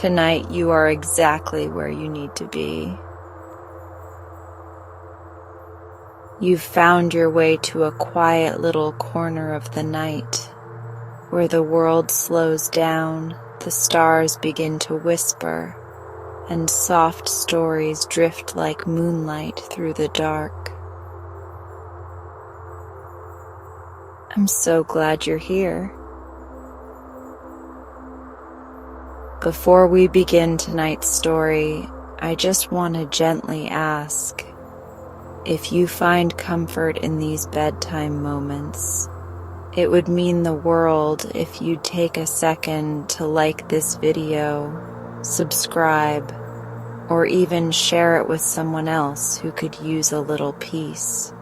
Tonight you are exactly where you need to be. You've found your way to a quiet little corner of the night, where the world slows down, the stars begin to whisper, and soft stories drift like moonlight through the dark. I'm so glad you're here. Before we begin tonight's story, I just want to gently ask, if you find comfort in these bedtime moments, it would mean the world if you'd take a second to like this video, subscribe, or even share it with someone else who could use a little peace.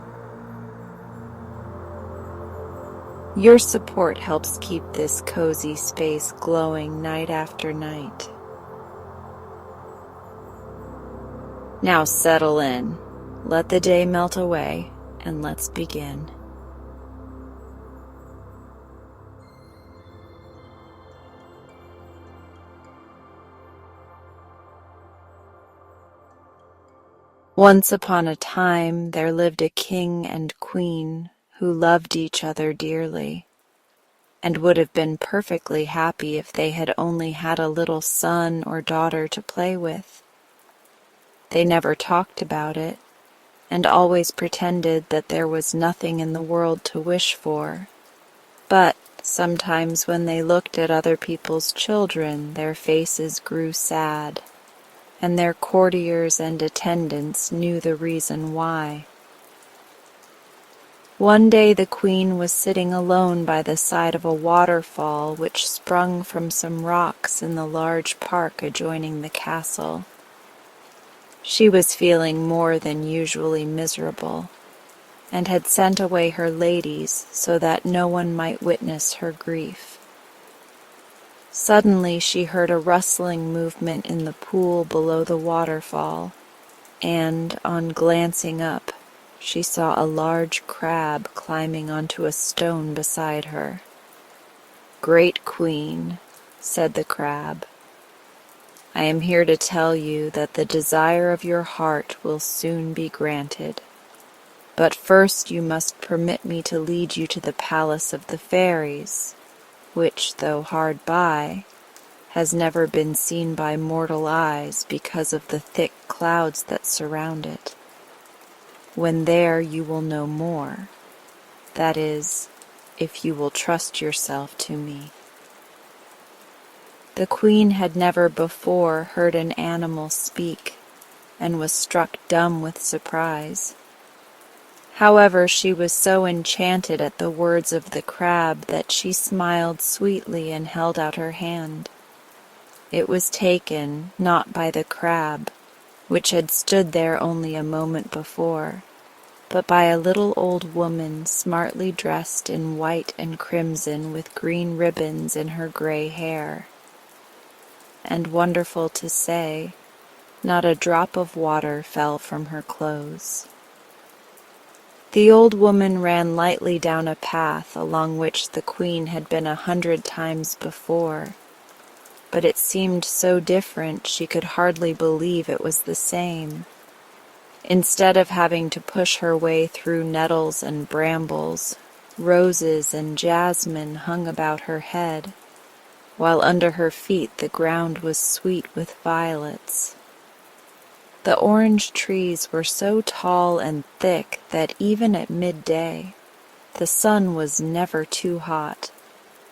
Your support helps keep this cozy space glowing night after night. Now settle in, let the day melt away, and let's begin. Once upon a time, there lived a king and queen who loved each other dearly, and would have been perfectly happy if they had only had a little son or daughter to play with. They never talked about it, and always pretended that there was nothing in the world to wish for. But sometimes when they looked at other people's children, their faces grew sad, and their courtiers and attendants knew the reason why. One day the queen was sitting alone by the side of a waterfall which sprung from some rocks in the large park adjoining the castle. She was feeling more than usually miserable, and had sent away her ladies so that no one might witness her grief. Suddenly she heard a rustling movement in the pool below the waterfall, and, on glancing up, she saw a large crab climbing onto a stone beside her. "Great Queen," said the crab, "I am here to tell you that the desire of your heart will soon be granted. But first you must permit me to lead you to the palace of the fairies, which, though hard by, has never been seen by mortal eyes because of the thick clouds that surround it. When there you will know more, that is, if you will trust yourself to me." The queen had never before heard an animal speak, and was struck dumb with surprise. However, she was so enchanted at the words of the crab that she smiled sweetly and held out her hand. It was taken, not by the crab, which had stood there only a moment before, but by a little old woman smartly dressed in white and crimson with green ribbons in her gray hair. And wonderful to say, not a drop of water fell from her clothes. The old woman ran lightly down a path along which the queen had been 100 times before, but it seemed so different she could hardly believe it was the same. Instead of having to push her way through nettles and brambles, roses and jasmine hung about her head, while under her feet the ground was sweet with violets. The orange trees were so tall and thick that even at midday the sun was never too hot,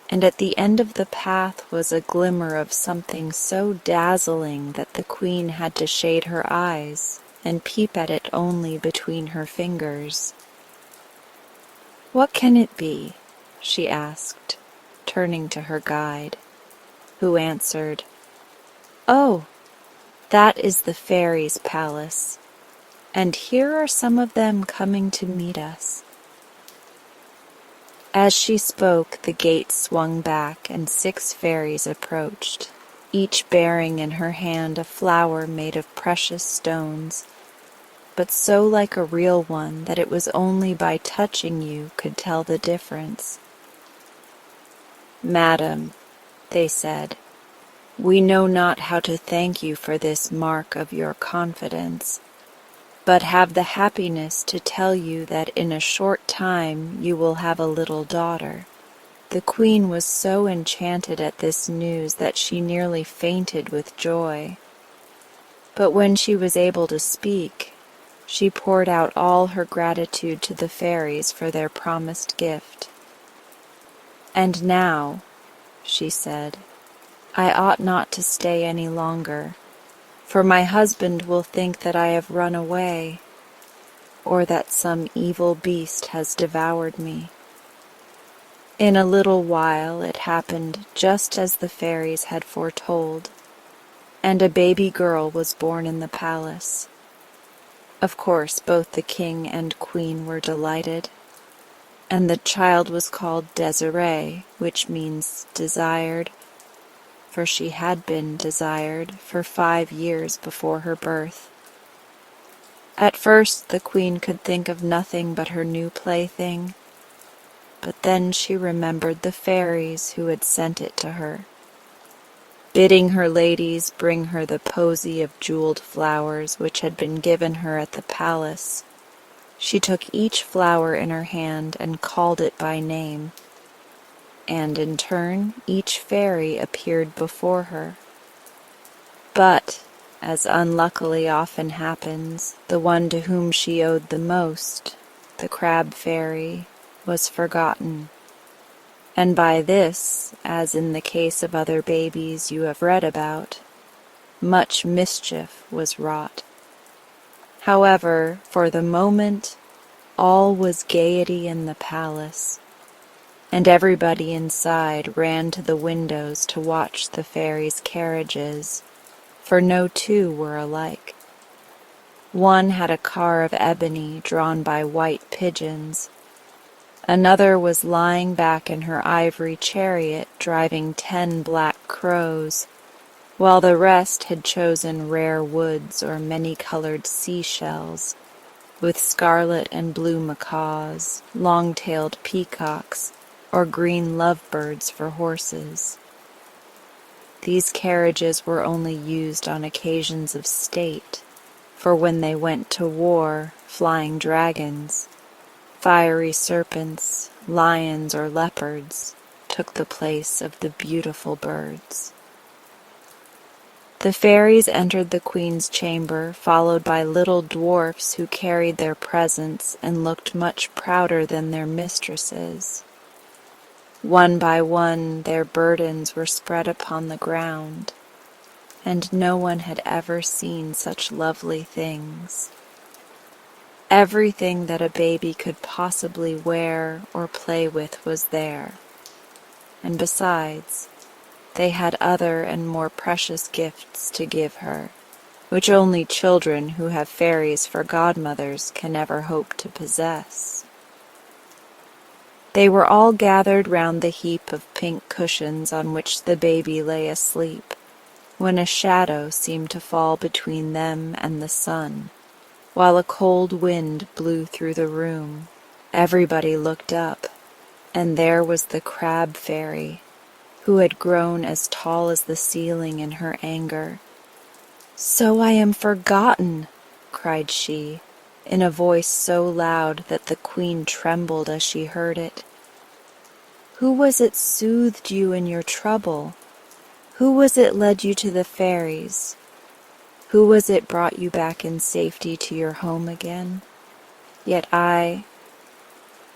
and at the end of the path was a glimmer of something so dazzling that the queen had to shade her eyes and peep at it only between her fingers. "What can it be?" she asked, turning to her guide, who answered, "Oh, that is the fairies' palace, and here are some of them coming to meet us." As she spoke, the gate swung back and 6 fairies approached, each bearing in her hand a flower made of precious stones, but so like a real one that it was only by touching you could tell the difference. "Madam," they said, We know not how to thank you for this mark of your confidence, but have the happiness to tell you that in a short time you will have a little daughter." The queen was so enchanted at this news that she nearly fainted with joy. But when she was able to speak, she poured out all her gratitude to the fairies for their promised gift. "And now," she said, "I ought not to stay any longer, for my husband will think that I have run away, or that some evil beast has devoured me." In a little while it happened just as the fairies had foretold, and a baby girl was born in the palace. Of course, both the king and queen were delighted, and the child was called Desiree, which means desired, for she had been desired for 5 years before her birth. At first the queen could think of nothing but her new plaything, but then she remembered the fairies who had sent it to her. Bidding her ladies bring her the posy of jeweled flowers which had been given her at the palace, she took each flower in her hand and called it by name, and in turn each fairy appeared before her. But, as unluckily often happens, the one to whom she owed the most, the crab fairy, was forgotten. And by this, as in the case of other babies you have read about, much mischief was wrought. However, for the moment, all was gaiety in the palace, and everybody inside ran to the windows to watch the fairies' carriages, for no two were alike. One had a car of ebony drawn by white pigeons. Another was lying back in her ivory chariot driving 10 black crows, while the rest had chosen rare woods or many-colored seashells, with scarlet and blue macaws, long-tailed peacocks, or green lovebirds for horses. These carriages were only used on occasions of state, for when they went to war, flying dragons, fiery serpents, lions, or leopards took the place of the beautiful birds. The fairies entered the queen's chamber, followed by little dwarfs who carried their presents and looked much prouder than their mistresses. One by one their burdens were spread upon the ground, and no one had ever seen such lovely things. Everything that a baby could possibly wear or play with was there, and besides, they had other and more precious gifts to give her, which only children who have fairies for godmothers can ever hope to possess. They were all gathered round the heap of pink cushions on which the baby lay asleep, when a shadow seemed to fall between them and the sun, while a cold wind blew through the room. Everybody looked up, and there was the crab fairy, who had grown as tall as the ceiling in her anger. "So I am forgotten!" cried she, in a voice so loud that the queen trembled as she heard it. "Who was it soothed you in your trouble? Who was it led you to the fairies? Who was it brought you back in safety to your home again? Yet I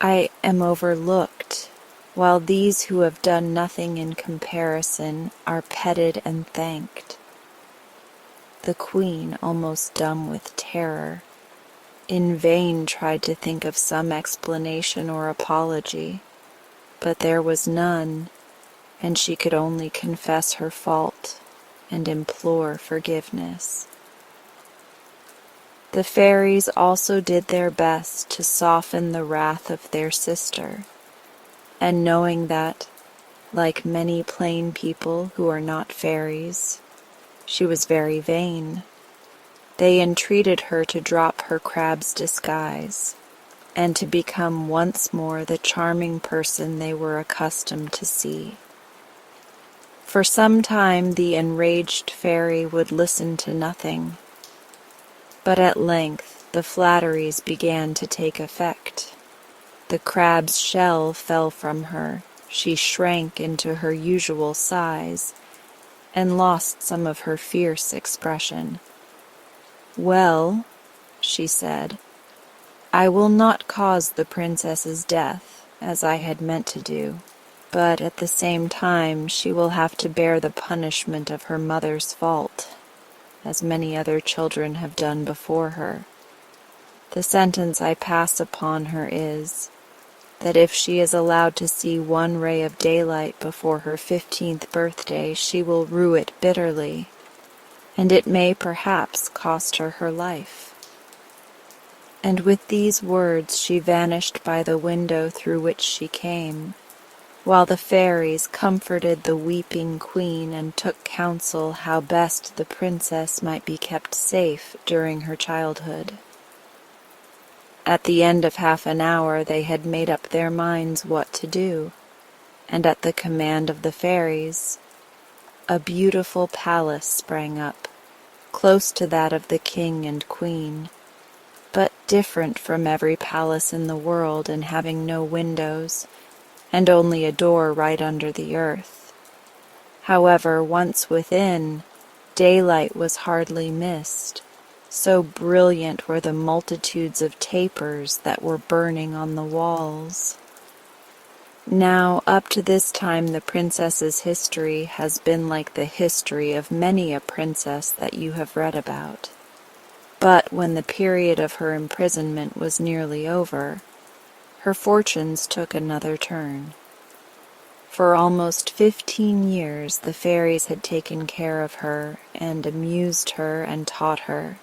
am overlooked, while these who have done nothing in comparison are petted and thanked." The queen, almost dumb with terror, in vain tried to think of some explanation or apology, but there was none, and she could only confess her fault and implore forgiveness. The fairies also did their best to soften the wrath of their sister, and knowing that, like many plain people who are not fairies, she was very vain, they entreated her to drop her crab's disguise, and to become once more the charming person they were accustomed to see. For some time the enraged fairy would listen to nothing, but at length the flatteries began to take effect. The crab's shell fell from her, she shrank into her usual size, and lost some of her fierce expression. "Well," she said, "I will not cause the princess's death, as I had meant to do, but at the same time she will have to bear the punishment of her mother's fault, as many other children have done before her. The sentence I pass upon her is, that if she is allowed to see one ray of daylight before her 15th birthday, she will rue it bitterly, and it may perhaps cost her her life." And with these words she vanished by the window through which she came, while the fairies comforted the weeping queen and took counsel how best the princess might be kept safe during her childhood. At the end of half an hour they had made up their minds what to do, and at the command of the fairies, a beautiful palace sprang up, close to that of the king and queen, but different from every palace in the world and having no windows, and only a door right under the earth. However, once within, daylight was hardly missed, so brilliant were the multitudes of tapers that were burning on the walls. Now, up to this time the princess's history has been like the history of many a princess that you have read about. But when the period of her imprisonment was nearly over, her fortunes took another turn. For almost 15 years the fairies had taken care of her and amused her and taught her,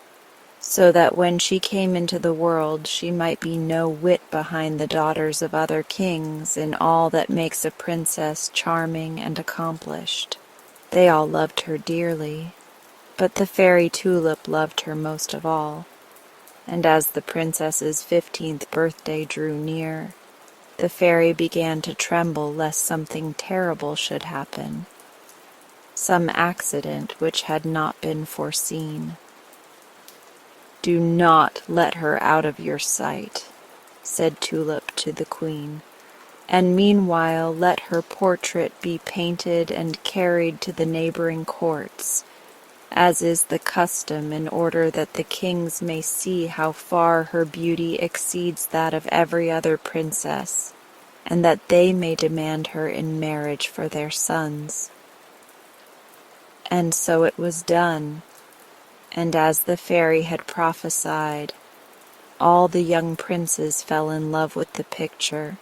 so that when she came into the world she might be no whit behind the daughters of other kings in all that makes a princess charming and accomplished. They all loved her dearly, but the fairy Tulip loved her most of all, and as the princess's 15th birthday drew near, the fairy began to tremble lest something terrible should happen, some accident which had not been foreseen. "Do not let her out of your sight," said Tulip to the queen, "and meanwhile let her portrait be painted and carried to the neighboring courts, as is the custom, in order that the kings may see how far her beauty exceeds that of every other princess, and that they may demand her in marriage for their sons." And so it was done, and as the fairy had prophesied, all the young princes fell in love with the picture,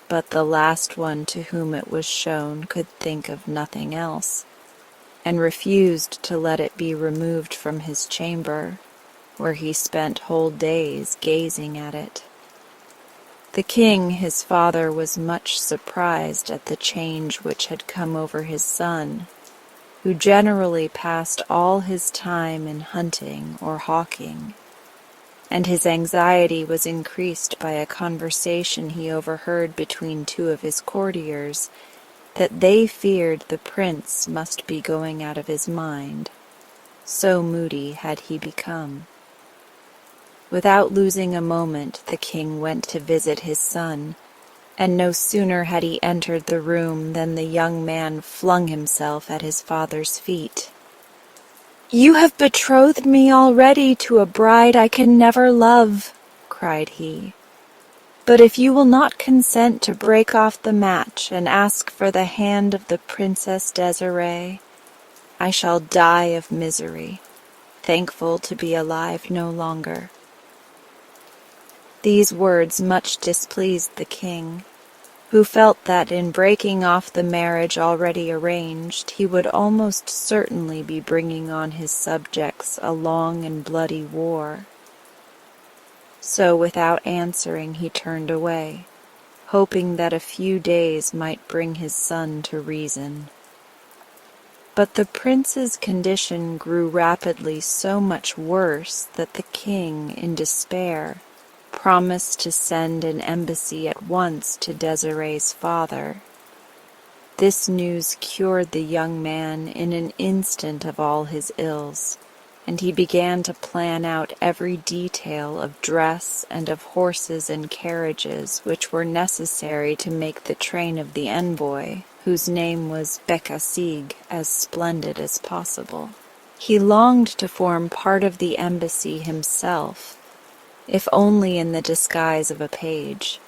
but the last one to whom it was shown could think of nothing else, and refused to let it be removed from his chamber, where he spent whole days gazing at it. The king, his father, was much surprised at the change which had come over his son, who generally passed all his time in hunting or hawking, and his anxiety was increased by a conversation he overheard between two of his courtiers, that they feared the prince must be going out of his mind, so moody had he become. Without losing a moment, the king went to visit his son, and no sooner had he entered the room than the young man flung himself at his father's feet. "You have betrothed me already to a bride I can never love," cried he. "But if you will not consent to break off the match and ask for the hand of the Princess Desiree, I shall die of misery, thankful to be alive no longer." These words much displeased the king, who felt that in breaking off the marriage already arranged, he would almost certainly be bringing on his subjects a long and bloody war. So without answering he turned away, hoping that a few days might bring his son to reason. But the prince's condition grew rapidly so much worse that the king, in despair, promised to send an embassy at once to Desiree's father. This news cured the young man in an instant of all his ills, and he began to plan out every detail of dress and of horses and carriages which were necessary to make the train of the envoy, whose name was Bekasig, as splendid as possible. He longed to form part of the embassy himself, if only in the disguise of a page.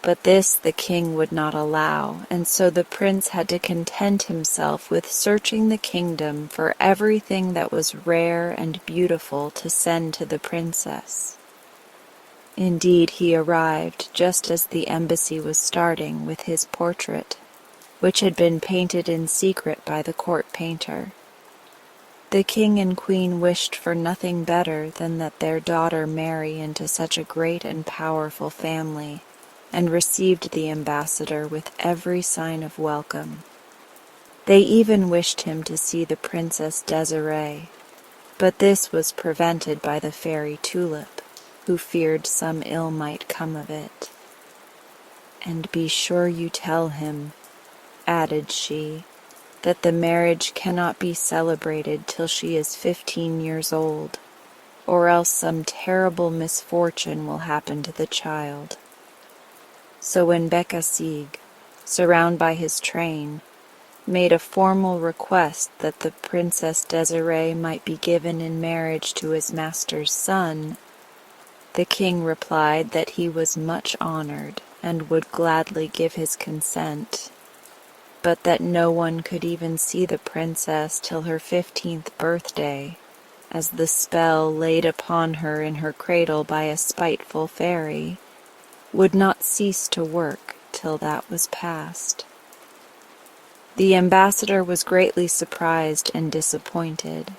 But this the king would not allow, and so the prince had to content himself with searching the kingdom for everything that was rare and beautiful to send to the princess. Indeed, he arrived just as the embassy was starting with his portrait, which had been painted in secret by the court painter. The king and queen wished for nothing better than that their daughter marry into such a great and powerful family, and received the ambassador with every sign of welcome. They even wished him to see the Princess Desiree, but this was prevented by the fairy Tulip, who feared some ill might come of it. "And be sure you tell him," added she, "that the marriage cannot be celebrated till she is 15 years old, or else some terrible misfortune will happen to the child." So when Bekasig, surrounded by his train, made a formal request that the Princess Desiree might be given in marriage to his master's son, the king replied that he was much honored and would gladly give his consent, but that no one could even see the princess till her 15th birthday, as the spell laid upon her in her cradle by a spiteful fairy would not cease to work till that was past. The ambassador was greatly surprised and disappointed,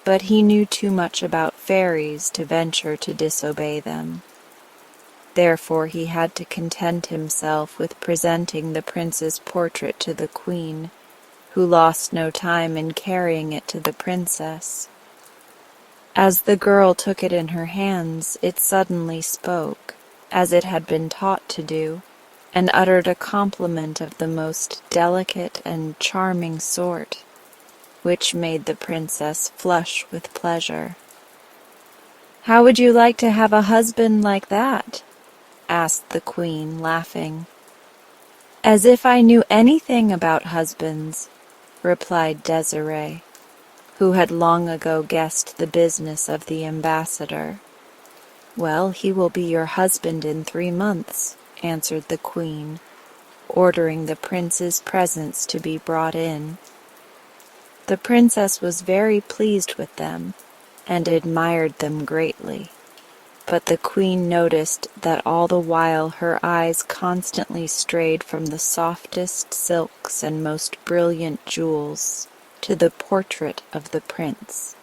but he knew too much about fairies to venture to disobey them. Therefore he had to content himself with presenting the prince's portrait to the queen, who lost no time in carrying it to the princess. As the girl took it in her hands, it suddenly spoke, as it had been taught to do, and uttered a compliment of the most delicate and charming sort, which made the princess flush with pleasure. "How would you like to have a husband like that?" asked the queen, laughing. "As if I knew anything about husbands," replied Desiree, who had long ago guessed the business of the ambassador. "Well, he will be your husband in 3 months," answered the queen, ordering the prince's presents to be brought in. The princess was very pleased with them, and admired them greatly, but the queen noticed that all the while her eyes constantly strayed from the softest silks and most brilliant jewels to the portrait of the prince.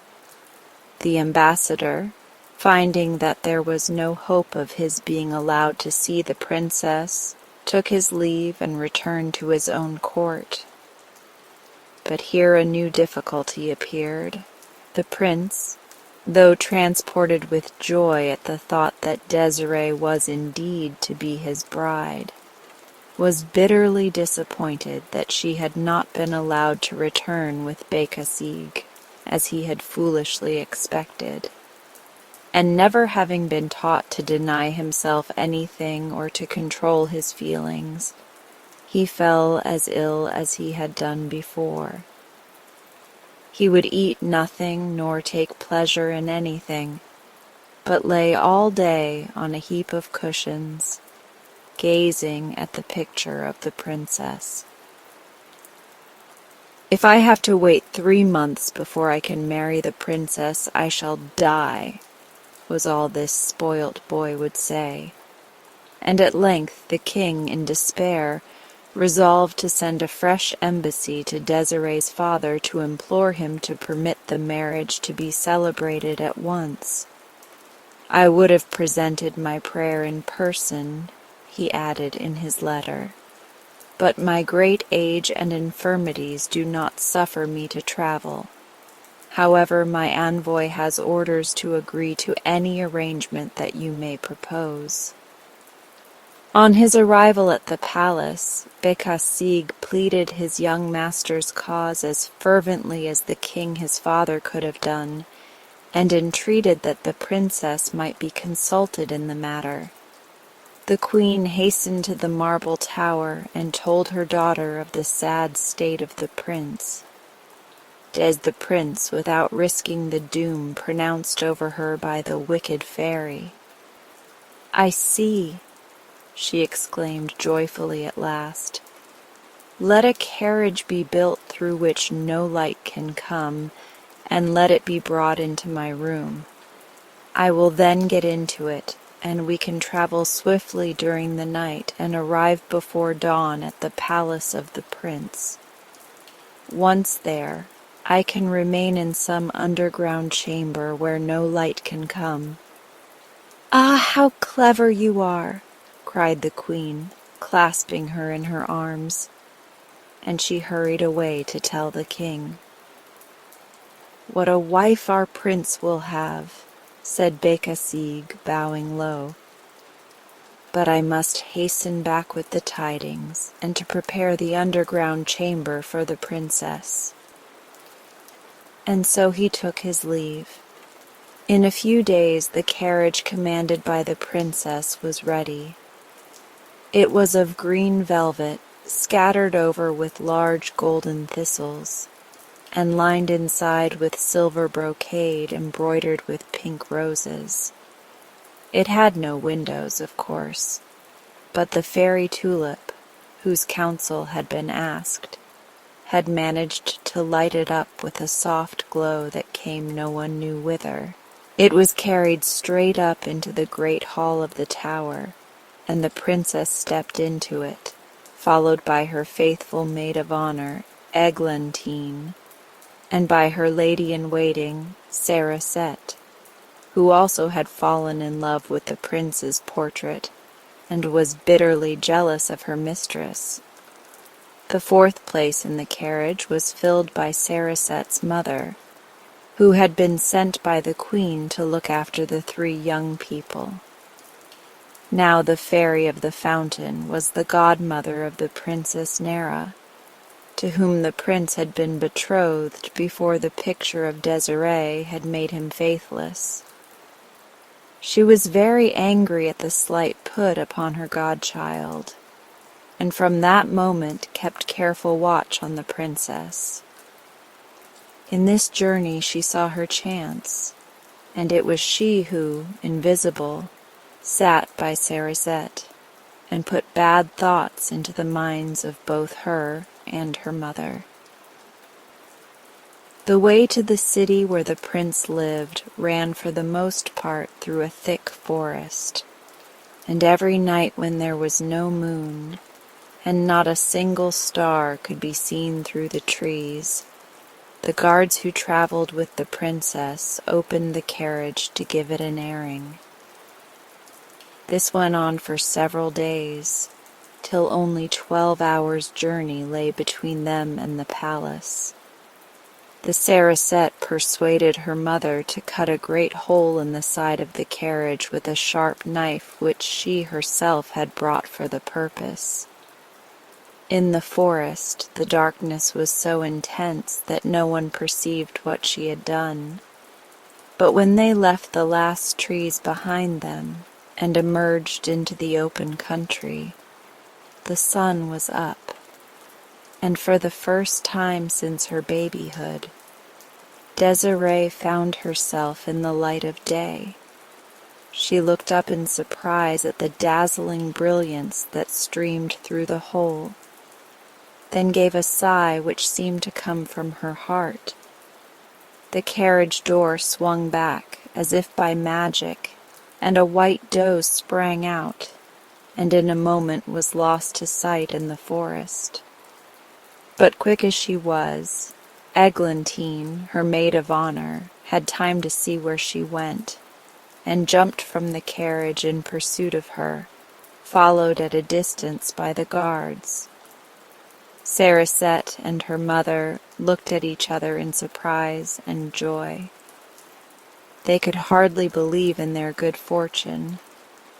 The ambassador, finding that there was no hope of his being allowed to see the princess, took his leave and returned to his own court. But here a new difficulty appeared. The prince, though transported with joy at the thought that Desiree was indeed to be his bride, was bitterly disappointed that she had not been allowed to return with Bekasig, as he had foolishly expected. And never having been taught to deny himself anything or to control his feelings, he fell as ill as he had done before. He would eat nothing nor take pleasure in anything, but lay all day on a heap of cushions, gazing at the picture of the princess. "If I have to wait 3 months before I can marry the princess, I shall die," was all this spoilt boy would say. And at length the king, in despair, resolved to send a fresh embassy to Desiree's father to implore him to permit the marriage to be celebrated at once. "I would have presented my prayer in person," he added in his letter, "but my great age and infirmities do not suffer me to travel. However, my envoy has orders to agree to any arrangement that you may propose." On his arrival at the palace, Bekasig pleaded his young master's cause as fervently as the king his father could have done, and entreated that the princess might be consulted in the matter. The queen hastened to the marble tower and told her daughter of the sad state of the prince. As the prince, without risking the doom pronounced over her by the wicked fairy. "I see," she exclaimed joyfully at last. "Let a carriage be built through which no light can come, and let it be brought into my room. I will then get into it, and we can travel swiftly during the night and arrive before dawn at the palace of the prince. Once there, I can remain in some underground chamber where no light can come." "Ah, how clever you are!" cried the queen, clasping her in her arms, and she hurried away to tell the king. "What a wife our prince will have," said Bekasig, bowing low. "But I must hasten back with the tidings, and to prepare the underground chamber for the princess." And so he took his leave. In a few days the carriage commanded by the princess was ready. It was of green velvet, scattered over with large golden thistles, and lined inside with silver brocade embroidered with pink roses. It had no windows, of course, but the fairy tulip, whose counsel had been asked, had managed to light it up with a soft glow that came no one knew whither. It was carried straight up into the great hall of the tower, and the princess stepped into it, followed by her faithful maid of honor, Eglantine, and by her lady-in-waiting, Cerisette, who also had fallen in love with the prince's portrait, and was bitterly jealous of her mistress. The fourth place in the carriage was filled by Cerisette's mother, who had been sent by the queen to look after the three young people. Now the fairy of the fountain was the godmother of the Princess Nera, to whom the prince had been betrothed before the picture of Desiree had made him faithless. She was very angry at the slight put upon her godchild, and from that moment kept careful watch on the princess. In this journey she saw her chance, and it was she who, invisible, sat by Cerisette, and put bad thoughts into the minds of both her and her mother. The way to the city where the prince lived ran for the most part through a thick forest, and every night when there was no moon, and not a single star could be seen through the trees, the guards who traveled with the princess opened the carriage to give it an airing. This went on for several days, till only 12 hours' journey lay between them and the palace. The Cerisette persuaded her mother to cut a great hole in the side of the carriage with a sharp knife which she herself had brought for the purpose. In the forest, the darkness was so intense that no one perceived what she had done. But when they left the last trees behind them and emerged into the open country, the sun was up, and for the first time since her babyhood, Desiree found herself in the light of day. She looked up in surprise at the dazzling brilliance that streamed through the hole, then gave a sigh which seemed to come from her heart. The carriage door swung back as if by magic, and a white doe sprang out, and in a moment was lost to sight in the forest. But quick as she was, Eglantine, her maid of honor, had time to see where she went, and jumped from the carriage in pursuit of her, followed at a distance by the guards. Cerisette and her mother looked at each other in surprise and joy. They could hardly believe in their good fortune,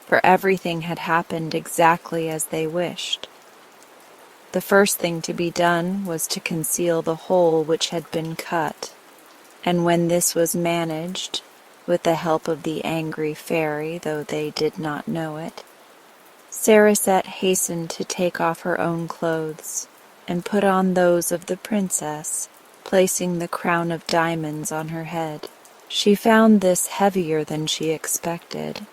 for everything had happened exactly as they wished. The first thing to be done was to conceal the hole which had been cut, and when this was managed, with the help of the angry fairy, though they did not know it, Cerisette hastened to take off her own clothes and put on those of the princess, placing the crown of diamonds on her head. She found this heavier than she expected,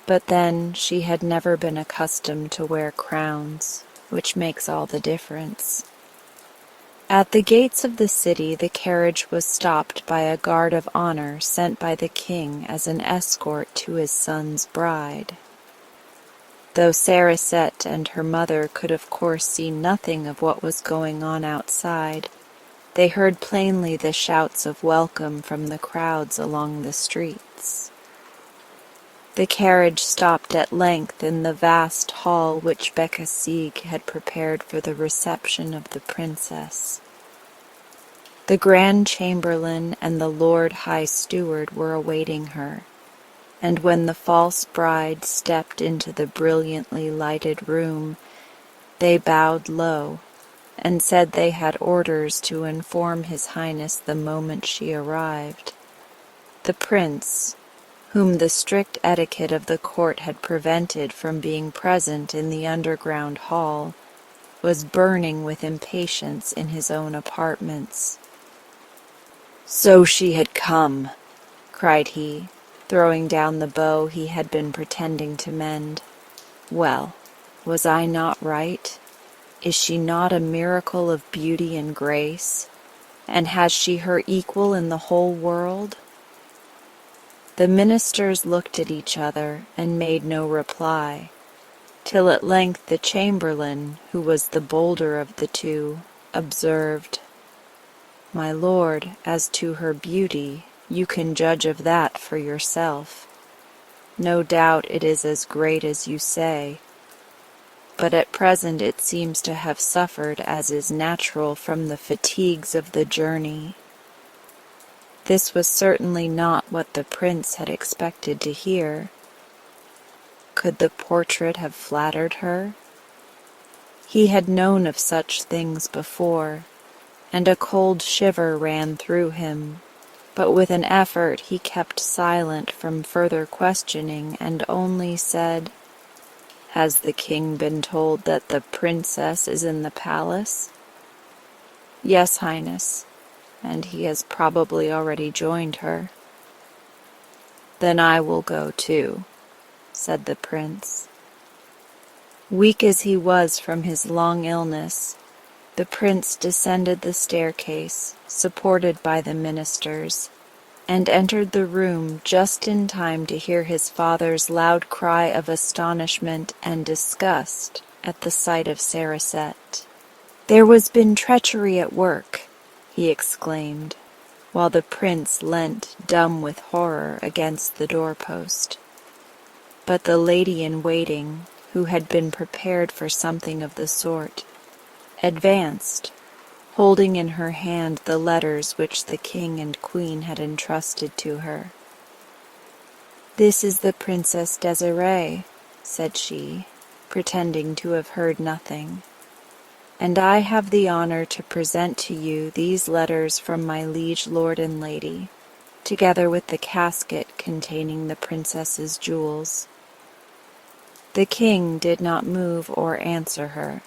but then she had never been accustomed to wear crowns, which makes all the difference. At the gates of the city, the carriage was stopped by a guard of honor sent by the king as an escort to his son's bride. Though Cerisette and her mother could of course see nothing of what was going on outside, they heard plainly the shouts of welcome from the crowds along the streets. The carriage stopped at length in the vast hall which Becasigue had prepared for the reception of the princess. The Grand Chamberlain and the Lord High Steward were awaiting her, and when the false bride stepped into the brilliantly lighted room, they bowed low and said they had orders to inform His Highness the moment she arrived. The prince, whom the strict etiquette of the court had prevented from being present in the underground hall, was burning with impatience in his own apartments. "So she had come," cried he, throwing down the bow he had been pretending to mend. "Well, was I not right? Is she not a miracle of beauty and grace? And has she her equal in the whole world?" The ministers looked at each other and made no reply, till at length the chamberlain, who was the bolder of the two, observed, "My lord, as to her beauty, you can judge of that for yourself. No doubt it is as great as you say, but at present it seems to have suffered as is natural from the fatigues of the journey." This was certainly not what the prince had expected to hear. Could the portrait have flattered her? He had known of such things before, and a cold shiver ran through him, but with an effort he kept silent from further questioning and only said, "Has the king been told that the princess is in the palace?" "Yes, Highness, and he has probably already joined her." "Then I will go too," said the prince. Weak as he was from his long illness, the prince descended the staircase, supported by the ministers, and entered the room just in time to hear his father's loud cry of astonishment and disgust at the sight of Cerisette. "There has been treachery at work," he exclaimed, while the prince leant dumb with horror against the doorpost. But the lady-in-waiting, who had been prepared for something of the sort, advanced, holding in her hand the letters which the king and queen had entrusted to her. "This is the Princess Desiree," said she, pretending to have heard nothing, "and I have the honor to present to you these letters from my liege lord and lady, together with the casket containing the princess's jewels." The king did not move or answer her,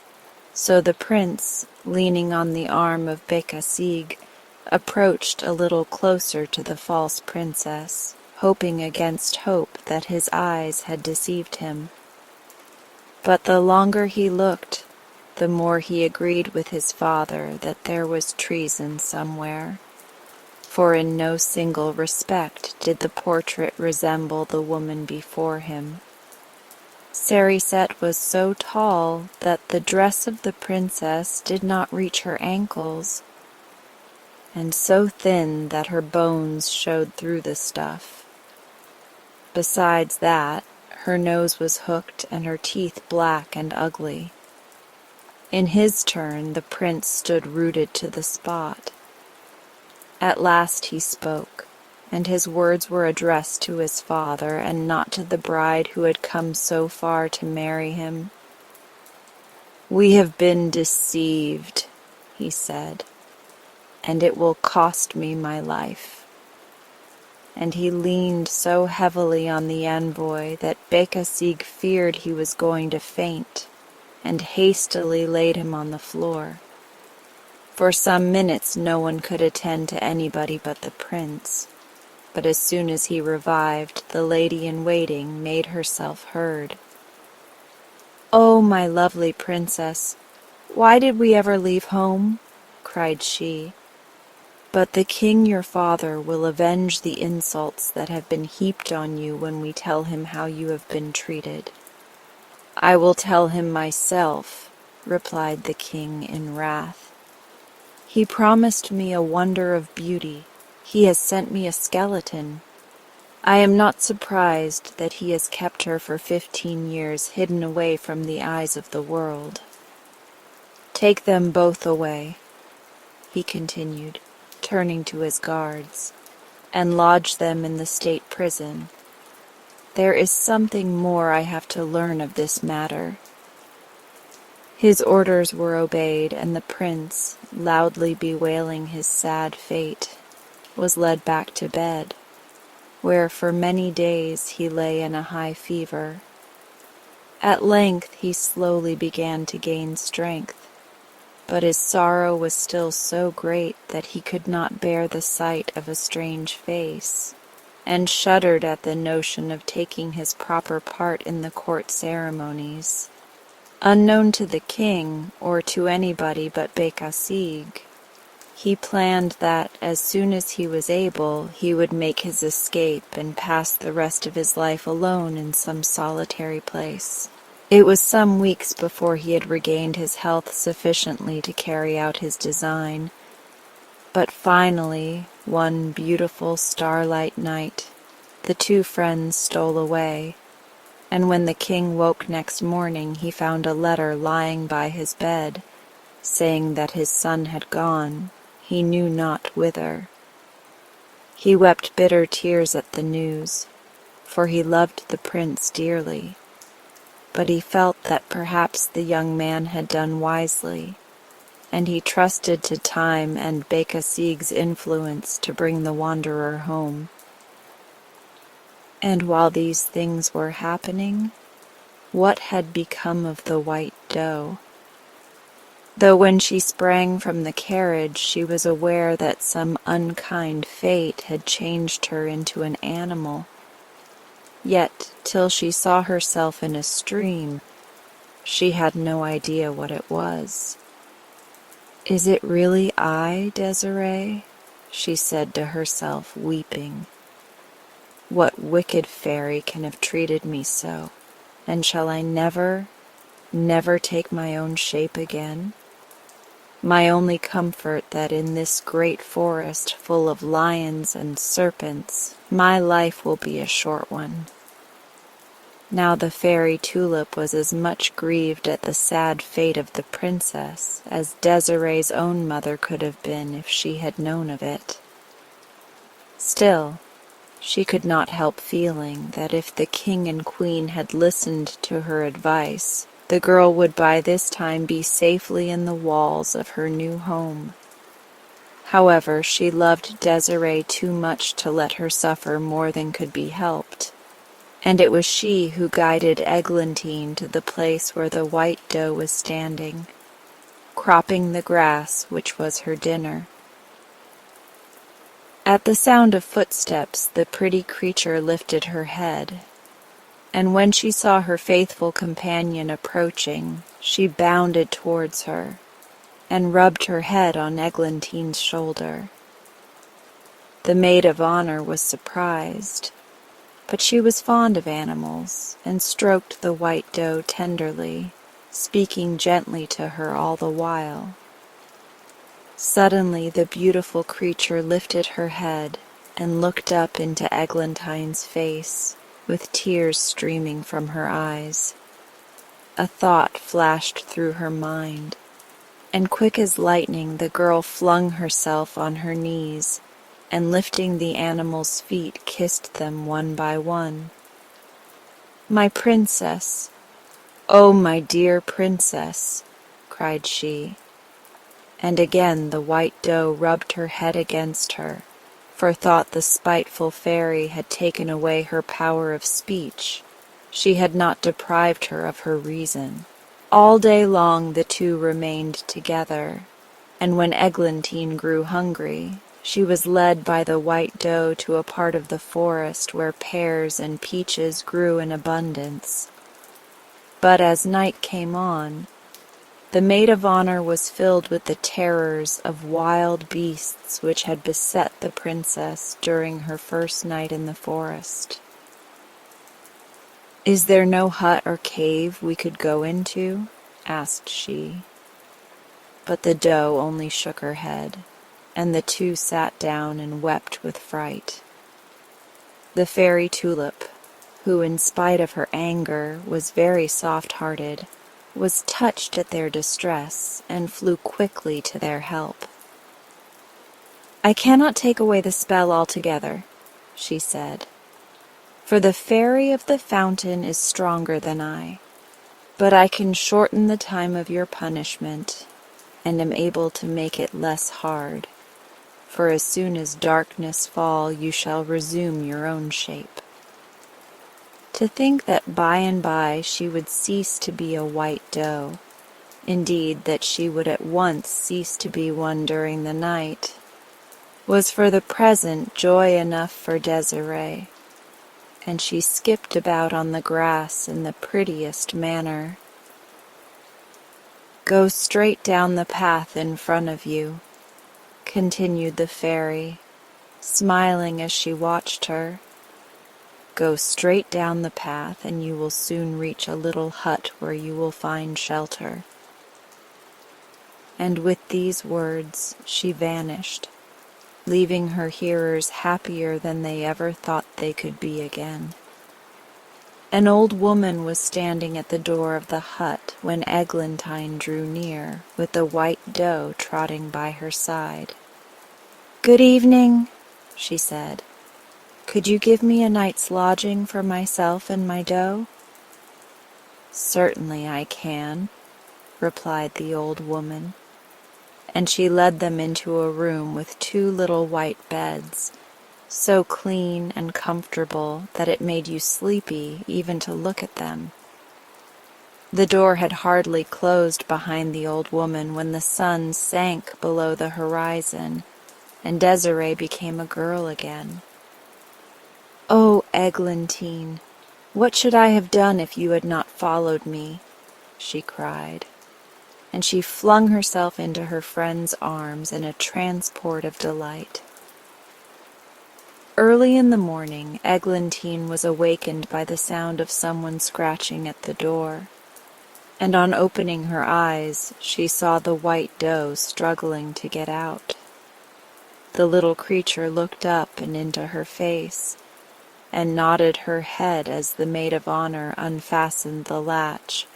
so the prince, leaning on the arm of Becasigue, approached a little closer to the false princess, hoping against hope that his eyes had deceived him. But the longer he looked, the more he agreed with his father that there was treason somewhere, for in no single respect did the portrait resemble the woman before him. Cerisette was so tall that the dress of the princess did not reach her ankles, and so thin that her bones showed through the stuff. Besides that, her nose was hooked and her teeth black and ugly. In his turn, the prince stood rooted to the spot. At last he spoke, and his words were addressed to his father and not to the bride who had come so far to marry him. "We have been deceived," he said, "and it will cost me my life." And he leaned so heavily on the envoy that Becasigue feared he was going to faint, and hastily laid him on the floor. For some minutes no one could attend to anybody but the prince, but as soon as he revived, the lady-in-waiting made herself heard. "Oh, my lovely princess, why did we ever leave home?" cried she. "But the king your father will avenge the insults that have been heaped on you when we tell him how you have been treated." "I will tell him myself," replied the king in wrath. "He promised me a wonder of beauty. He has sent me a skeleton. I am not surprised that he has kept her for 15 years hidden away from the eyes of the world. Take them both away," he continued, turning to his guards, "and lodge them in the state prison. There is something more I have to learn of this matter." His orders were obeyed, and the prince, loudly bewailing his sad fate, was led back to bed, where for many days he lay in a high fever. At length he slowly began to gain strength, but his sorrow was still so great that he could not bear the sight of a strange face, and shuddered at the notion of taking his proper part in the court ceremonies. Unknown to the king, or to anybody but Becasigue, he planned that, as soon as he was able, he would make his escape and pass the rest of his life alone in some solitary place. It was some weeks before he had regained his health sufficiently to carry out his design, but finally, one beautiful starlight night, the two friends stole away, and when the king woke next morning he found a letter lying by his bed, saying that his son had gone, he knew not whither. He wept bitter tears at the news, for he loved the prince dearly, but he felt that perhaps the young man had done wisely, and he trusted to time and Becasigue's influence to bring the wanderer home. And while these things were happening, what had become of the white doe? Though when she sprang from the carriage she was aware that some unkind fate had changed her into an animal, yet till she saw herself in a stream, she had no idea what it was. "Is it really I, Desiree?" she said to herself, weeping. "What wicked fairy can have treated me so, and shall I never, never take my own shape again? My only comfort that in this great forest full of lions and serpents my life will be a short one." Now the fairy Tulip was as much grieved at the sad fate of the princess as Desiree's own mother could have been if she had known of it. Still, she could not help feeling that if the king and queen had listened to her advice, the girl would by this time be safely in the walls of her new home. However, she loved Desiree too much to let her suffer more than could be helped, and it was she who guided Eglantine to the place where the white doe was standing, cropping the grass which was her dinner. At the sound of footsteps the pretty creature lifted her head, and when she saw her faithful companion approaching, she bounded towards her, and rubbed her head on Eglantine's shoulder. The maid of honor was surprised, but she was fond of animals, and stroked the white doe tenderly, speaking gently to her all the while. Suddenly the beautiful creature lifted her head and looked up into Eglantine's face, with tears streaming from her eyes. A thought flashed through her mind, and quick as lightning the girl flung herself on her knees and lifting the animal's feet kissed them one by one. "My princess! Oh, my dear princess!" cried she. And again the white doe rubbed her head against her, for thought the spiteful fairy had taken away her power of speech. She had not deprived her of her reason. All day long the two remained together, and when Eglantine grew hungry, she was led by the white doe to a part of the forest where pears and peaches grew in abundance. But as night came on, the maid of honor was filled with the terrors of wild beasts which had beset the princess during her first night in the forest. "Is there no hut or cave we could go into?" asked she. But the doe only shook her head, and the two sat down and wept with fright. The fairy Tulip, who in spite of her anger was very soft-hearted, was touched at their distress and flew quickly to their help. "I cannot take away the spell altogether," she said, "for the fairy of the fountain is stronger than I, but I can shorten the time of your punishment and am able to make it less hard, for as soon as darkness fall you shall resume your own shape." To think that by and by she would cease to be a white doe, indeed that she would at once cease to be one during the night, was for the present joy enough for Desiree, and she skipped about on the grass in the prettiest manner. "Go straight down the path in front of you," continued the fairy, smiling as she watched her. "Go straight down the path, and you will soon reach a little hut where you will find shelter." And with these words she vanished, leaving her hearers happier than they ever thought they could be again. An old woman was standing at the door of the hut when Eglantine drew near, with the white doe trotting by her side. "Good evening," she said. "Could you give me a night's lodging for myself and my doe?" "Certainly I can," replied the old woman, and she led them into a room with two little white beds, so clean and comfortable that it made you sleepy even to look at them. The door had hardly closed behind the old woman when the sun sank below the horizon, and Desiree became a girl again. "Oh, Eglantine, what should I have done if you had not followed me?" she cried, and she flung herself into her friend's arms in a transport of delight. Early in the morning, Eglantine was awakened by the sound of someone scratching at the door, and on opening her eyes, she saw the white doe struggling to get out. The little creature looked up and into her face, and nodded her head as the maid of honor unfastened the latch,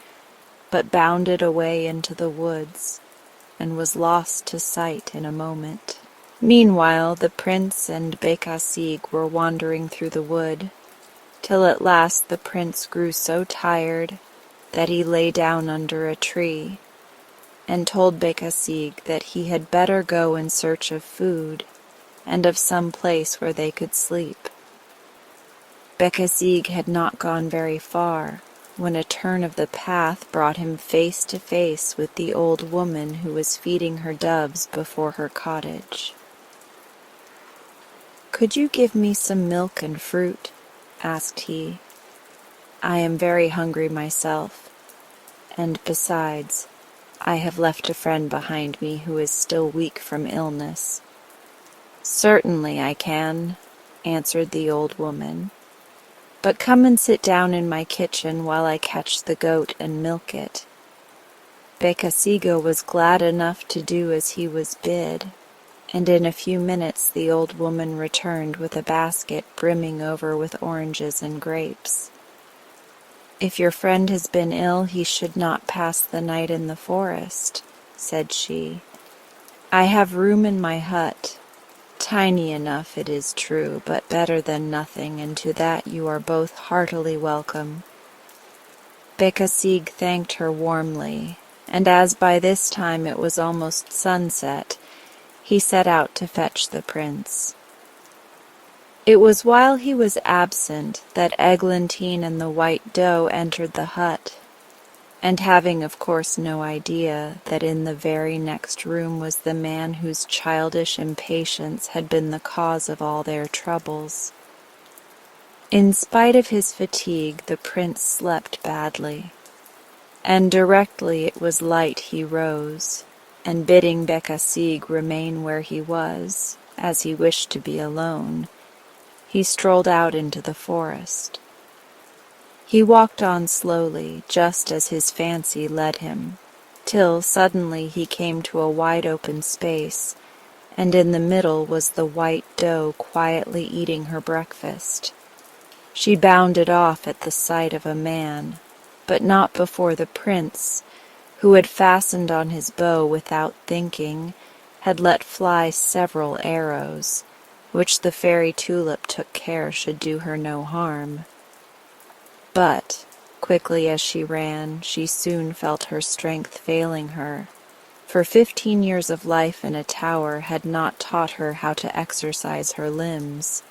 but bounded away into the woods, and was lost to sight in a moment. Meanwhile the prince and Becasigue were wandering through the wood, till at last the prince grew so tired that he lay down under a tree, and told Becasigue that he had better go in search of food, and of some place where they could sleep. Becasigue had not gone very far, when a turn of the path brought him face to face with the old woman who was feeding her doves before her cottage. "Could you give me some milk and fruit?" asked he. "I am very hungry myself, and besides, I have left a friend behind me who is still weak from illness." "Certainly I can," answered the old woman, "but come and sit down in my kitchen while I catch the goat and milk it." Becasigue was glad enough to do as he was bid, and in a few minutes the old woman returned with a basket brimming over with oranges and grapes. "If your friend has been ill, he should not pass the night in the forest," said she. "I have room in my hut. Tiny enough, it is true, but better than nothing, and to that you are both heartily welcome." Becasigue thanked her warmly, and as by this time it was almost sunset, he set out to fetch the prince. It was while he was absent that Eglantine and the white doe entered the hut, and having of course no idea that in the very next room was the man whose childish impatience had been the cause of all their troubles. In spite of his fatigue, the prince slept badly, and directly it was light he rose, and bidding Becasigue remain where he was, as he wished to be alone, he strolled out into the forest. He walked on slowly, just as his fancy led him, till suddenly he came to a wide open space, and in the middle was the white doe quietly eating her breakfast. She bounded off at the sight of a man, but not before the prince, who had fastened on his bow without thinking, had let fly several arrows, which the fairy tulip took care should do her no harm. But, quickly as she ran, she soon felt her strength failing her, for 15 years of life in a tower had not taught her how to exercise her limbs.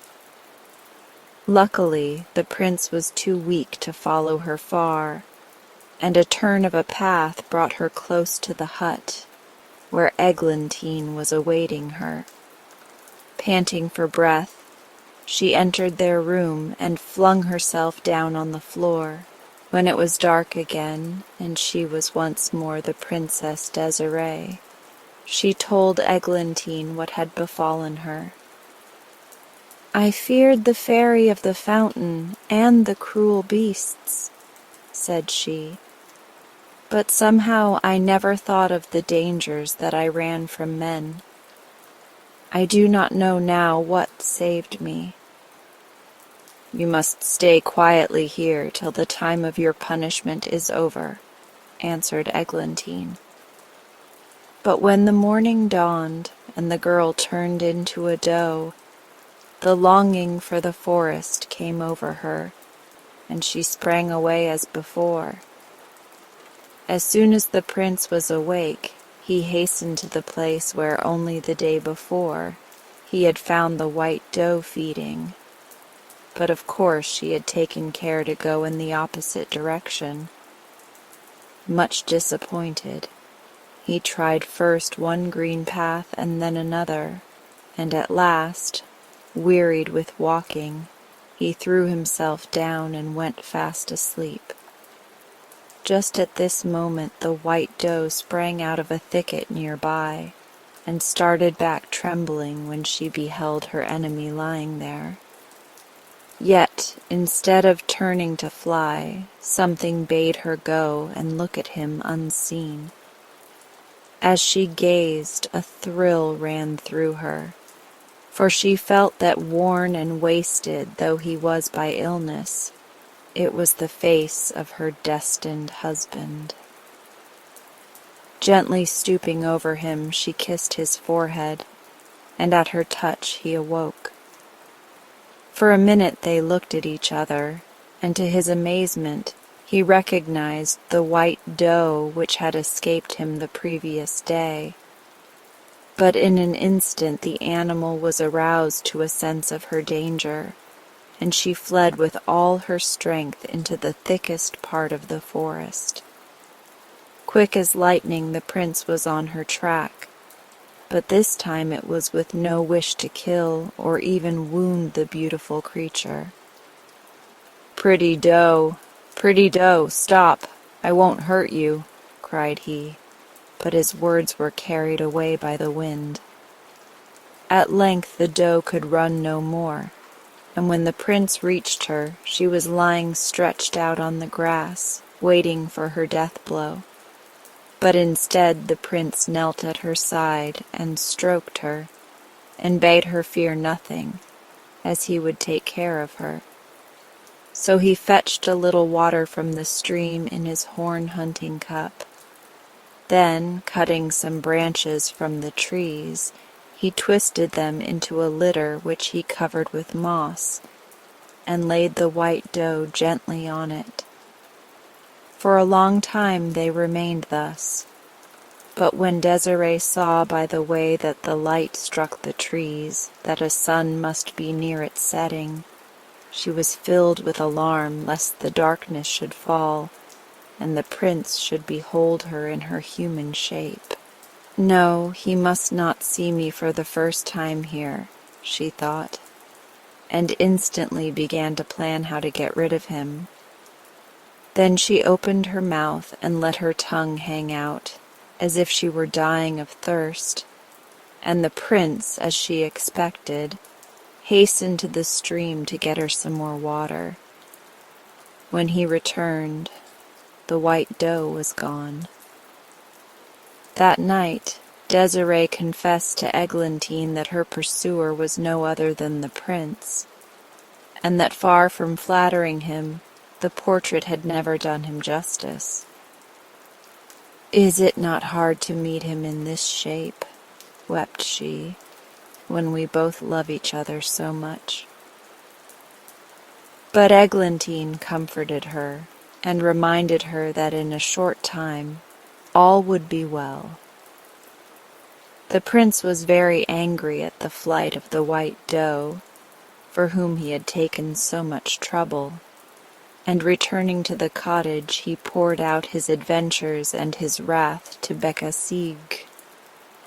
Luckily, the prince was too weak to follow her far, and a turn of a path brought her close to the hut, where Eglantine was awaiting her. Panting for breath, she entered their room and flung herself down on the floor, when it was dark again, and she was once more the Princess Desiree. She told Eglantine what had befallen her. "I feared the fairy of the fountain and the cruel beasts," said she, "but somehow I never thought of the dangers that I ran from men. I do not know now what saved me." "You must stay quietly here till the time of your punishment is over," answered Eglantine. But when the morning dawned and the girl turned into a doe, the longing for the forest came over her, and she sprang away as before. As soon as the prince was awake, he hastened to the place where only the day before he had found the white doe feeding. But of course she had taken care to go in the opposite direction. Much disappointed, he tried first one green path and then another, and at last, wearied with walking, he threw himself down and went fast asleep. Just at this moment the white doe sprang out of a thicket nearby, and started back trembling when she beheld her enemy lying there. Yet, instead of turning to fly, something bade her go and look at him unseen. As she gazed, a thrill ran through her, for she felt that worn and wasted though he was by illness, it was the face of her destined husband. Gently stooping over him, she kissed his forehead, and at her touch he awoke. For a minute they looked at each other, and to his amazement he recognized the white doe which had escaped him the previous day. But in an instant the animal was aroused to a sense of her danger, and she fled with all her strength into the thickest part of the forest. Quick as lightning the prince was on her track, but this time it was with no wish to kill or even wound the beautiful creature. Pretty doe, stop! I won't hurt you," cried he, but his words were carried away by the wind. At length the doe could run no more, and when the prince reached her, she was lying stretched out on the grass, waiting for her death blow. But instead the prince knelt at her side and stroked her, and bade her fear nothing, as he would take care of her. So he fetched a little water from the stream in his horn hunting cup. Then, cutting some branches from the trees, he twisted them into a litter which he covered with moss, and laid the white dough gently on it. For a long time they remained thus, but when Desiree saw by the way that the light struck the trees that a sun must be near its setting, she was filled with alarm lest the darkness should fall, and the prince should behold her in her human shape. No, he must not see me for the first time here, she thought, and instantly began to plan how to get rid of him. Then she opened her mouth and let her tongue hang out, as if she were dying of thirst, and the prince, as she expected, hastened to the stream to get her some more water. When he returned, the white dough was gone. That night, Desiree confessed to Eglantine that her pursuer was no other than the prince, and that far from flattering him, the portrait had never done him justice. "Is it not hard to meet him in this shape," wept she, "when we both love each other so much?" But Eglantine comforted her, and reminded her that in a short time all would be well. The prince was very angry at the flight of the white doe, for whom he had taken so much trouble, and returning to the cottage he poured out his adventures and his wrath to Becasigue,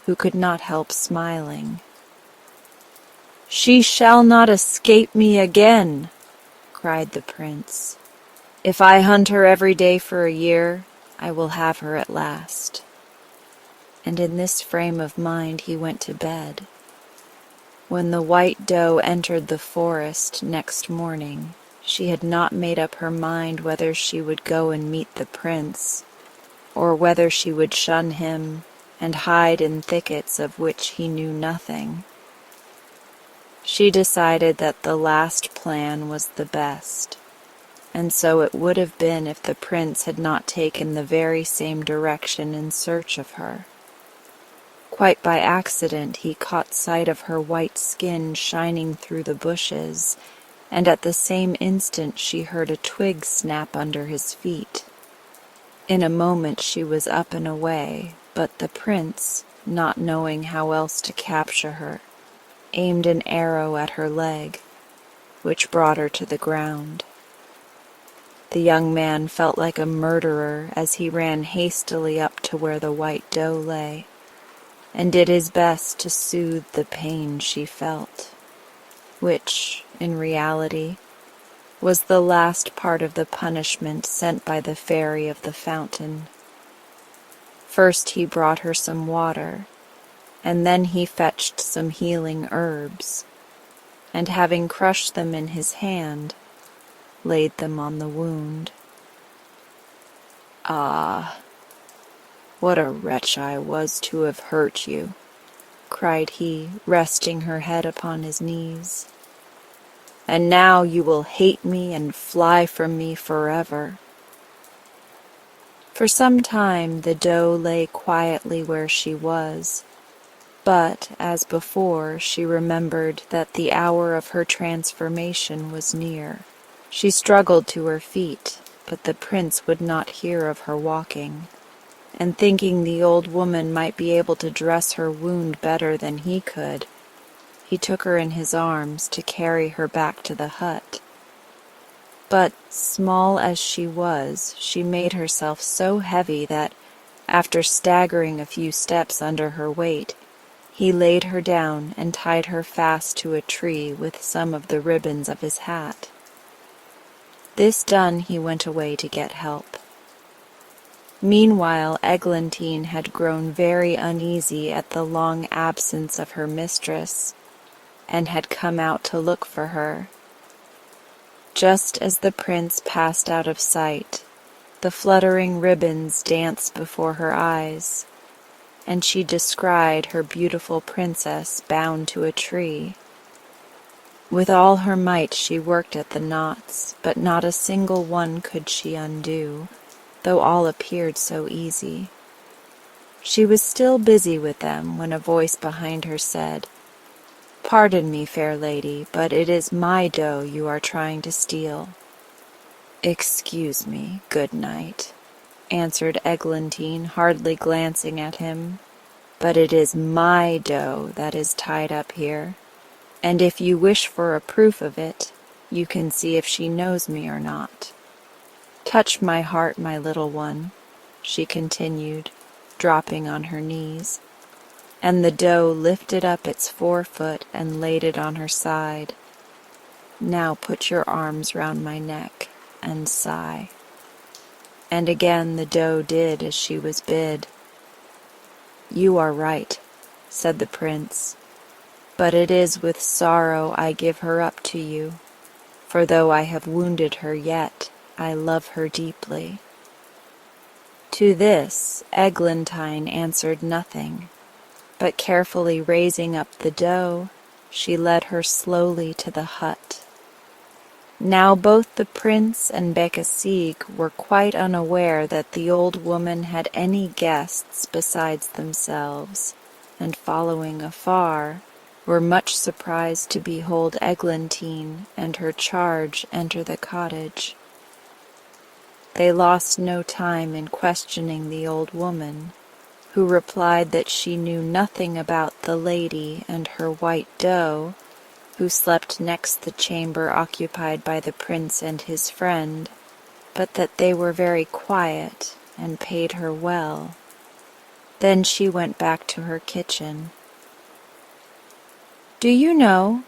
who could not help smiling. "She shall not escape me again," cried the prince. "If I hunt her every day for a year, I will have her at last." And in this frame of mind he went to bed. When the white doe entered the forest next morning, she had not made up her mind whether she would go and meet the prince, or whether she would shun him and hide in thickets of which he knew nothing. She decided that the last plan was the best, and so it would have been if the prince had not taken the very same direction in search of her. Quite by accident he caught sight of her white skin shining through the bushes, and at the same instant she heard a twig snap under his feet. In a moment she was up and away, but the prince, not knowing how else to capture her, aimed an arrow at her leg, which brought her to the ground. The young man felt like a murderer as he ran hastily up to where the white doe lay, and did his best to soothe the pain she felt, which, in reality, was the last part of the punishment sent by the fairy of the fountain. First he brought her some water, and then he fetched some healing herbs, and having crushed them in his hand, laid them on the wound. "Ah, what a wretch I was to have hurt you," cried he, resting her head upon his knees. "And now you will hate me and fly from me forever." For some time the doe lay quietly where she was, but, as before, she remembered that the hour of her transformation was near. She struggled to her feet, but the prince would not hear of her walking, and thinking the old woman might be able to dress her wound better than he could, he took her in his arms to carry her back to the hut. But, small as she was, she made herself so heavy that, after staggering a few steps under her weight, he laid her down and tied her fast to a tree with some of the ribbons of his hat. This done, he went away to get help. Meanwhile, Eglantine had grown very uneasy at the long absence of her mistress, and had come out to look for her. Just as the prince passed out of sight, the fluttering ribbons danced before her eyes, and she descried her beautiful princess bound to a tree. With all her might she worked at the knots, but not a single one could she undo, though all appeared so easy. She was still busy with them when a voice behind her said, "Pardon me, fair lady, but it is my doe you are trying to steal." "Excuse me, good knight," answered Eglantine, hardly glancing at him, "but it is my doe that is tied up here, and if you wish for a proof of it, you can see if she knows me or not. Touch my heart, my little one," she continued, dropping on her knees, and the doe lifted up its forefoot and laid it on her side. "Now put your arms round my neck and sigh." And again the doe did as she was bid. "You are right," said the prince, "but it is with sorrow I give her up to you, for though I have wounded her yet, I love her deeply." To this Eglantine answered nothing, but carefully raising up the doe, she led her slowly to the hut. Now both the prince and Becasigue were quite unaware that the old woman had any guests besides themselves, and following afar, were much surprised to behold Eglantine and her charge enter the cottage. They lost no time in questioning the old woman, who replied that she knew nothing about the lady and her white doe, who slept next the chamber occupied by the prince and his friend, but that they were very quiet and paid her well. Then she went back to her kitchen. "Do you know,"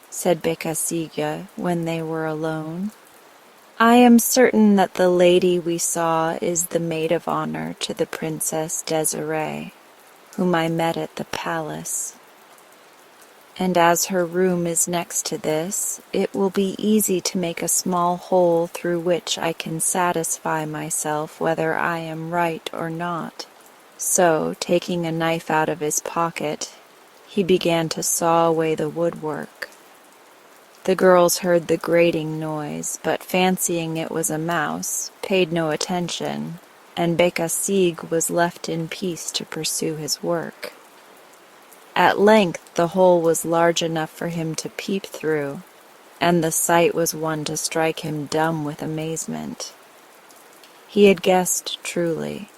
said Becasigue when they were alone, "I am certain that the lady we saw is the maid of honor to the Princess Desiree, whom I met at the palace. And as her room is next to this, it will be easy to make a small hole through which I can satisfy myself whether I am right or not." So, taking a knife out of his pocket, he began to saw away the woodwork. The girls heard the grating noise, but fancying it was a mouse, paid no attention, and Becasigue was left in peace to pursue his work. At length the hole was large enough for him to peep through, and the sight was one to strike him dumb with amazement. He had guessed truly.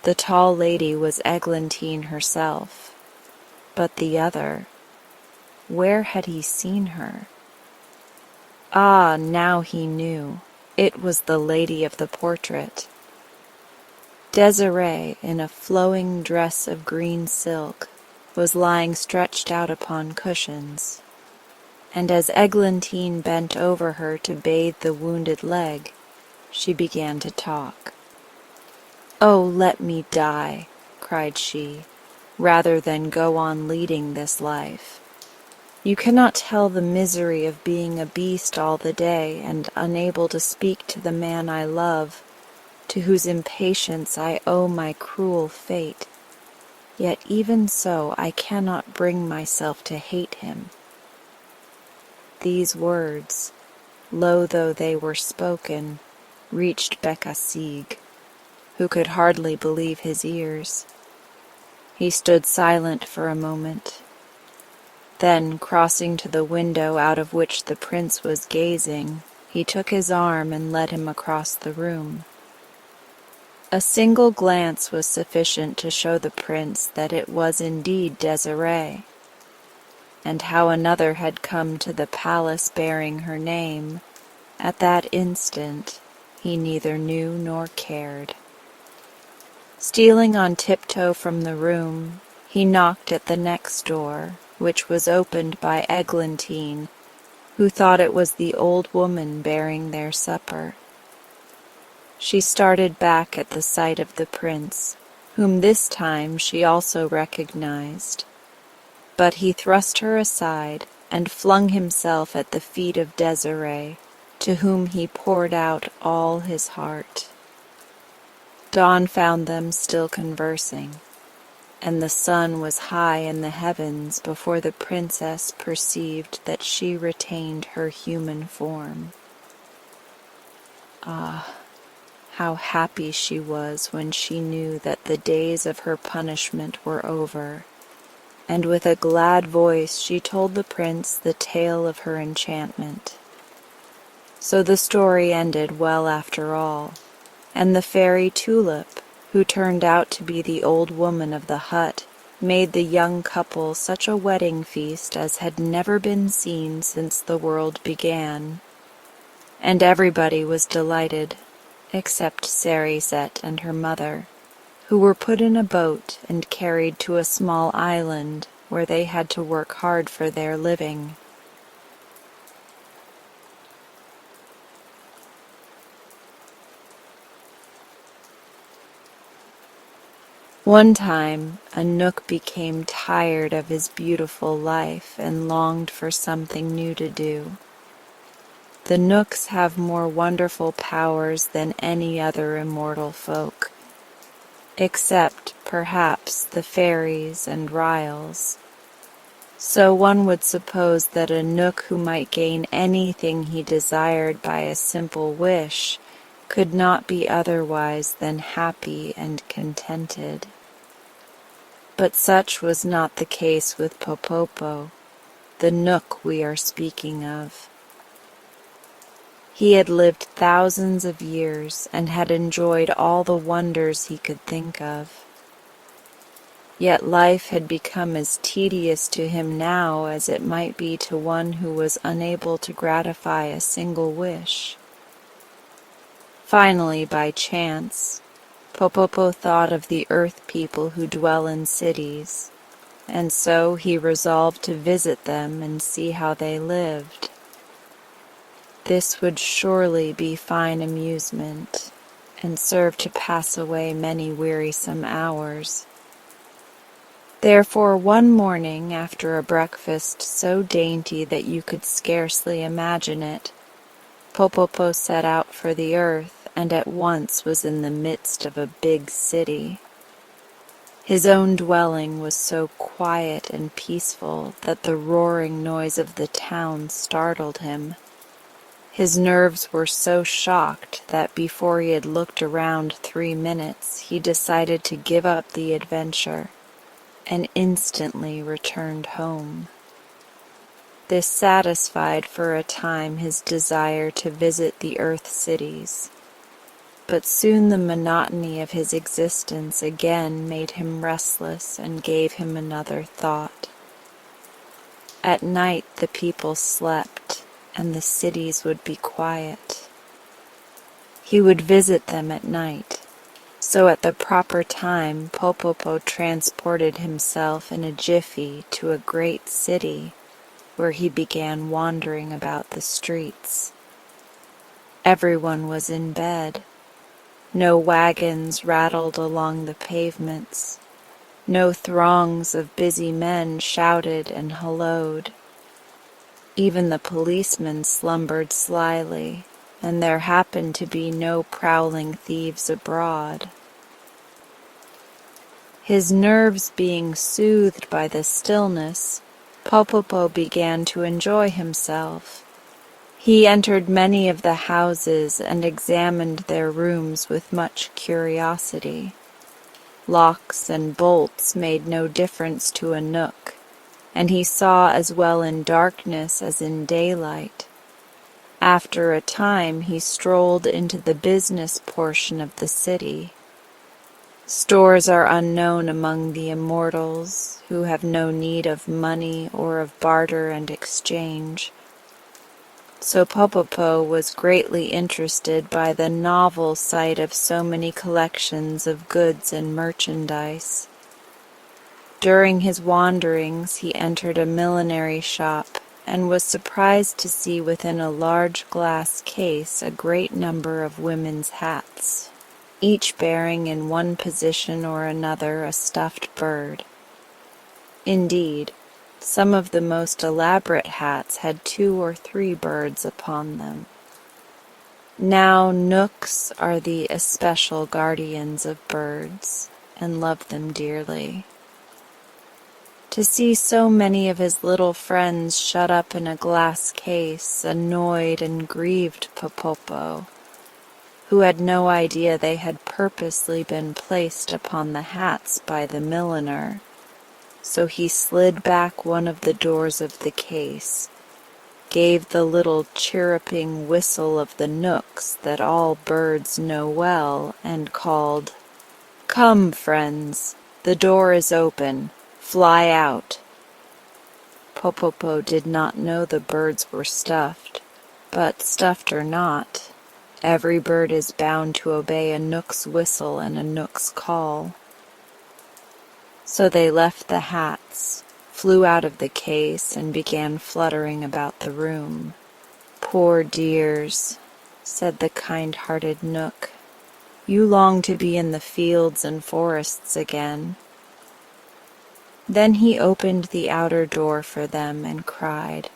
The tall lady was Eglantine herself, but the other, where had he seen her? Ah, now he knew. It was the lady of the portrait. Desiree, in a flowing dress of green silk, was lying stretched out upon cushions, and as Eglantine bent over her to bathe the wounded leg, she began to talk. "Oh, let me die," cried she, "rather than go on leading this life. You cannot tell the misery of being a beast all the day and unable to speak to the man I love, to whose impatience I owe my cruel fate. Yet even so I cannot bring myself to hate him." These words, low though they were spoken, reached Becasigue, who could hardly believe his ears. He stood silent for a moment. Then, crossing to the window out of which the prince was gazing, he took his arm and led him across the room. A single glance was sufficient to show the prince that it was indeed Desiree, and how another had come to the palace bearing her name, at that instant he neither knew nor cared. Stealing on tiptoe from the room, he knocked at the next door, which was opened by Eglantine, who thought it was the old woman bearing their supper. She started back at the sight of the prince, whom this time she also recognized. But he thrust her aside and flung himself at the feet of Desiree, to whom he poured out all his heart. Dawn found them still conversing, and the sun was high in the heavens before the princess perceived that she retained her human form. Ah, how happy she was when she knew that the days of her punishment were over, and with a glad voice she told the prince the tale of her enchantment. So the story ended well after all, and the fairy Tulip, who turned out to be the old woman of the hut, made the young couple such a wedding feast as had never been seen since the world began. And everybody was delighted, except Cerisette and her mother, who were put in a boat and carried to a small island where they had to work hard for their living. One time, a Nook became tired of his beautiful life and longed for something new to do. The Nooks have more wonderful powers than any other immortal folk, except, perhaps, the fairies and Ryls. So one would suppose that a Nook who might gain anything he desired by a simple wish could not be otherwise than happy and contented. But such was not the case with Popopo, the Nook we are speaking of. He had lived thousands of years and had enjoyed all the wonders he could think of. Yet life had become as tedious to him now as it might be to one who was unable to gratify a single wish. Finally, by chance, Popopo thought of the earth people who dwell in cities, and so he resolved to visit them and see how they lived. This would surely be fine amusement, and serve to pass away many wearisome hours. Therefore, one morning, after a breakfast so dainty that you could scarcely imagine it, Popopo set out for the earth and at once was in the midst of a big city. His own dwelling was so quiet and peaceful that the roaring noise of the town startled him. His nerves were so shocked that before he had looked around 3 minutes, he decided to give up the adventure and instantly returned home. This satisfied for a time his desire to visit the earth cities, but soon the monotony of his existence again made him restless and gave him another thought. At night the people slept, and the cities would be quiet. He would visit them at night, so at the proper time Popopo transported himself in a jiffy to a great city, where he began wandering about the streets. Everyone was in bed. No wagons rattled along the pavements. No throngs of busy men shouted and helloed. Even the policemen slumbered slyly, and there happened to be no prowling thieves abroad. His nerves being soothed by the stillness, Popopo began to enjoy himself. He entered many of the houses and examined their rooms with much curiosity. Locks and bolts made no difference to a Nook, and he saw as well in darkness as in daylight. After a time he strolled into the business portion of the city. Stores are unknown among the immortals, who have no need of money or of barter and exchange. So Popopo was greatly interested by the novel sight of so many collections of goods and merchandise. During his wanderings he entered a millinery shop and was surprised to see within a large glass case a great number of women's hats, each bearing in one position or another a stuffed bird. Indeed, some of the most elaborate hats had 2 or 3 birds upon them. Now Nooks are the especial guardians of birds, and love them dearly. To see so many of his little friends shut up in a glass case annoyed and grieved Popopo, who had no idea they had purposely been placed upon the hats by the milliner. So he slid back one of the doors of the case, gave the little chirruping whistle of the knooks that all birds know well, and called, "Come, friends, the door is open. Fly out." Popopo did not know the birds were stuffed, but stuffed or not, every bird is bound to obey a knook's whistle and a knook's call. So they left the hats, flew out of the case, and began fluttering about the room. "Poor dears," said the kind-hearted knook, "you long to be in the fields and forests again." Then he opened the outer door for them and cried,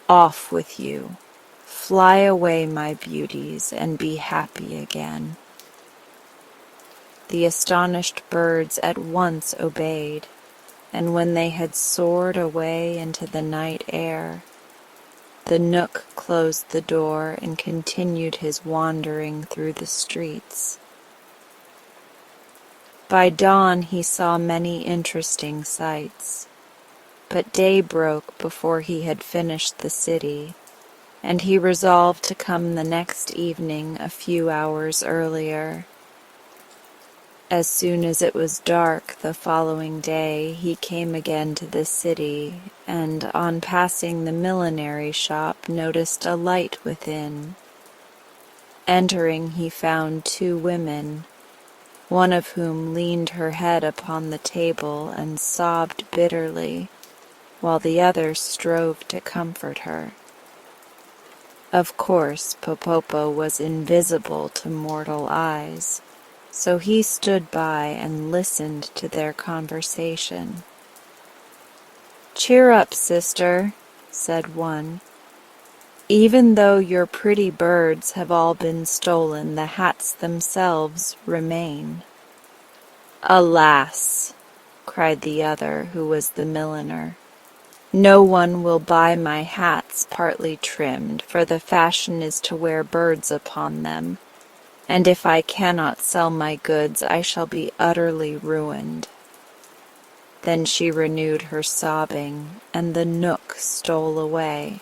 "Off with you! Fly away, my beauties, and be happy again." The astonished birds at once obeyed, and when they had soared away into the night air, the knook closed the door and continued his wandering through the streets. By dawn he saw many interesting sights, but day broke before he had finished the city, and he resolved to come the next evening a few hours earlier. As soon as it was dark the following day, he came again to the city, and on passing the millinery shop noticed a light within. Entering, he found two women, one of whom leaned her head upon the table and sobbed bitterly, while the other strove to comfort her. Of course, Popopo was invisible to mortal eyes, so he stood by and listened to their conversation. "Cheer up, sister," said one. "Even though your pretty birds have all been stolen, the hats themselves remain." "Alas!" cried the other, who was the milliner, "no one will buy my hats partly trimmed, for the fashion is to wear birds upon them, and if I cannot sell my goods I shall be utterly ruined." Then she renewed her sobbing, and the knook stole away,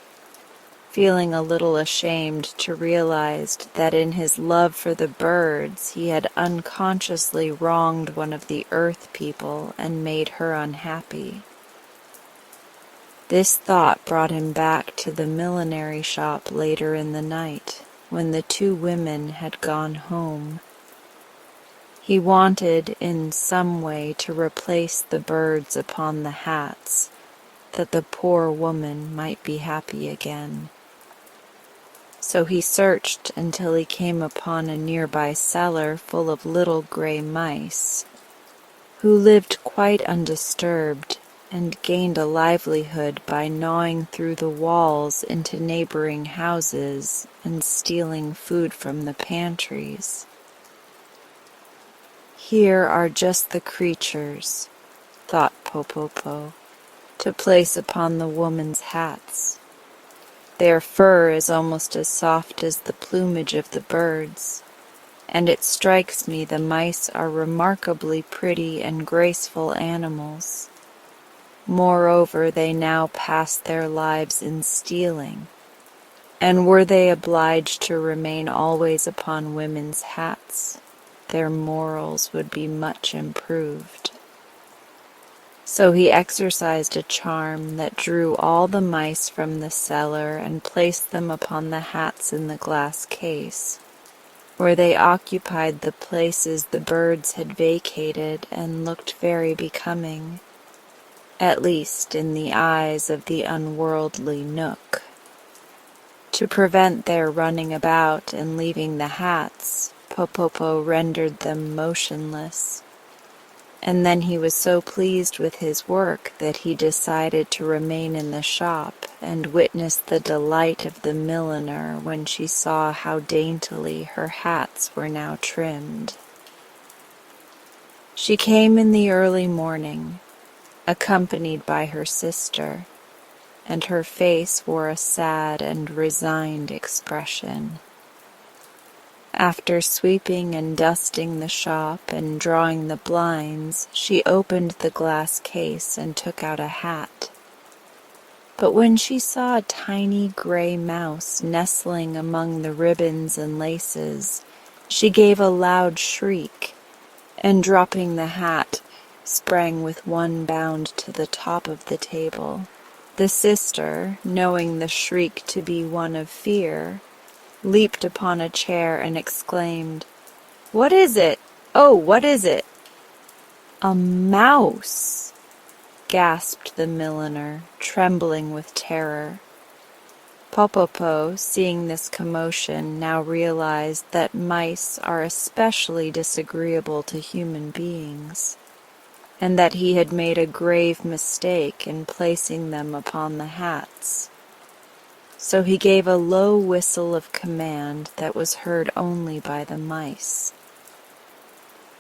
feeling a little ashamed to realize that in his love for the birds he had unconsciously wronged one of the earth people and made her unhappy. This thought brought him back to the millinery shop later in the night, when the two women had gone home. He wanted in some way to replace the birds upon the hats, that the poor woman might be happy again. So he searched until he came upon a nearby cellar full of little gray mice, who lived quite undisturbed and gained a livelihood by gnawing through the walls into neighboring houses and stealing food from the pantries. "Here are just the creatures," thought Popopo, "to place upon the woman's hats. Their fur is almost as soft as the plumage of the birds, and it strikes me the mice are remarkably pretty and graceful animals. Moreover, they now pass their lives in stealing, and were they obliged to remain always upon women's hats, their morals would be much improved." So he exercised a charm that drew all the mice from the cellar and placed them upon the hats in the glass case, where they occupied the places the birds had vacated and looked very becoming, at least in the eyes of the unworldly knook. To prevent their running about and leaving the hats, Popopo rendered them motionless, and then he was so pleased with his work that he decided to remain in the shop and witness the delight of the milliner when she saw how daintily her hats were now trimmed. She came in the early morning, accompanied by her sister, and her face wore a sad and resigned expression. After sweeping and dusting the shop and drawing the blinds, she opened the glass case and took out a hat. But when she saw a tiny gray mouse nestling among the ribbons and laces, she gave a loud shriek, and dropping the hat, sprang with one bound to the top of the table. The sister, knowing the shriek to be one of fear, leaped upon a chair and exclaimed, "What is it? Oh, what is it?" "A mouse!" gasped the milliner, trembling with terror. Popopo, seeing this commotion, now realized that mice are especially disagreeable to human beings, and that he had made a grave mistake in placing them upon the hats. So he gave a low whistle of command that was heard only by the mice.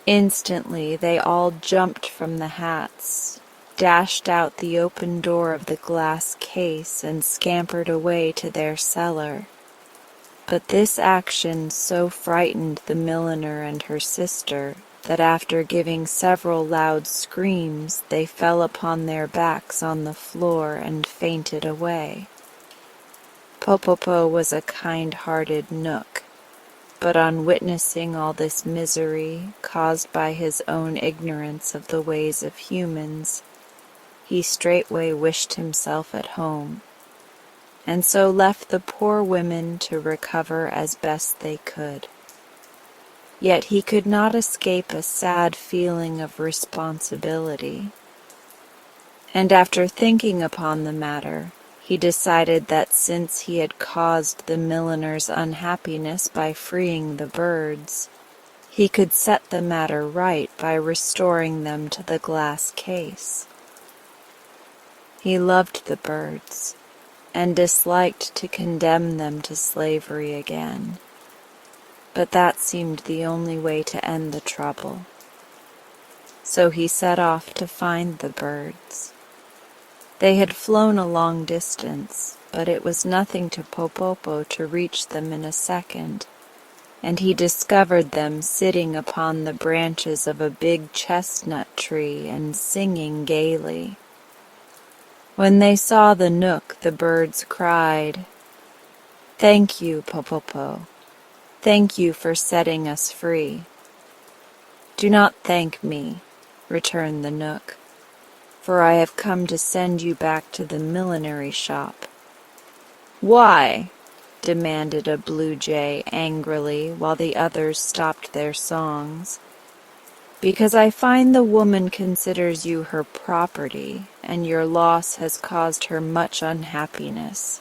Instantly they all jumped from the hats, dashed out the open door of the glass case, and scampered away to their cellar. But this action so frightened the milliner and her sister that after giving several loud screams they fell upon their backs on the floor and fainted away. Popopo was a kind-hearted Knook, but on witnessing all this misery caused by his own ignorance of the ways of humans, he straightway wished himself at home, and so left the poor women to recover as best they could. Yet he could not escape a sad feeling of responsibility, and after thinking upon the matter, he decided that since he had caused the milliner's unhappiness by freeing the birds, he could set the matter right by restoring them to the glass case. He loved the birds, and disliked to condemn them to slavery again, but that seemed the only way to end the trouble. So he set off to find the birds. They had flown a long distance, but it was nothing to Popopo to reach them in a second, and he discovered them sitting upon the branches of a big chestnut tree and singing gaily. When they saw the Knook, the birds cried, "Thank you, Popopo. Thank you for setting us free." "Do not thank me," returned the Knook, "for I have come to send you back to the millinery shop." "Why?" demanded a blue jay angrily, while the others stopped their songs. "Because I find the woman considers you her property, and your loss has caused her much unhappiness,"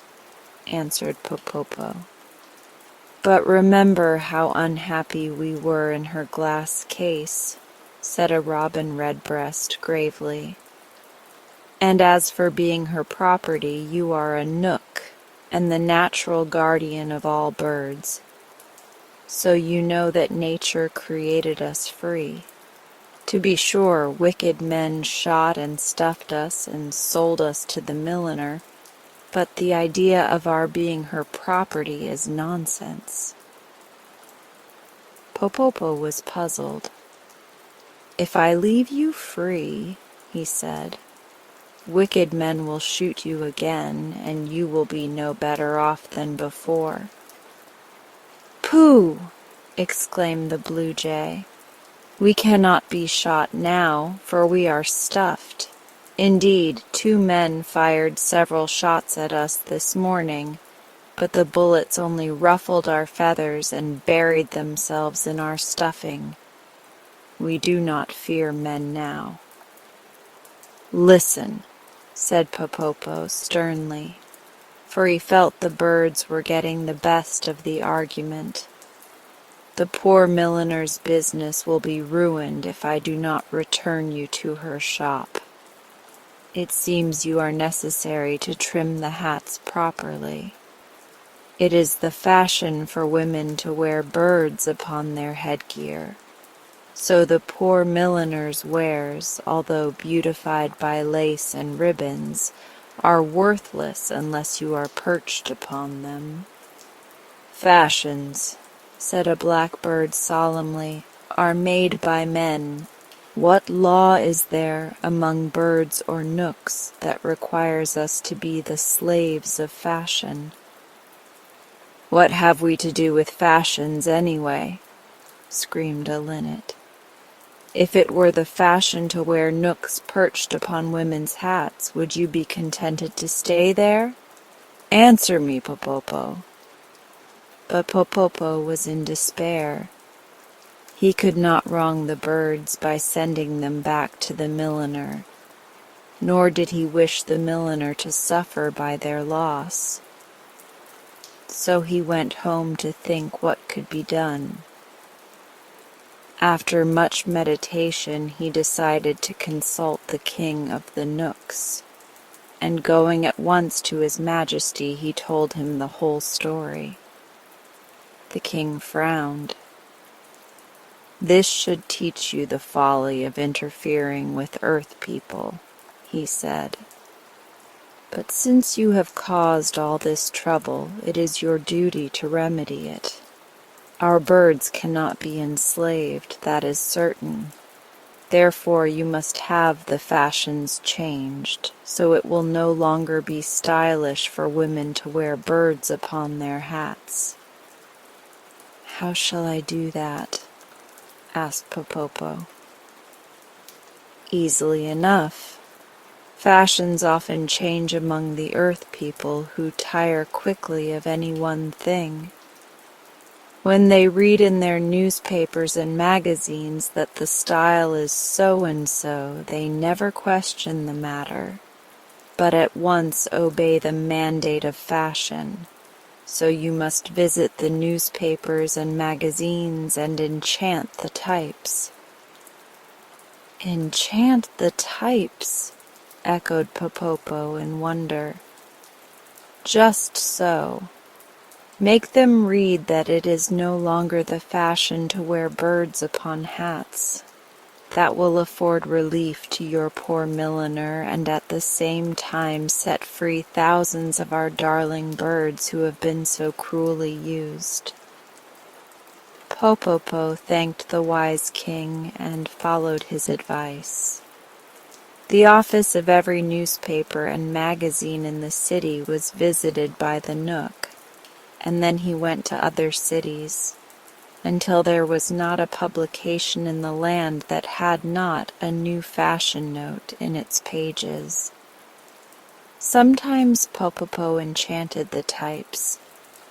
answered Popopo. "But remember how unhappy we were in her glass case," said a robin redbreast gravely. "And as for being her property, you are a Knook, and the natural guardian of all birds. So you know that nature created us free. To be sure, wicked men shot and stuffed us and sold us to the milliner, but the idea of our being her property is nonsense." Popopo was puzzled. "If I leave you free," he said, "wicked men will shoot you again, and you will be no better off than before." "Pooh!" exclaimed the blue jay. "We cannot be shot now, for we are stuffed. Indeed, 2 men fired several shots at us this morning, but the bullets only ruffled our feathers and buried themselves in our stuffing. We do not fear men now." "Listen," said Popopo sternly, for he felt the birds were getting the best of the argument. "The poor milliner's business will be ruined if I do not return you to her shop. It seems you are necessary to trim the hats properly. It is the fashion for women to wear birds upon their headgear, so the poor milliner's wares, although beautified by lace and ribbons, are worthless unless you are perched upon them." "Fashions," said a blackbird solemnly, "are made by men. What law is there among birds or nooks that requires us to be the slaves of fashion?" "What have we to do with fashions, anyway?" screamed a linnet. "If it were the fashion to wear nooks perched upon women's hats, would you be contented to stay there? Answer me, Popopo." But Popopo was in despair. He could not wrong the birds by sending them back to the milliner, nor did he wish the milliner to suffer by their loss. So he went home to think what could be done. After much meditation, he decided to consult the king of the Knooks, and going at once to his majesty, he told him the whole story. The king frowned. "This should teach you the folly of interfering with earth people," he said. "But since you have caused all this trouble, it is your duty to remedy it. Our birds cannot be enslaved, that is certain. Therefore you must have the fashions changed, so it will no longer be stylish for women to wear birds upon their hats." "How shall I do that?" asked Popopo. "Easily enough. Fashions often change among the earth people, who tire quickly of any one thing. When they read in their newspapers and magazines that the style is so and so, they never question the matter, but at once obey the mandate of fashion. So you must visit the newspapers and magazines and enchant the types." "Enchant the types?" echoed Popopo in wonder. "Just so. Make them read that it is no longer the fashion to wear birds upon hats. That will afford relief to your poor milliner, and at the same time set free thousands of our darling birds who have been so cruelly used." Popopo thanked the wise king and followed his advice. The office of every newspaper and magazine in the city was visited by the Knook, and then he went to other cities, until there was not a publication in the land that had not a new fashion note in its pages. Sometimes Popopo enchanted the types,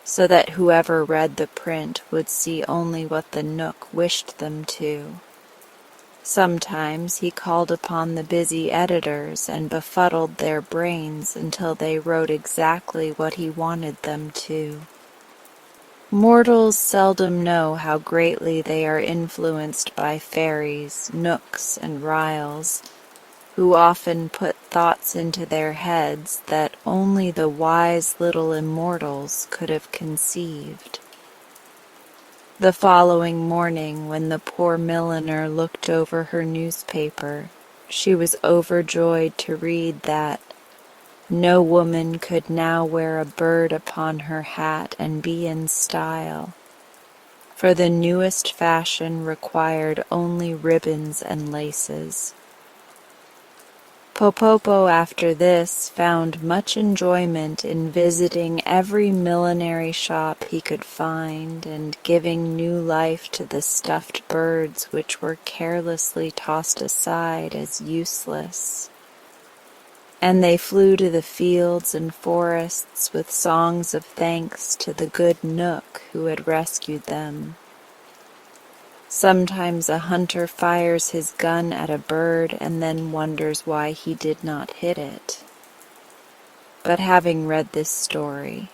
so that whoever read the print would see only what the Knook wished them to. Sometimes he called upon the busy editors and befuddled their brains until they wrote exactly what he wanted them to. Mortals seldom know how greatly they are influenced by fairies, nooks, and ryls, who often put thoughts into their heads that only the wise little immortals could have conceived. The following morning, when the poor milliner looked over her newspaper, she was overjoyed to read that no woman could now wear a bird upon her hat and be in style, for the newest fashion required only ribbons and laces. Popopo after this found much enjoyment in visiting every millinery shop he could find and giving new life to the stuffed birds which were carelessly tossed aside as useless. And they flew to the fields and forests with songs of thanks to the good Knook who had rescued them. Sometimes a hunter fires his gun at a bird and then wonders why he did not hit it. But having read this story,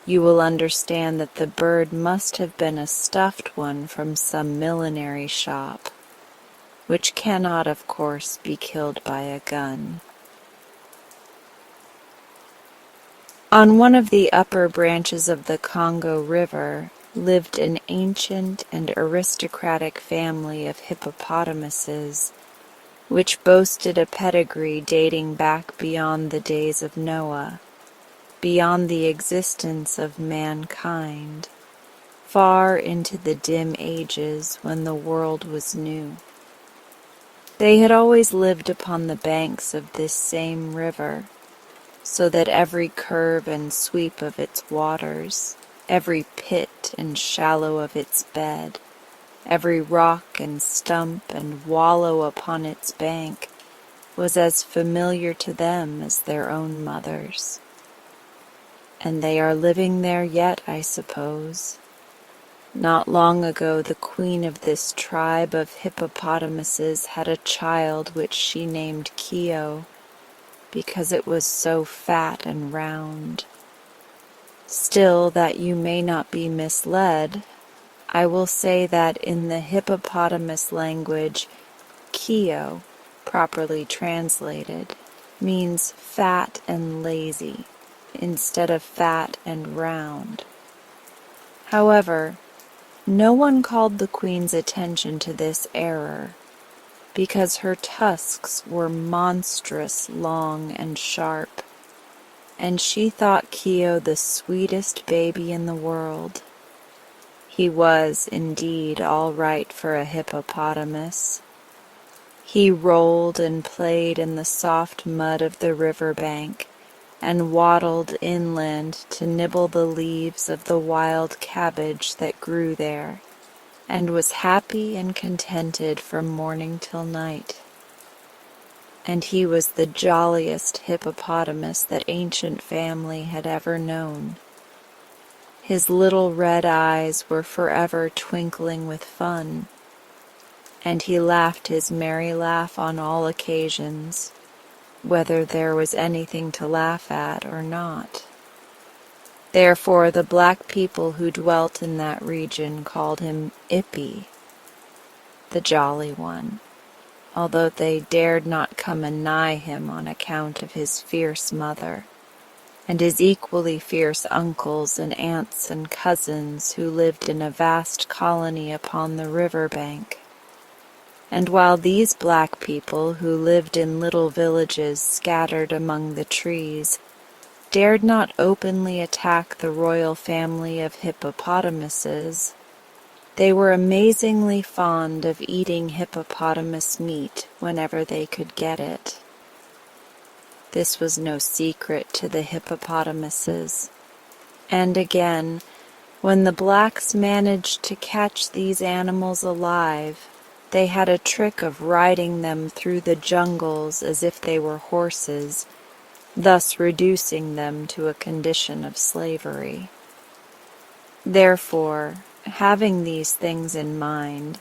you will understand that the bird must have been a stuffed one from some millinery shop, which cannot, of course, be killed by a gun. On one of the upper branches of the Congo River lived an ancient and aristocratic family of hippopotamuses, which boasted a pedigree dating back beyond the days of Noah, beyond the existence of mankind. far into the dim ages when the world was new. They had always lived upon the banks of this same river, so that every curve and sweep of its waters, every pit and shallow of its bed, every rock and stump and wallow upon its bank was as familiar to them as their own mothers. And they are living there yet, I suppose. Not long ago the queen of this tribe of hippopotamuses had a child which she named Kio, because it was so fat and round. Still, that you may not be misled, I will say that in the hippopotamus language, Kio, properly translated, means fat and lazy, instead of fat and round. However, no one called the queen's attention to this error, because her tusks were monstrous long and sharp, and she thought Kio the sweetest baby in the world. He was, indeed, all right for a hippopotamus. He rolled and played in the soft mud of the river bank, and waddled inland to nibble the leaves of the wild cabbage that grew there, and was happy and contented from morning till night. And he was the jolliest hippopotamus that ancient family had ever known. His little red eyes were forever twinkling with fun, and he laughed his merry laugh on all occasions, whether there was anything to laugh at or not. Therefore the black people who dwelt in that region called him Ippy, the jolly one, although they dared not come anigh him on account of his fierce mother, and his equally fierce uncles and aunts and cousins who lived in a vast colony upon the river bank. And while these black people who lived in little villages scattered among the trees dared not openly attack the royal family of hippopotamuses, they were amazingly fond of eating hippopotamus meat whenever they could get it. This was no secret to the hippopotamuses, and again, when the blacks managed to catch these animals alive, they had a trick of riding them through the jungles as if they were horses, thus reducing them to a condition of slavery. Therefore, having these things in mind,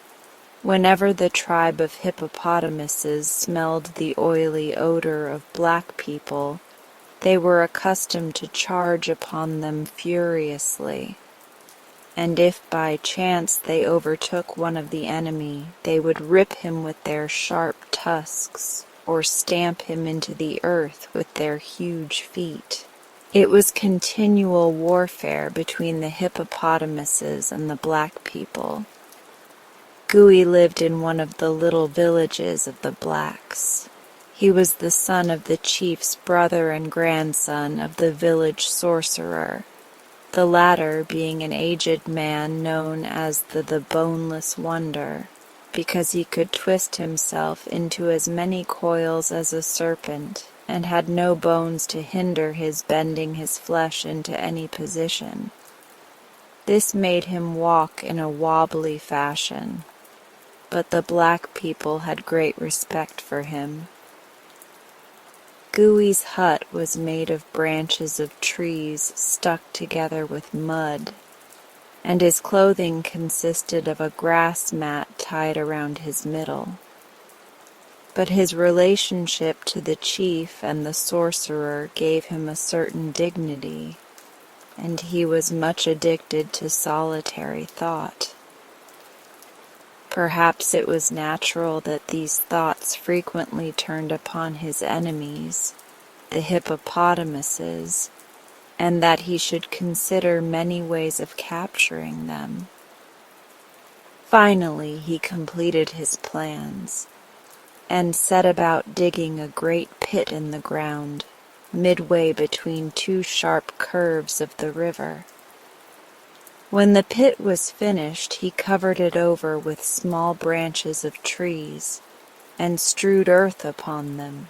whenever the tribe of hippopotamuses smelled the oily odor of black people, they were accustomed to charge upon them furiously, and if by chance they overtook one of the enemy, they would rip him with their sharp tusks, or stamp him into the earth with their huge feet. It was continual warfare between the hippopotamuses and the black people. Gui lived in one of the little villages of the blacks. He was the son of the chief's brother and grandson of the village sorcerer, the latter being an aged man known as the boneless wonder, because he could twist himself into as many coils as a serpent, and had no bones to hinder his bending his flesh into any position. This made him walk in a wobbly fashion, but the black people had great respect for him. Gui's hut was made of branches of trees stuck together with mud, and his clothing consisted of a grass mat tied around his middle. But his relationship to the chief and the sorcerer gave him a certain dignity, and he was much addicted to solitary thought. Perhaps it was natural that these thoughts frequently turned upon his enemies, the hippopotamuses, and that he should consider many ways of capturing them. Finally, he completed his plans, and set about digging a great pit in the ground, midway between two sharp curves of the river. When the pit was finished, he covered it over with small branches of trees and strewed earth upon them,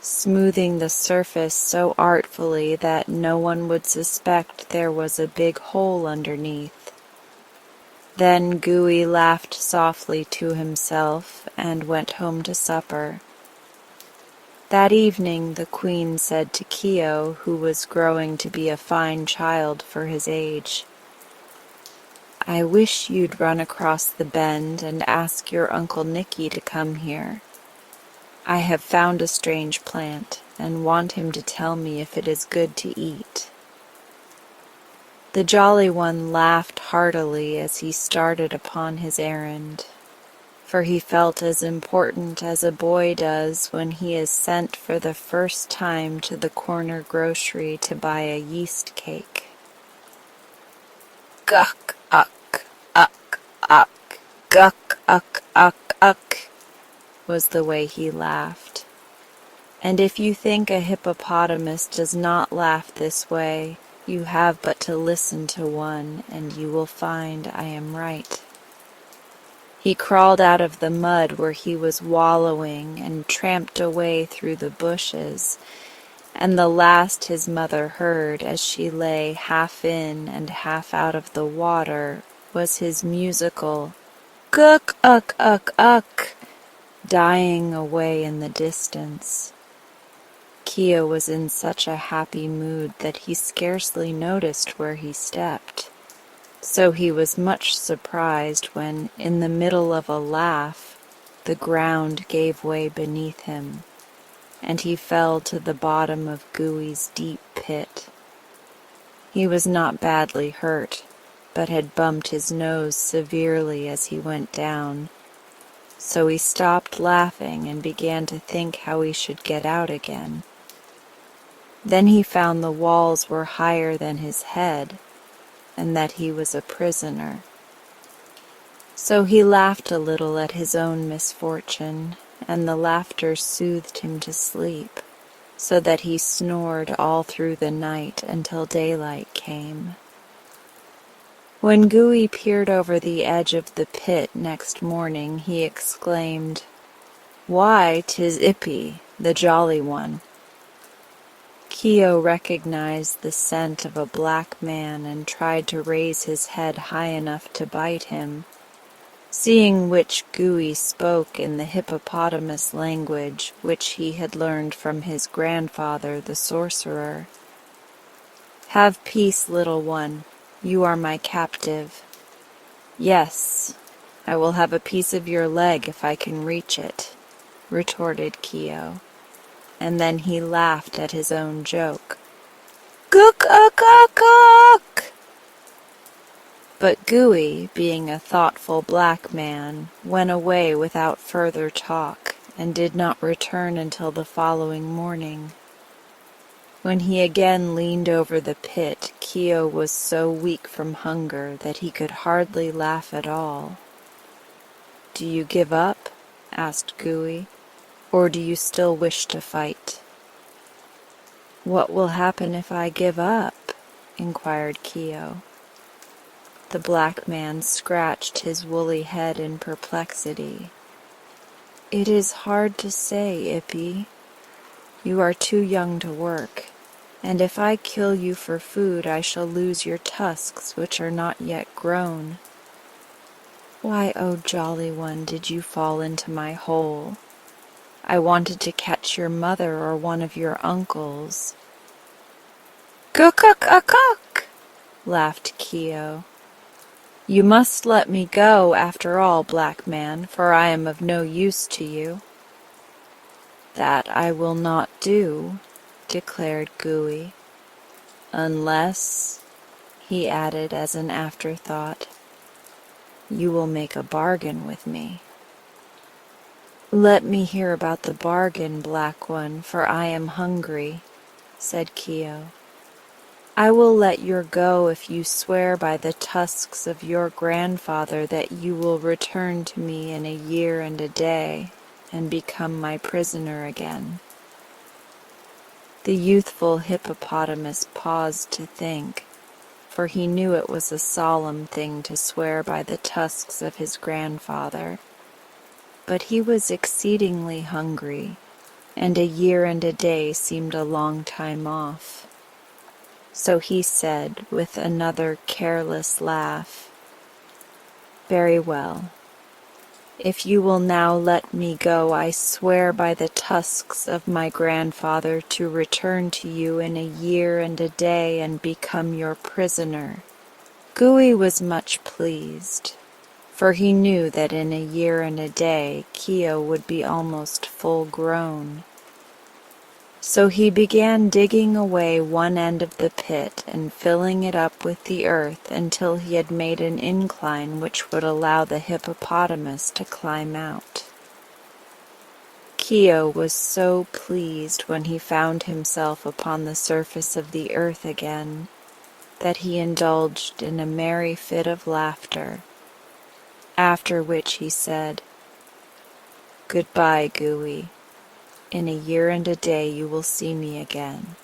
smoothing the surface so artfully that no one would suspect there was a big hole underneath. Then Gooey laughed softly to himself and went home to supper. That evening the queen said to Keo, who was growing to be a fine child for his age, "I wish you'd run across the bend and ask your Uncle Nicky to come here. I have found a strange plant and want him to tell me if it is good to eat." The Jolly One laughed heartily as he started upon his errand, for he felt as important as a boy does when he is sent for the first time to the corner grocery to buy a yeast cake. "Guck, uck, uck, uck, guck, uck, uck, uck," was the way he laughed. And if you think a hippopotamus does not laugh this way, you have but to listen to one, and you will find I am right. He crawled out of the mud where he was wallowing and tramped away through the bushes, and the last his mother heard as she lay half in and half out of the water was his musical "Guck, uck, uck, uck," dying away in the distance. Keo was in such a happy mood that he scarcely noticed where he stepped, so he was much surprised when, in the middle of a laugh, the ground gave way beneath him, and he fell to the bottom of Gooey's deep pit. He was not badly hurt, but had bumped his nose severely as he went down, so he stopped laughing and began to think how he should get out again. Then he found the walls were higher than his head, and that he was a prisoner. So he laughed a little at his own misfortune, and the laughter soothed him to sleep, so that he snored all through the night until daylight came. When Gooey peered over the edge of the pit next morning, he exclaimed, "Why, 'tis Ippy, the Jolly One." Keo recognized the scent of a black man and tried to raise his head high enough to bite him, seeing which Gooey spoke in the hippopotamus language which he had learned from his grandfather the sorcerer. "Have peace, little one, you are my captive." "Yes, I will have a piece of your leg if I can reach it," retorted Keo. And then he laughed at his own joke. "Gook, uck, uck, uck!" But Gooey, being a thoughtful black man, went away without further talk, and did not return until the following morning. When he again leaned over the pit, Keo was so weak from hunger that he could hardly laugh at all. "Do you give up?" asked Gooey. "Or do you still wish to fight?" "What will happen if I give up?" inquired Keo. The black man scratched his woolly head in perplexity. "It is hard to say, Ippy. You are too young to work, and if I kill you for food I shall lose your tusks, which are not yet grown. Why, oh Jolly One, did you fall into my hole? I wanted to catch your mother or one of your uncles." "Cook-cook-a-cook!" laughed Keo. "You must let me go after all, black man, for I am of no use to you." "That I will not do," declared Gooey, "unless," he added as an afterthought, "you will make a bargain with me." "Let me hear about the bargain, Black One, for I am hungry," said Keo. "I will let you go if you swear by the tusks of your grandfather that you will return to me in a year and a day and become my prisoner again." The youthful hippopotamus paused to think. for he knew it was a solemn thing to swear by the tusks of his grandfather. But he was exceedingly hungry, and a year and a day seemed a long time off. So he said, with another careless laugh, "Very well. If you will now let me go, I swear by the tusks of my grandfather to return to you in a year and a day and become your prisoner." Gooey was much pleased, for he knew that in a year and a day Keo would be almost full grown. So he began digging away one end of the pit and filling it up with the earth until he had made an incline which would allow the hippopotamus to climb out. Keo was so pleased when he found himself upon the surface of the earth again that he indulged in a merry fit of laughter, after which he said, "Goodbye, Gooey. In a year and a day you will see me again."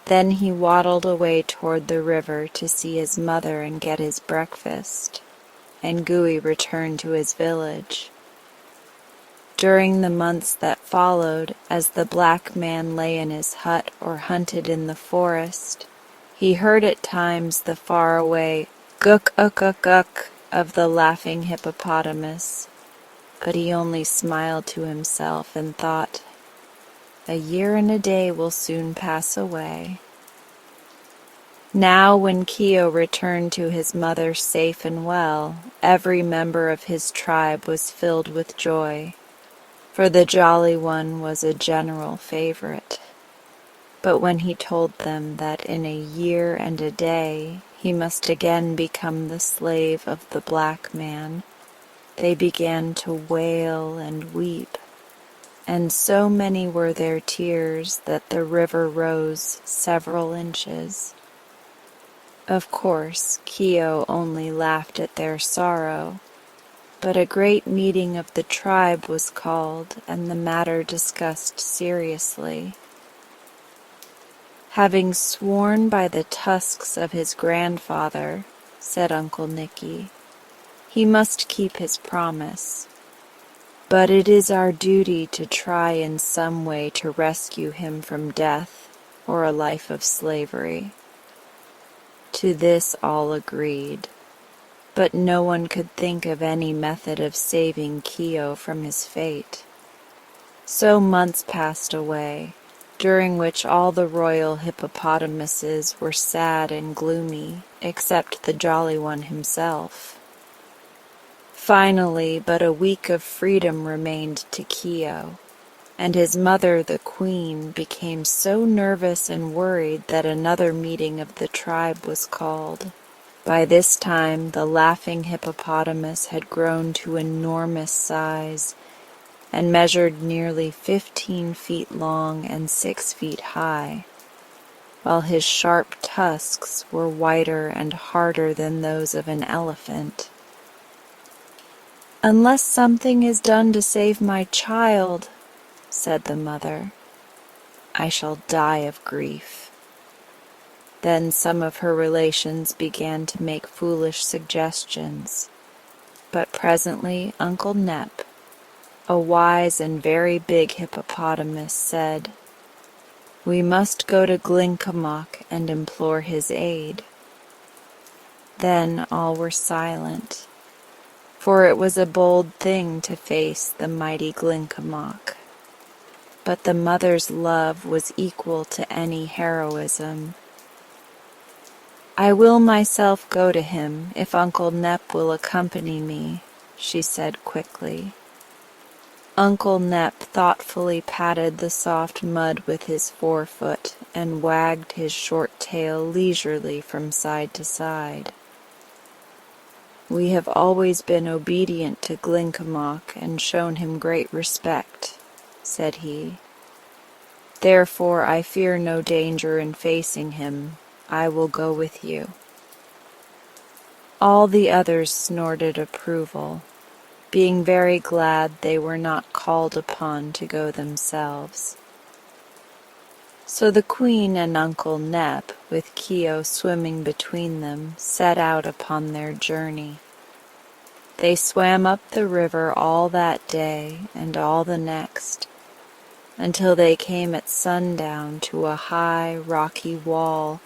Then he waddled away toward the river to see his mother and get his breakfast, and Gooey returned to his village. During the months that followed, as the black man lay in his hut or hunted in the forest, he heard at times the far-away guk-uk-uk-uk of the laughing hippopotamus, but he only smiled to himself and thought, "A year and a day will soon pass away." Now when Keo returned to his mother safe and well, every member of his tribe was filled with joy, for the Jolly One was a general favorite. But when he told them that in a year and a day he must again become the slave of the black man, they began to wail and weep, and so many were their tears that the river rose several inches. Of course, Keo only laughed at their sorrow, but a great meeting of the tribe was called and the matter discussed seriously. "Having sworn by the tusks of his grandfather," said Uncle Nicky, "he must keep his promise. But it is our duty to try in some way to rescue him from death or a life of slavery." To this all agreed, but no one could think of any method of saving Keo from his fate. So months passed away, during which all the royal hippopotamuses were sad and gloomy, except the Jolly One himself. Finally, but a week of freedom remained to Keo, and his mother, the queen, became so nervous and worried that another meeting of the tribe was called. By this time, the laughing hippopotamus had grown to enormous size and measured nearly 15 feet long and 6 feet high, while his sharp tusks were whiter and harder than those of an elephant. "Unless something is done to save my child," said the mother, "I shall die of grief." Then some of her relations began to make foolish suggestions, but presently Uncle Nep, a wise and very big hippopotamus, said, "We must go to Glinkomok and implore his aid." Then all were silent, for it was a bold thing to face the mighty Glinkomok. But the mother's love was equal to any heroism. "I will myself go to him, if Uncle Nep will accompany me," she said quickly. Uncle Nep thoughtfully patted the soft mud with his forefoot and wagged his short tail leisurely from side to side. "We have always been obedient to Glinkomok and shown him great respect," said he. "Therefore I fear no danger in facing him. I will go with you." All the others snorted approval, being very glad they were not called upon to go themselves. So the queen and Uncle Nep, with Keo swimming between them, set out upon their journey. They swam up the river all that day and all the next, until they came at sundown to a high, rocky wall,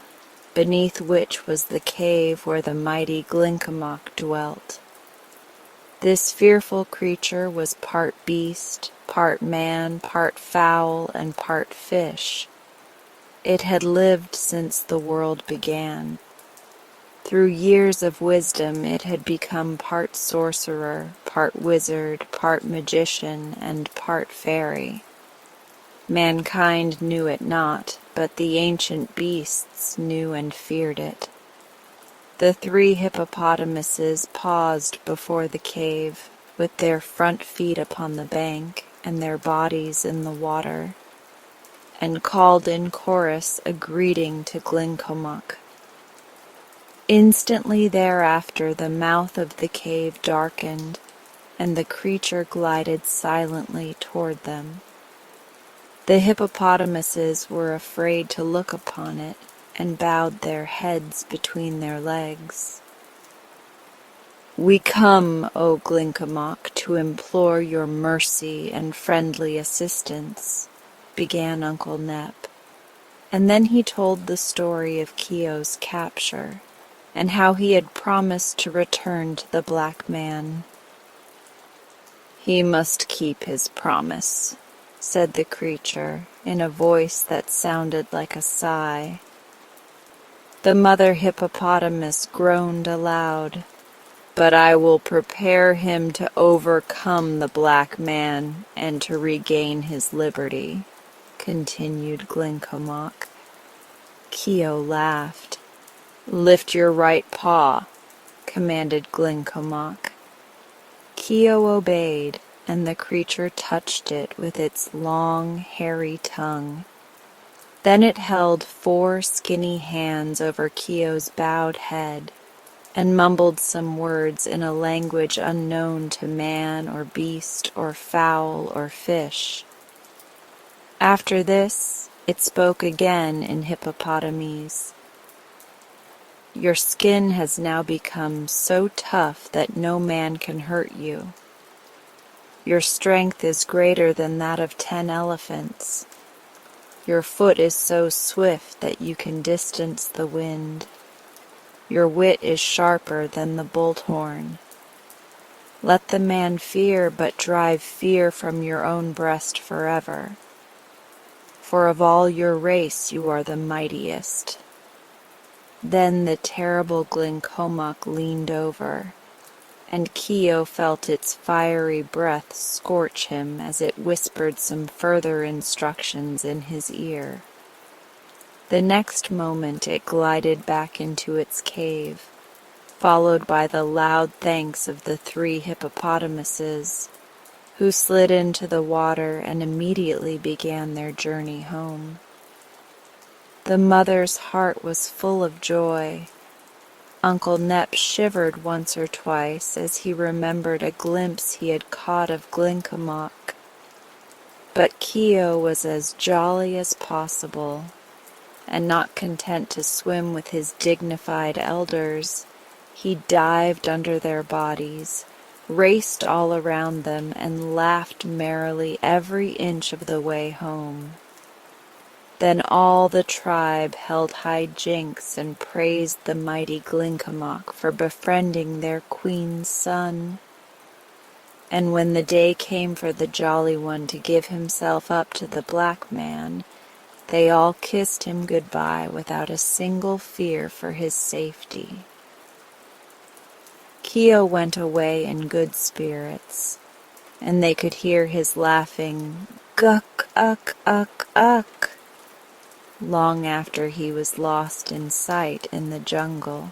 beneath which was the cave where the mighty Glinkomok dwelt. This fearful creature was part beast, part man, part fowl, and part fish. It had lived since the world began. Through years of wisdom it had become part sorcerer, part wizard, part magician, and part fairy. Mankind knew it not, but the ancient beasts knew and feared it. The 3 hippopotamuses paused before the cave, with their front feet upon the bank and their bodies in the water, and called in chorus a greeting to Glinkomok. Instantly thereafter the mouth of the cave darkened, and the creature glided silently toward them. The hippopotamuses were afraid to look upon it, and bowed their heads between their legs. "We come, O Glinkomok, to implore your mercy and friendly assistance," began Uncle Nep, and then he told the story of Keo's capture, and how he had promised to return to the black man. "He must keep his promise," said the creature, in a voice that sounded like a sigh. The mother hippopotamus groaned aloud. "But I will prepare him to overcome the black man and to regain his liberty," continued Glinkomok. Keo laughed. "Lift your right paw," commanded Glinkomok. Keo obeyed, and the creature touched it with its long, hairy tongue. Then it held 4 skinny hands over Keo's bowed head, and mumbled some words in a language unknown to man or beast or fowl or fish. After this, it spoke again in hippopotamese. "Your skin has now become so tough that no man can hurt you. Your strength is greater than that of 10 elephants. Your foot is so swift that you can distance the wind. Your wit is sharper than the bullhorn. Let the man fear, but drive fear from your own breast forever. For of all your race you are the mightiest." Then the terrible Glinkomok leaned over, and Keo felt its fiery breath scorch him as it whispered some further instructions in his ear. The next moment it glided back into its cave, followed by the loud thanks of the 3 hippopotamuses, who slid into the water and immediately began their journey home. The mother's heart was full of joy. Uncle Nep shivered once or twice as he remembered a glimpse he had caught of Glinkomok, but Keo was as jolly as possible, and not content to swim with his dignified elders, he dived under their bodies, raced all around them, and laughed merrily every inch of the way home. Then all the tribe held high jinks and praised the mighty Glinkomok for befriending their queen's son. And when the day came for the Jolly One to give himself up to the black man, they all kissed him goodbye without a single fear for his safety. Keo went away in good spirits, and they could hear his laughing "Guk, uck, uck, uck," long after he was lost in sight in the jungle.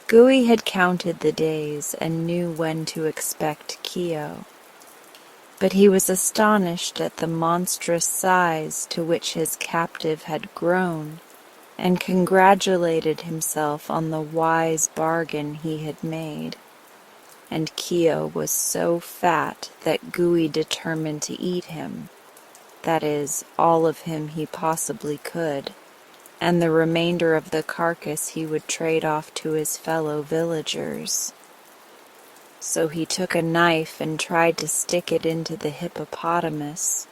Gooey had counted the days and knew when to expect Keo, but he was astonished at the monstrous size to which his captive had grown, and congratulated himself on the wise bargain he had made. And Keo was so fat that Gooey determined to eat him. that is, all of him he possibly could, and the remainder of the carcass he would trade off to his fellow villagers. So he took a knife and tried to stick it into the hippopotamus,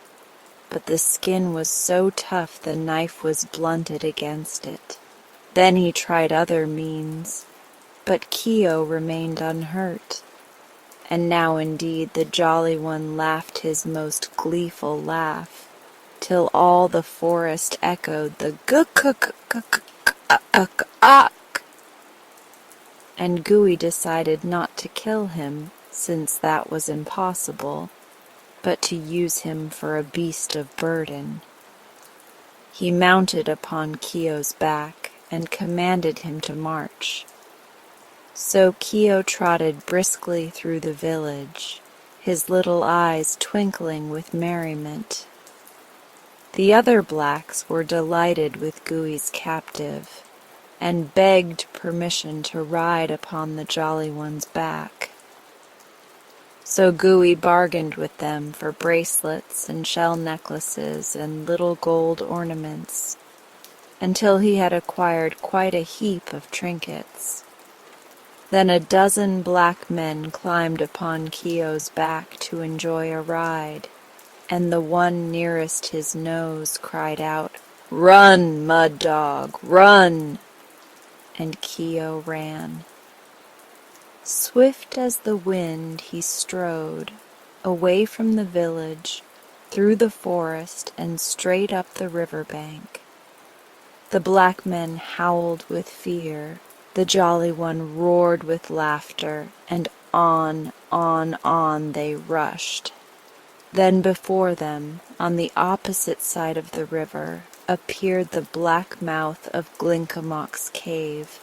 but the skin was so tough the knife was blunted against it. Then he tried other means, but Keo remained unhurt. And now indeed the Jolly One laughed his most gleeful laugh, till all the forest echoed the guk-guk-guk-guk-guk-guk. And Gooey decided not to kill him, since that was impossible, but to use him for a beast of burden. He mounted upon Keo's back and commanded him to march. So Keo trotted briskly through the village, his little eyes twinkling with merriment. The other blacks were delighted with Gooey's captive, and begged permission to ride upon the Jolly One's back. So Gooey bargained with them for bracelets and shell necklaces and little gold ornaments, until he had acquired quite a heap of trinkets. Then a dozen black men climbed upon Keo's back to enjoy a ride, and the one nearest his nose cried out, "Run, Mud Dog, run!" And Keo ran. Swift as the wind he strode, away from the village, through the forest and straight up the river bank. The black men howled with fear, the Jolly One roared with laughter, and on they rushed. Then before them, on the opposite side of the river, appeared the black mouth of Glinkomok's cave.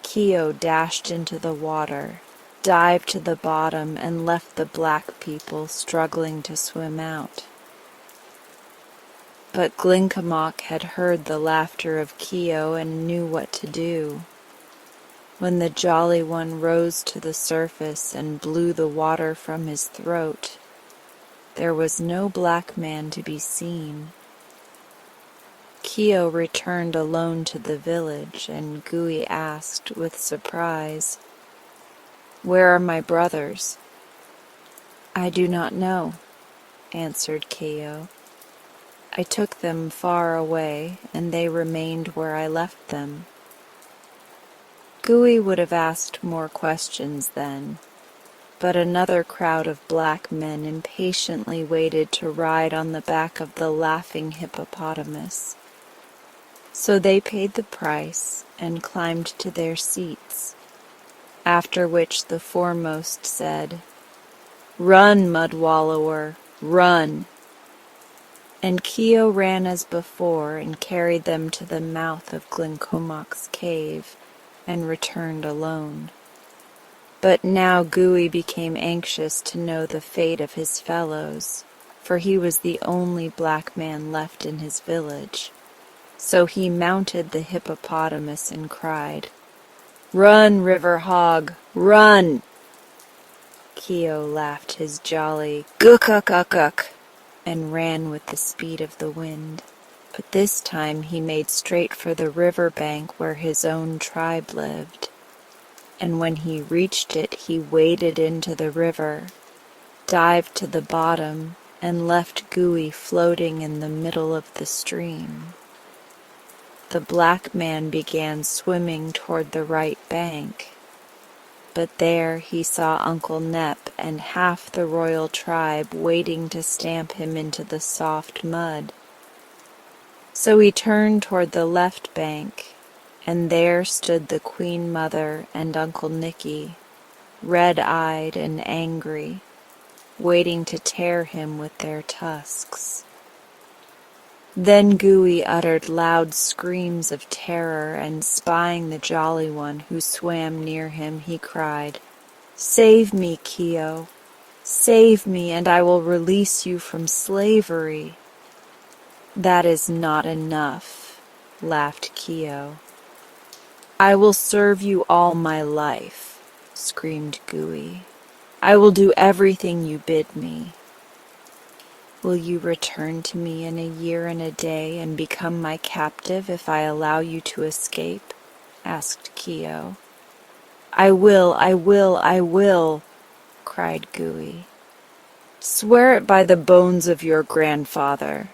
Keo dashed into the water, dived to the bottom, and left the black people struggling to swim out. But Glinkomok had heard the laughter of Keo and knew what to do. When the Jolly One rose to the surface and blew the water from his throat, there was no black man to be seen. Keo returned alone to the village, and Gooey asked with surprise, "Where are my brothers?" "I do not know," answered Keo. "I took them far away, and they remained where I left them." Gooey would have asked more questions then, but another crowd of black men impatiently waited to ride on the back of the laughing hippopotamus. So they paid the price and climbed to their seats, after which the foremost said, "Run, Mud Wallower, run!" And Keo ran as before and carried them to the mouth of Glinkomok's cave and returned alone. But now Gooey became anxious to know the fate of his fellows, for he was the only black man left in his village. So he mounted the hippopotamus and cried, "Run, River Hog, run!" Keo laughed his jolly "Guk-guk-guk-guk" and ran with the speed of the wind. But this time he made straight for the river bank where his own tribe lived. And when he reached it, he waded into the river, dived to the bottom, and left Gooey floating in the middle of the stream. The black man began swimming toward the right bank, but there he saw Uncle Nep and half the royal tribe waiting to stamp him into the soft mud. So he turned toward the left bank, and there stood the Queen Mother and Uncle Nicky, red-eyed and angry, waiting to tear him with their tusks. Then Gooey uttered loud screams of terror, and spying the Jolly One who swam near him, he cried, "Save me, Keo! Save me, and I will release you from slavery." "That is not enough," laughed Keo. "I will serve you all my life," screamed Gooey. "I will do everything you bid me." Will you return to me in a year and a day and become my captive if I allow you to escape?" asked Keo. "I will, I will, I will," cried Gooey. "Swear it by the bones of your grandfather,"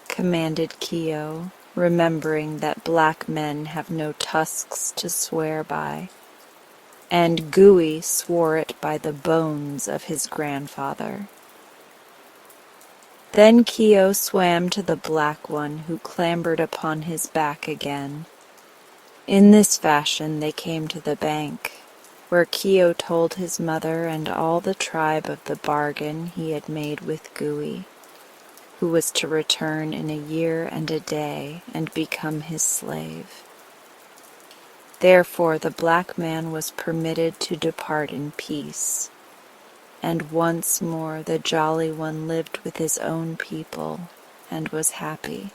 commanded Keo, remembering that black men have no tusks to swear by. And Gooey swore it by the bones of his grandfather. Then Keo swam to the black one, who clambered upon his back again. In this fashion they came to the bank, where Keo told his mother and all the tribe of the bargain he had made with Gooey, who was to return in a year and a day and become his slave. Therefore the black man was permitted to depart in peace, and once more the Jolly One lived with his own people and was happy.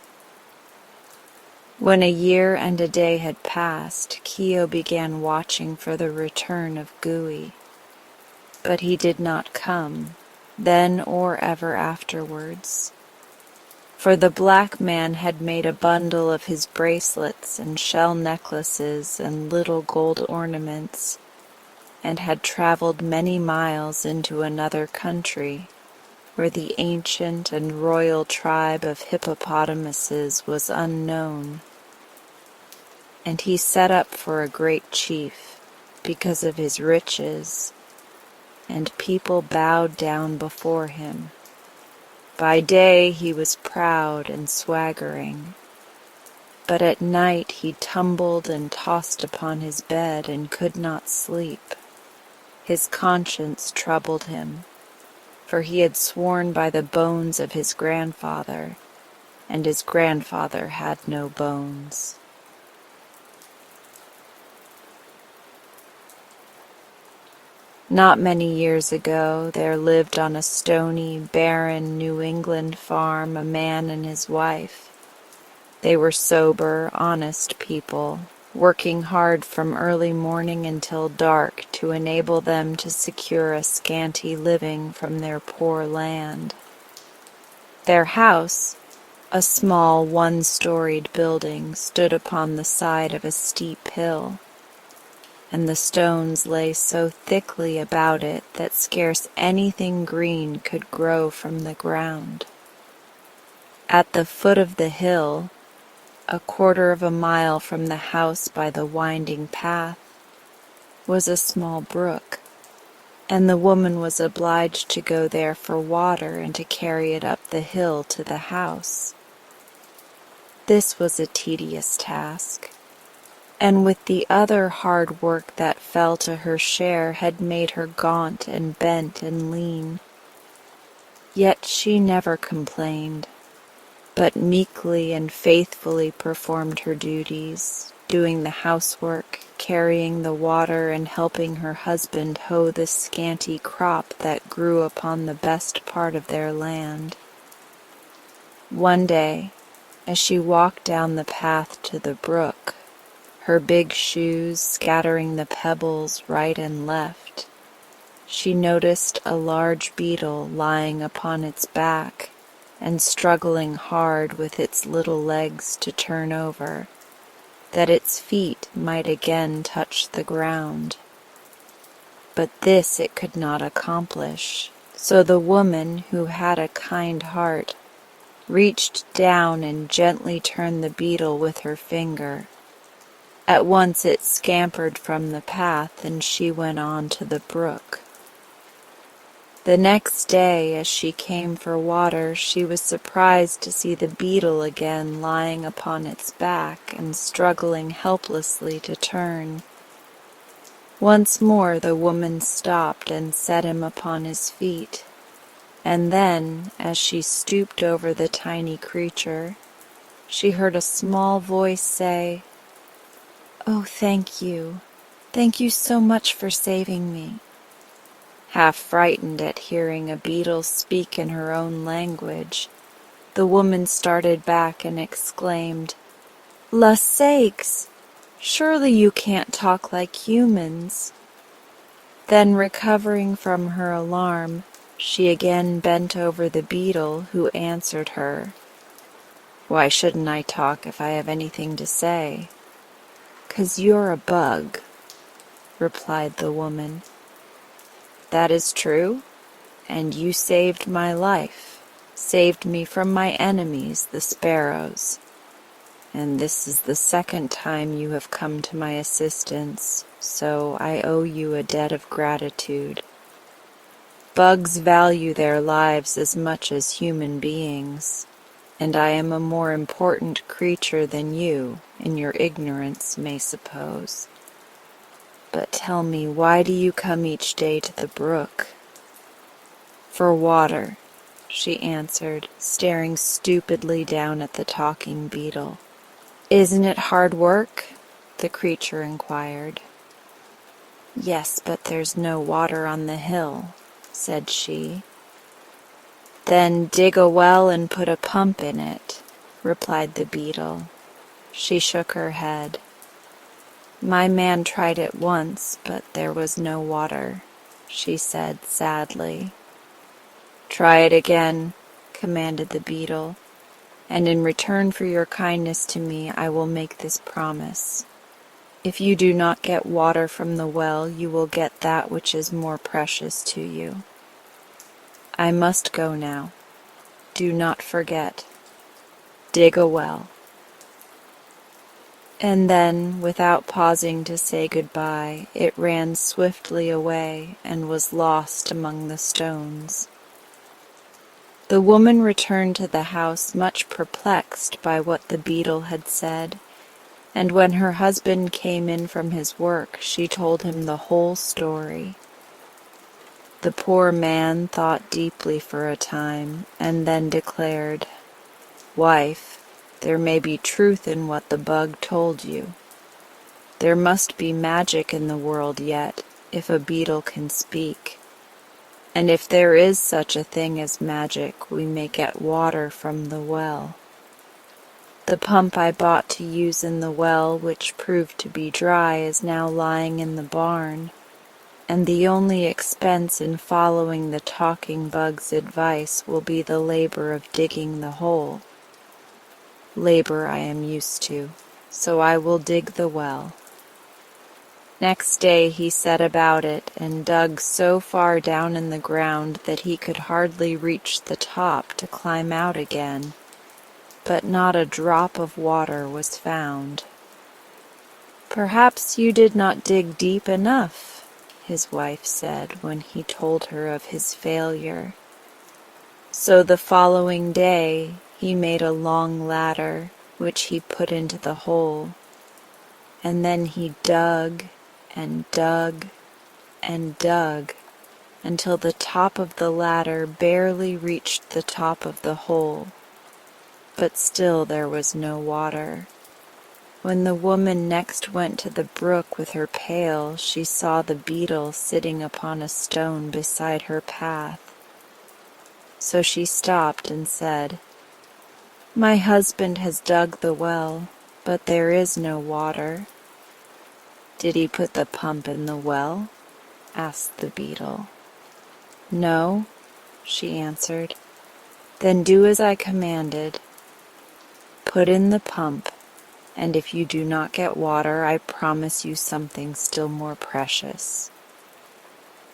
When a year and a day had passed, Keo began watching for the return of Gooey, but he did not come, then or ever afterwards. For the black man had made a bundle of his bracelets and shell necklaces and little gold ornaments, and had traveled many miles into another country, where the ancient and royal tribe of hippopotamuses was unknown. And he set up for a great chief because of his riches, and people bowed down before him. By day he was proud and swaggering, but at night he tumbled and tossed upon his bed and could not sleep. His conscience troubled him, for he had sworn by the bones of his grandfather, and his grandfather had no bones. Not many years ago, there lived on a stony, barren New England farm a man and his wife. They were sober, honest people, working hard from early morning until dark to enable them to secure a scanty living from their poor land. Their house, a small one-storied building, stood upon the side of a steep hill, and the stones lay so thickly about it that scarce anything green could grow from the ground. At the foot of the hill, a quarter of a mile from the house by the winding path, was a small brook, and the woman was obliged to go there for water and to carry it up the hill to the house. This was a tedious task, and with the other hard work that fell to her share had made her gaunt and bent and lean. Yet she never complained, but meekly and faithfully performed her duties, doing the housework, carrying the water, and helping her husband hoe the scanty crop that grew upon the best part of their land. One day, as she walked down the path to the brook, her big shoes scattering the pebbles right and left, she noticed a large beetle lying upon its back and struggling hard with its little legs to turn over, that its feet might again touch the ground. But this it could not accomplish, so the woman, who had a kind heart, reached down and gently turned the beetle with her finger. At once it scampered from the path, and she went on to the brook. The next day, as she came for water, she was surprised to see the beetle again lying upon its back and struggling helplessly to turn. Once more the woman stopped and set him upon his feet, and then, as she stooped over the tiny creature, she heard a small voice say, "Oh, thank you. Thank you so much for saving me." Half frightened at hearing a beetle speak in her own language, the woman started back and exclaimed, "La sakes! Surely you can't talk like humans." Then, recovering from her alarm, She again bent over the beetle, who answered her. "Why shouldn't I talk if I have anything to say?" "'Cause you're a bug," replied the woman. "That is true, and you saved my life, saved me from my enemies, the sparrows. And this is the second time you have come to my assistance, so I owe you a debt of gratitude. Bugs value their lives as much as human beings, and I am a more important creature than you, in your ignorance, may suppose. But tell me, why do you come each day to the brook?" "For water," she answered, staring stupidly down at the talking beetle. "Isn't it hard work?" the creature inquired. "Yes, but there's no water on the hill," said she. "Then dig a well and put a pump in it," replied the beetle. She shook her head. "My man tried it once, but there was no water," she said sadly. "Try it again," commanded the beetle, "and in return for your kindness to me I will make this promise. If you do not get water from the well, you will get that which is more precious to you. I must go now. Do not forget. Dig a well." And then, without pausing to say goodbye, it ran swiftly away and was lost among the stones. The woman returned to the house much perplexed by what the beetle had said, and when her husband came in from his work, she told him the whole story. The poor man thought deeply for a time, and then declared, "Wife, there may be truth in what the bug told you. There must be magic in the world yet, if a beetle can speak. And if there is such a thing as magic, we may get water from the well. The pump I bought to use in the well, which proved to be dry, is now lying in the barn, and the only expense in following the talking bug's advice will be the labor of digging the hole. Labor I am used to, so I will dig the well." Next day he set about it and dug so far down in the ground that he could hardly reach the top to climb out again, but not a drop of water was found. "Perhaps you did not dig deep enough," his wife said when he told her of his failure. So the following day he made a long ladder, which he put into the hole, and then he dug and dug and dug until the top of the ladder barely reached the top of the hole, but still there was no water. When the woman next went to the brook with her pail, she saw the beetle sitting upon a stone beside her path. So she stopped and said, "My husband has dug the well, but there is no water." "Did he put the pump in the well?" asked the beetle. "No," she answered. "Then do as I commanded. Put in the pump, and if you do not get water, I promise you something still more precious."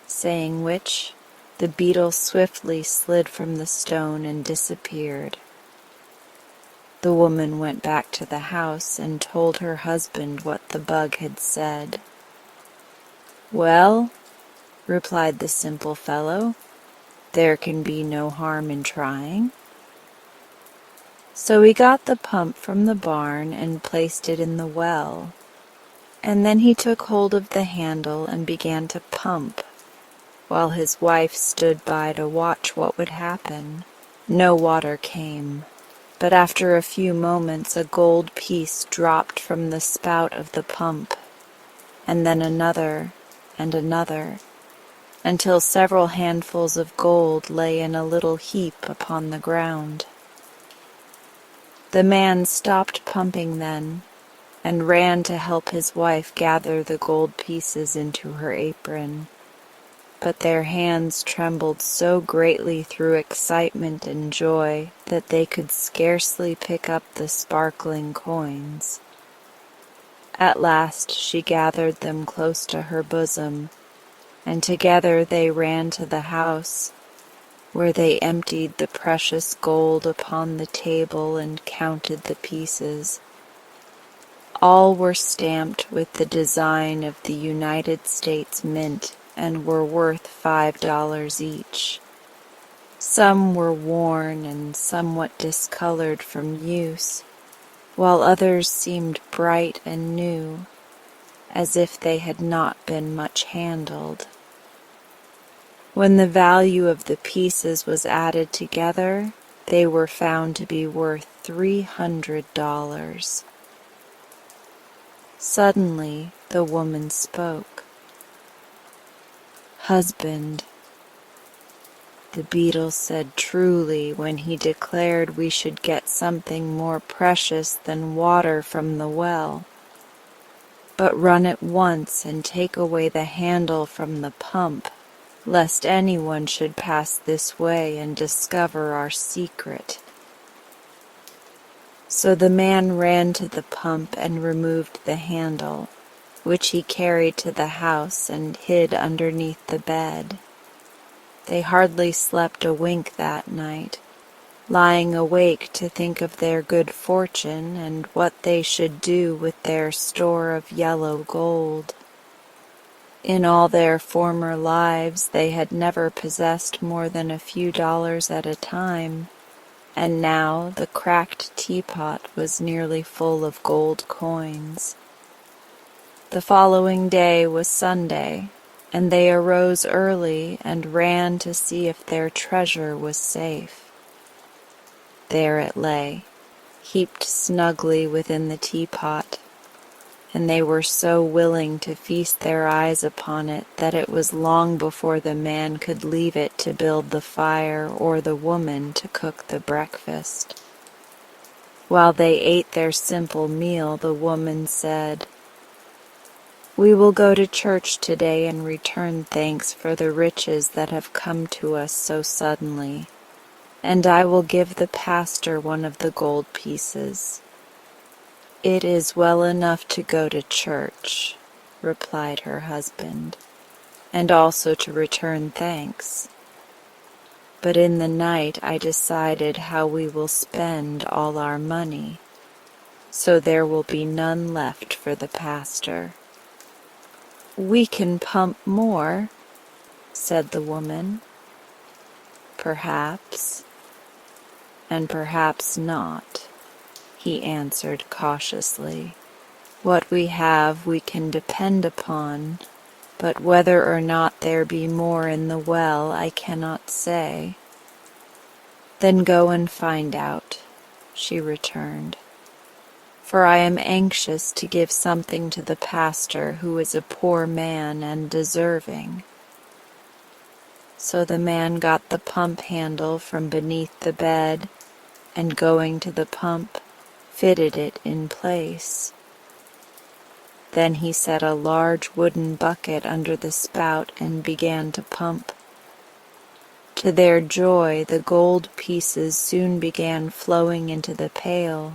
Saying which, the beetle swiftly slid from the stone and disappeared. The woman went back to the house and told her husband what the bug had said. "Well," replied the simple fellow, "there can be no harm in trying." So he got the pump from the barn and placed it in the well, and then he took hold of the handle and began to pump, while his wife stood by to watch what would happen. No water came, but after a few moments a gold piece dropped from the spout of the pump, and then another and another, until several handfuls of gold lay in a little heap upon the ground. The man stopped pumping then, and ran to help his wife gather the gold pieces into her apron. but their hands trembled so greatly through excitement and joy that they could scarcely pick up the sparkling coins. At last she gathered them close to her bosom, and together they ran to the house, where they emptied the precious gold upon the table and counted the pieces. All were stamped with the design of the United States Mint and were worth $5 each. Some were worn and somewhat discolored from use, while others seemed bright and new, as if they had not been much handled. When the value of the pieces was added together, they were found to be worth $300. Suddenly the woman spoke. "Husband," the beetle said truly when he declared we should get something more precious than water from the well. "But run at once and take away the handle from the pump, lest anyone should pass this way and discover our secret." So the man ran to the pump and removed the handle, which he carried to the house and hid underneath the bed. They hardly slept a wink that night, lying awake to think of their good fortune and what they should do with their store of yellow gold. In all their former lives they had never possessed more than a few dollars at a time, and now the cracked teapot was nearly full of gold coins. The following day was Sunday, and they arose early and ran to see if their treasure was safe. There it lay, heaped snugly within the teapot, and they were so willing to feast their eyes upon it that it was long before the man could leave it to build the fire or the woman to cook the breakfast. While they ate their simple meal, the woman said, "We will go to church today and return thanks for the riches that have come to us so suddenly, and I will give the pastor one of the gold pieces." "It is well enough to go to church," replied her husband, "and also to return thanks. But in the night I decided how we will spend all our money, so there will be none left for the pastor." "We can pump more," said the woman. "Perhaps, and perhaps not," he answered cautiously. "What we have we can depend upon, but whether or not there be more in the well I cannot say." "Then go and find out," she returned, "for I am anxious to give something to the pastor who is a poor man and deserving." So the man got the pump handle from beneath the bed, and going to the pump, fitted it in place. Then he set a large wooden bucket under the spout and began to pump. To their joy, the gold pieces soon began flowing into the pail,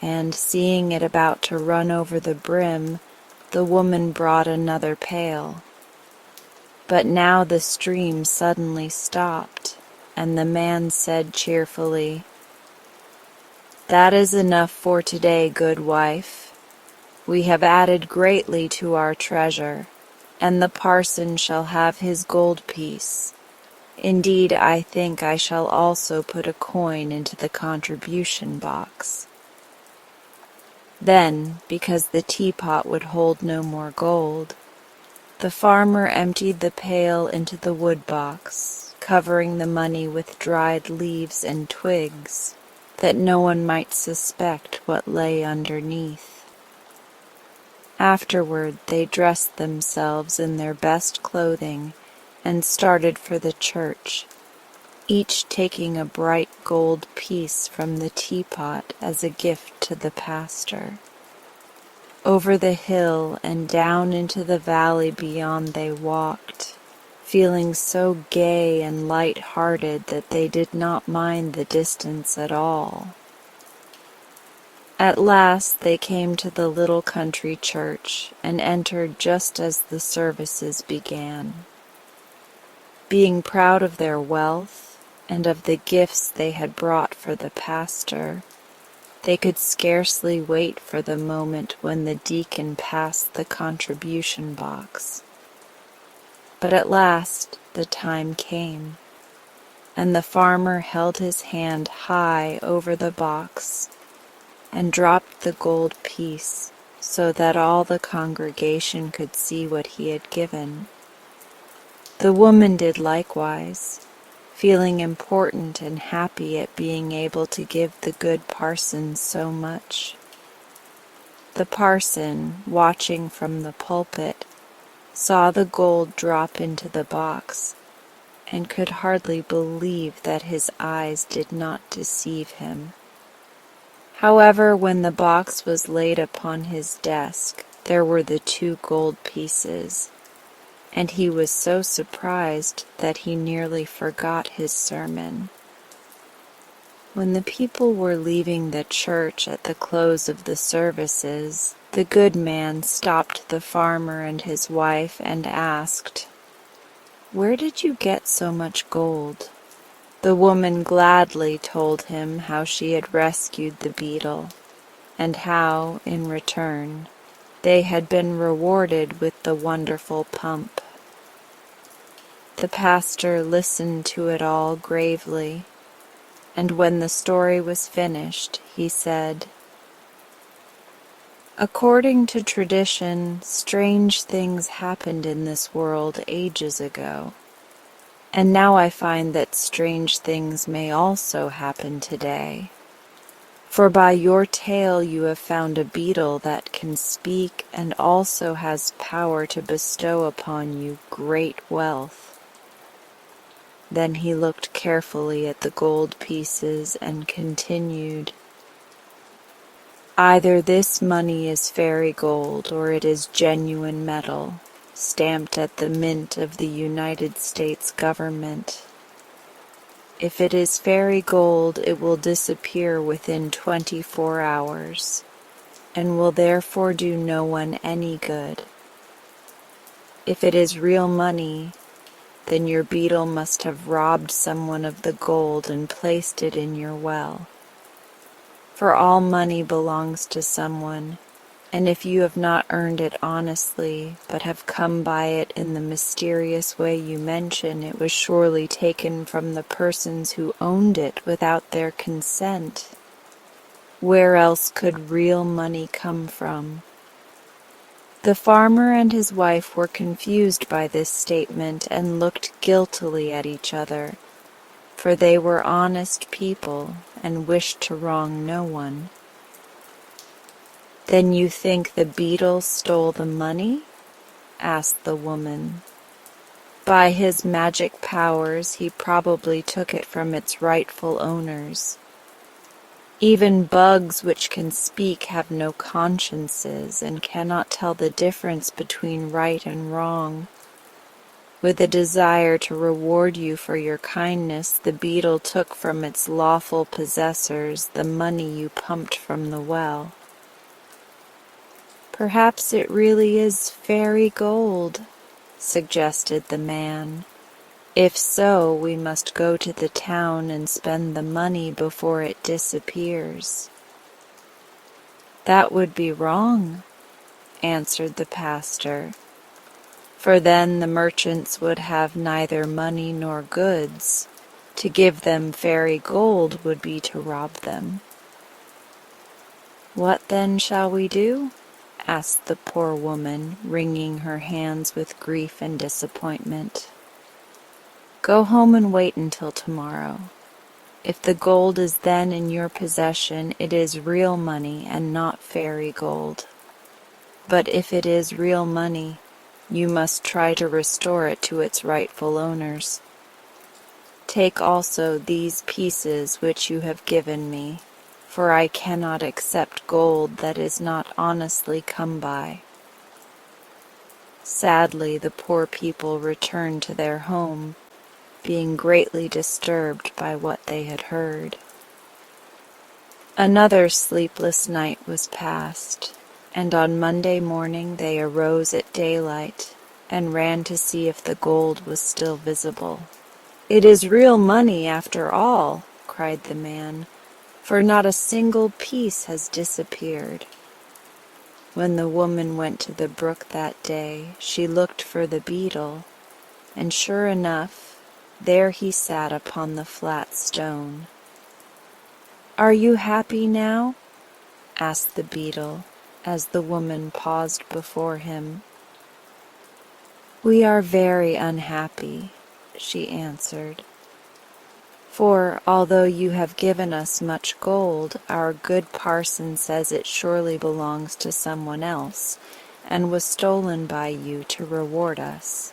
and seeing it about to run over the brim, the woman brought another pail. But now the stream suddenly stopped, and the man said cheerfully, "That is enough for today, good wife. We have added greatly to our treasure, and the parson shall have his gold piece. Indeed, I think I shall also put a coin into the contribution box." Then, because the teapot would hold no more gold, the farmer emptied the pail into the wood box, covering the money with dried leaves and twigs, that no one might suspect what lay underneath. Afterward they dressed themselves in their best clothing and started for the church, each taking a bright gold piece from the teapot as a gift to the pastor. Over the hill and down into the valley beyond they walked, feeling so gay and light-hearted that they did not mind the distance at all. At last they came to the little country church and entered just as the services began. Being proud of their wealth and of the gifts they had brought for the pastor, they could scarcely wait for the moment when the deacon passed the contribution box. But at last the time came, and the farmer held his hand high over the box and dropped the gold piece so that all the congregation could see what he had given. The woman did likewise, feeling important and happy at being able to give the good parson so much. The parson, watching from the pulpit, saw the gold drop into the box, and could hardly believe that his eyes did not deceive him. However, when the box was laid upon his desk, there were the 2 gold pieces, and he was so surprised that he nearly forgot his sermon. When the people were leaving the church at the close of the services, the good man stopped the farmer and his wife and asked, "Where did you get so much gold?" The woman gladly told him how she had rescued the beetle, and how, in return, they had been rewarded with the wonderful pump. The pastor listened to it all gravely, and when the story was finished, he said, "According to tradition, strange things happened in this world ages ago, and now I find that strange things may also happen today. For by your tale you have found a beetle that can speak and also has power to bestow upon you great wealth." Then he looked carefully at the gold pieces and continued, "Either this money is fairy gold or it is genuine metal, stamped at the mint of the United States government. If it is fairy gold, it will disappear within 24 hours, and will therefore do no one any good. If it is real money, then your beetle must have robbed someone of the gold and placed it in your well. For all money belongs to someone, and if you have not earned it honestly, but have come by it in the mysterious way you mention, it was surely taken from the persons who owned it without their consent. Where else could real money come from?" The farmer and his wife were confused by this statement and looked guiltily at each other, for they were honest people and wished to wrong no one. "Then you think the beetle stole the money?" asked the woman. "By his magic powers he probably took it from its rightful owners. Even bugs which can speak have no consciences and cannot tell the difference between right and wrong. With a desire to reward you for your kindness, the beetle took from its lawful possessors the money you pumped from the well." "Perhaps it really is fairy gold," suggested the man. "If so, we must go to the town and spend the money before it disappears." "That would be wrong," answered the pastor, "for then the merchants would have neither money nor goods. To give them fairy gold would be to rob them." "What then shall we do?" asked the poor woman, wringing her hands with grief and disappointment. "Go home and wait until tomorrow. If the gold is then in your possession, it is real money and not fairy gold. But if it is real money, you must try to restore it to its rightful owners. Take also these pieces which you have given me, for I cannot accept gold that is not honestly come by." Sadly, the poor people returned to their home, being greatly disturbed by what they had heard. Another sleepless night was passed, and on Monday morning they arose at daylight and ran to see if the gold was still visible. "It is real money after all," cried the man, "for not a single piece has disappeared." When the woman went to the brook that day, she looked for the beetle, and sure enough, there he sat upon the flat stone. "Are you happy now?" asked the beetle, as the woman paused before him. "We are very unhappy," she answered. "For, although you have given us much gold, our good parson says it surely belongs to someone else, and was stolen by you to reward us."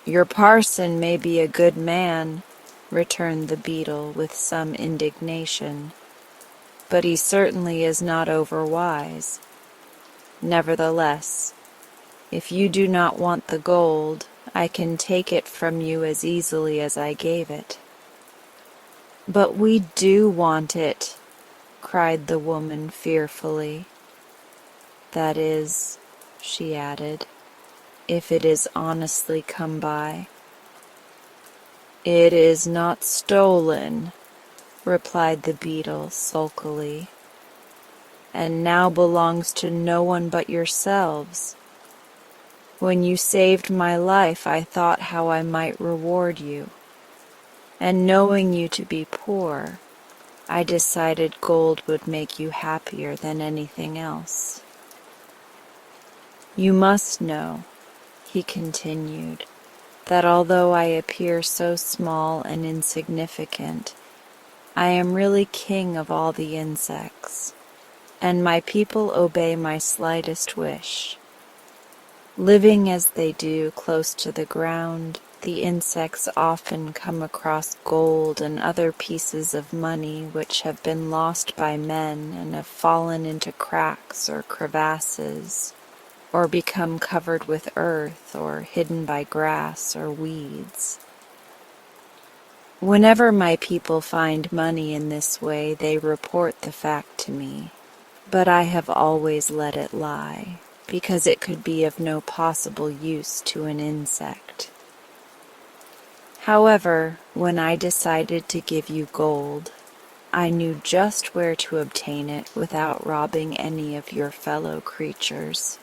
"Your parson may be a good man," returned the beetle with some indignation, "but he certainly is not overwise. Nevertheless, if you do not want the gold, I can take it from you as easily as I gave it." "But we do want it," cried the woman fearfully. "That is," she added, "if it is honestly come by." "It is not stolen," replied the beetle sulkily, "and now belongs to no one but yourselves. When you saved my life, I thought how I might reward you, and knowing you to be poor, I decided gold would make you happier than anything else. You must know," he continued, "that although I appear so small and insignificant, I am really king of all the insects, and my people obey my slightest wish. Living as they do close to the ground, the insects often come across gold and other pieces of money which have been lost by men and have fallen into cracks or crevasses, or become covered with earth or hidden by grass or weeds. Whenever my people find money in this way, they report the fact to me, but I have always let it lie, because it could be of no possible use to an insect. However, when I decided to give you gold, I knew just where to obtain it without robbing any of your fellow creatures.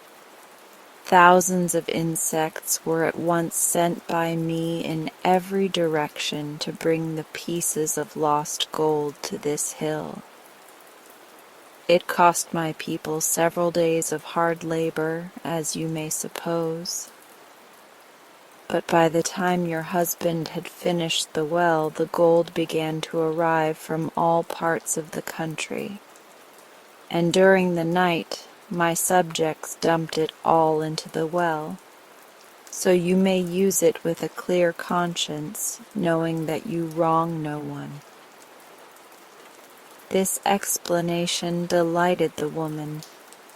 Thousands of insects were at once sent by me in every direction to bring the pieces of lost gold to this hill. It cost my people several days of hard labor, as you may suppose. But by the time your husband had finished the well, the gold began to arrive from all parts of the country, and during the night my subjects dumped it all into the well, so you may use it with a clear conscience, knowing that you wrong no one." This explanation delighted the woman,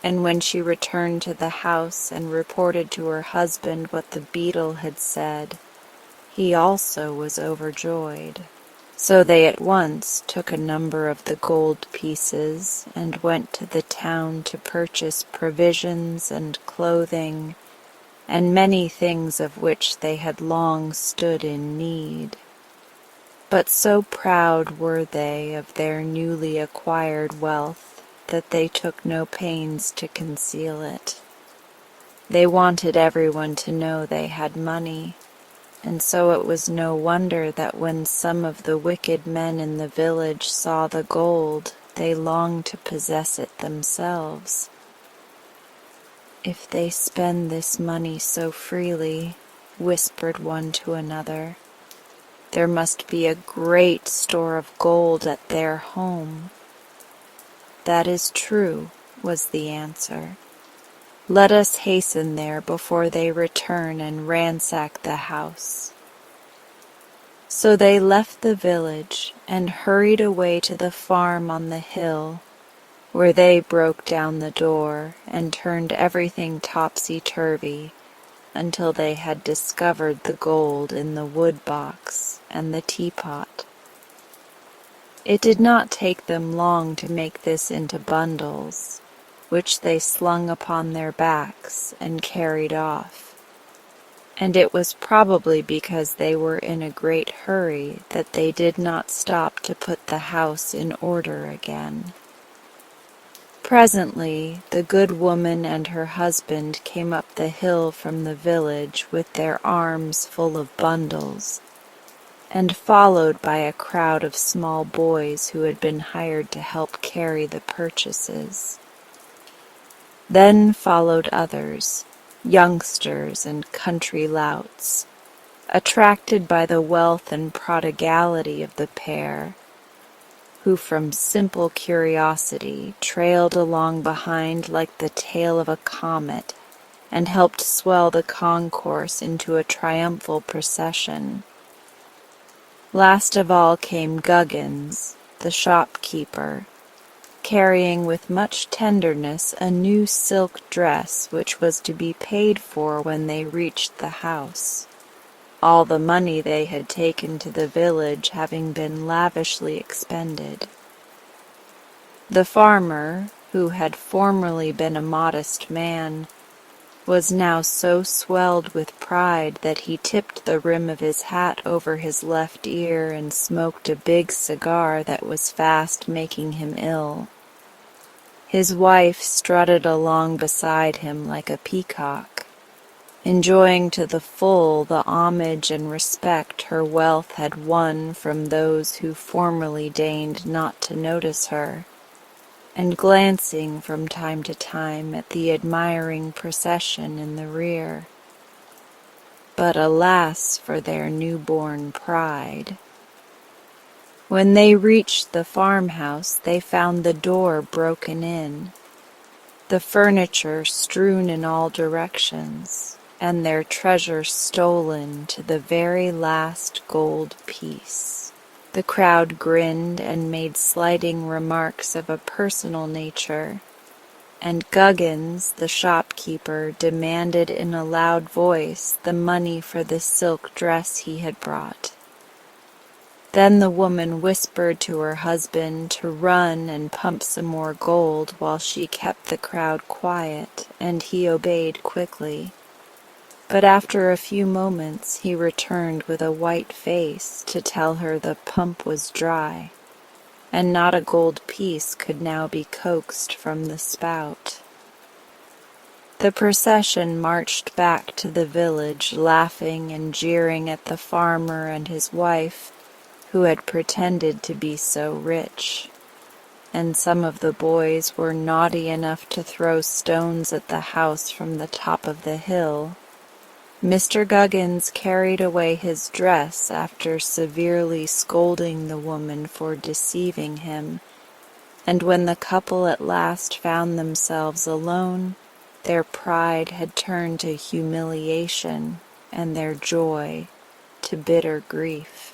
and when she returned to the house and reported to her husband what the beetle had said, he also was overjoyed. So they at once took a number of the gold pieces and went to the town to purchase provisions and clothing, and many things of which they had long stood in need. But so proud were they of their newly acquired wealth that they took no pains to conceal it. They wanted everyone to know they had money, and so it was no wonder that when some of the wicked men in the village saw the gold, they longed to possess it themselves. "If they spend this money so freely," whispered one to another, "there must be a great store of gold at their home." "That is true," was the answer. "Let us hasten there before they return and ransack the house." So they left the village and hurried away to the farm on the hill, where they broke down the door and turned everything topsy-turvy until they had discovered the gold in the wood box and the teapot. It did not take them long to make this into bundles, which they slung upon their backs and carried off. And it was probably because they were in a great hurry that they did not stop to put the house in order again. Presently, the good woman and her husband came up the hill from the village with their arms full of bundles, and followed by a crowd of small boys who had been hired to help carry the purchases. Then followed others, youngsters and country louts, attracted by the wealth and prodigality of the pair, who from simple curiosity trailed along behind like the tail of a comet and helped swell the concourse into a triumphal procession. Last of all came Guggins, the shopkeeper, carrying with much tenderness a new silk dress which was to be paid for when they reached the house, all the money they had taken to the village having been lavishly expended. The farmer, who had formerly been a modest man, was now so swelled with pride that he tipped the rim of his hat over his left ear and smoked a big cigar that was fast making him ill. His wife strutted along beside him like a peacock, enjoying to the full the homage and respect her wealth had won from those who formerly deigned not to notice her, and glancing from time to time at the admiring procession in the rear. But alas for their newborn pride! When they reached the farmhouse, they found the door broken in, the furniture strewn in all directions, and their treasure stolen to the very last gold piece. The crowd grinned and made slighting remarks of a personal nature, and Guggins, the shopkeeper, demanded in a loud voice the money for the silk dress he had brought. Then the woman whispered to her husband to run and pump some more gold while she kept the crowd quiet, and he obeyed quickly. But after a few moments he returned with a white face to tell her the pump was dry, and not a gold piece could now be coaxed from the spout. The procession marched back to the village, laughing and jeering at the farmer and his wife, who had pretended to be so rich, and some of the boys were naughty enough to throw stones at the house from the top of the hill. Mr. Guggins carried away his dress after severely scolding the woman for deceiving him, and when the couple at last found themselves alone, their pride had turned to humiliation and their joy to bitter grief.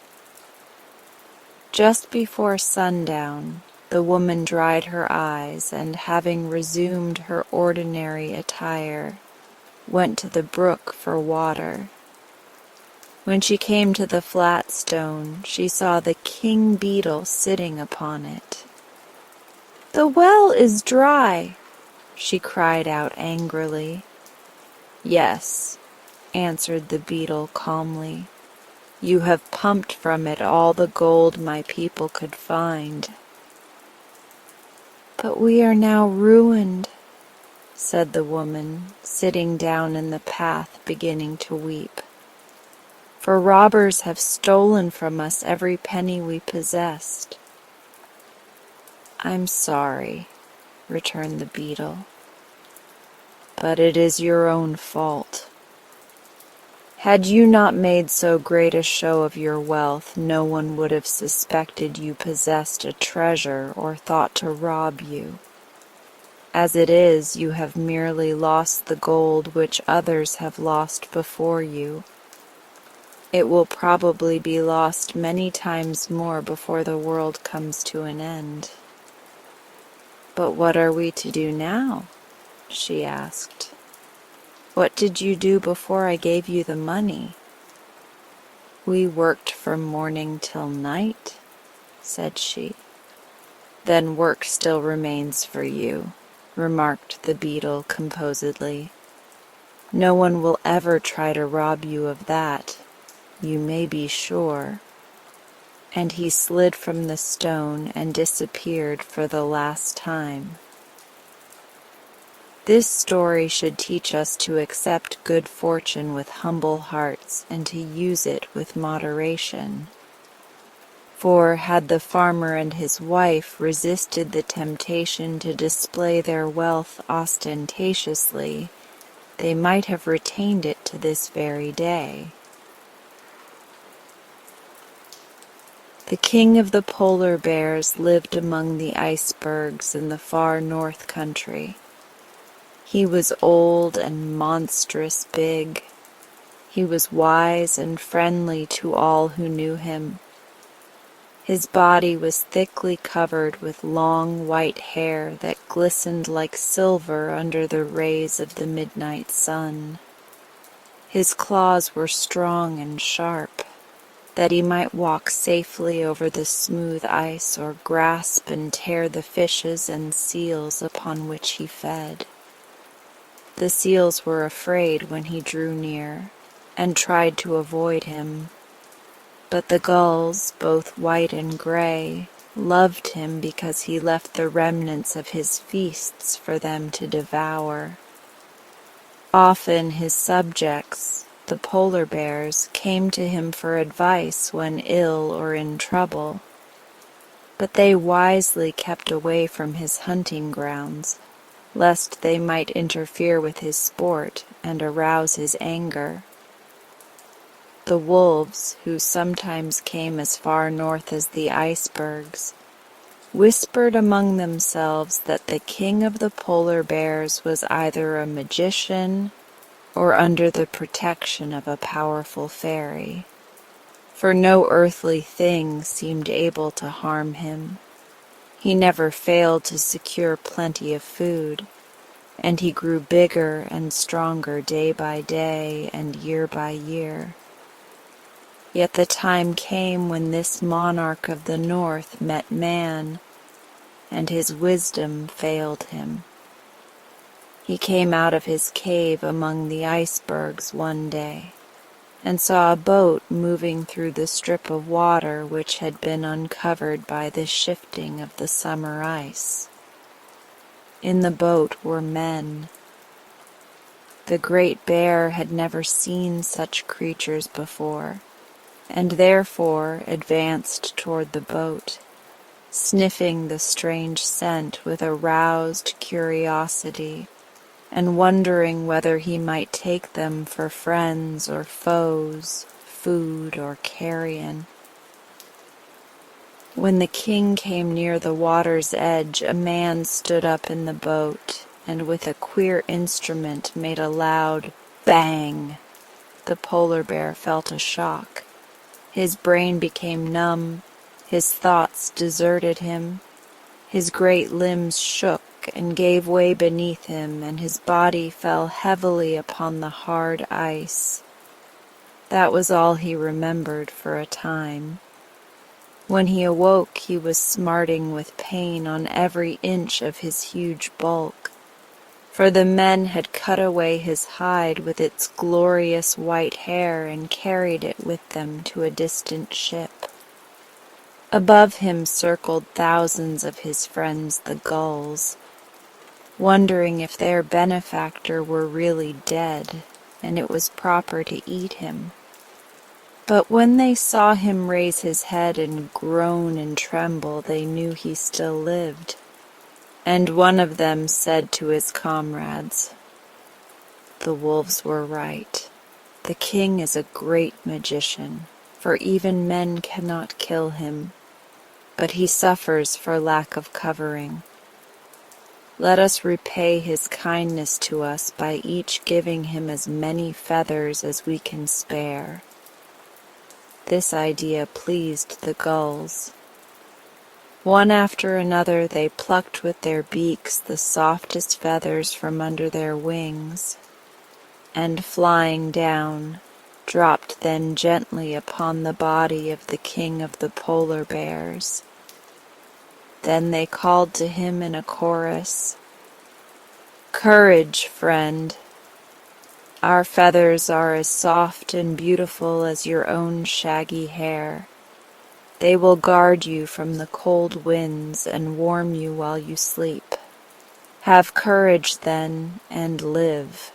Just before sundown, the woman dried her eyes and, having resumed her ordinary attire, went to the brook for water. When she came to the flat stone, she saw the king beetle sitting upon it. "The well is dry," she cried out angrily. "Yes," answered the beetle calmly. "You have pumped from it all the gold my people could find." "But we are now ruined," said the woman, sitting down in the path beginning to weep. "For robbers have stolen from us every penny we possessed." "I'm sorry," returned the beetle, "but it is your own fault. Had you not made so great a show of your wealth, no one would have suspected you possessed a treasure or thought to rob you. As it is, you have merely lost the gold which others have lost before you. It will probably be lost many times more before the world comes to an end. "But what are we to do now?" she asked. "What did you do before I gave you the money?" "We worked from morning till night," said she. "Then work still remains for you," remarked the beetle composedly. "No one will ever try to rob you of that, you may be sure." And he slid from the stone and disappeared for the last time. This story should teach us to accept good fortune with humble hearts and to use it with moderation. For had the farmer and his wife resisted the temptation to display their wealth ostentatiously, they might have retained it to this very day. The king of the polar bears lived among the icebergs in the far north country. He was old and monstrous big. He was wise and friendly to all who knew him. His body was thickly covered with long white hair that glistened like silver under the rays of the midnight sun. His claws were strong and sharp, that he might walk safely over the smooth ice or grasp and tear the fishes and seals upon which he fed. The seals were afraid when he drew near, and tried to avoid him. But the gulls, both white and gray, loved him because he left the remnants of his feasts for them to devour. Often his subjects, the polar bears, came to him for advice when ill or in trouble, but they wisely kept away from his hunting grounds, lest they might interfere with his sport and arouse his anger. The wolves, who sometimes came as far north as the icebergs, whispered among themselves that the king of the polar bears was either a magician or under the protection of a powerful fairy, for no earthly thing seemed able to harm him. He never failed to secure plenty of food, and he grew bigger and stronger day by day and year by year. Yet the time came when this monarch of the north met man, and his wisdom failed him. He came out of his cave among the icebergs one day, and saw a boat moving through the strip of water which had been uncovered by the shifting of the summer ice. In the boat were men. The great bear had never seen such creatures before, and therefore advanced toward the boat, sniffing the strange scent with aroused curiosity, and wondering whether he might take them for friends or foes, food or carrion. When the king came near the water's edge, a man stood up in the boat, and with a queer instrument made a loud bang. The polar bear felt a shock. His brain became numb, his thoughts deserted him, his great limbs shook and gave way beneath him, and his body fell heavily upon the hard ice. That was all he remembered for a time. When he awoke, he was smarting with pain on every inch of his huge bulk, for the men had cut away his hide with its glorious white hair and carried it with them to a distant ship. Above him circled thousands of his friends the gulls, wondering if their benefactor were really dead and it was proper to eat him. But when they saw him raise his head and groan and tremble, they knew he still lived. And one of them said to his comrades, "The wolves were right. The king is a great magician, for even men cannot kill him, but he suffers for lack of covering. Let us repay his kindness to us by each giving him as many feathers as we can spare." This idea pleased the gulls. One after another they plucked with their beaks the softest feathers from under their wings, and flying down, dropped then gently upon the body of the king of the polar bears. Then they called to him in a chorus, "Courage, friend! Our feathers are as soft and beautiful as your own shaggy hair. They will guard you from the cold winds and warm you while you sleep. Have courage then, and live."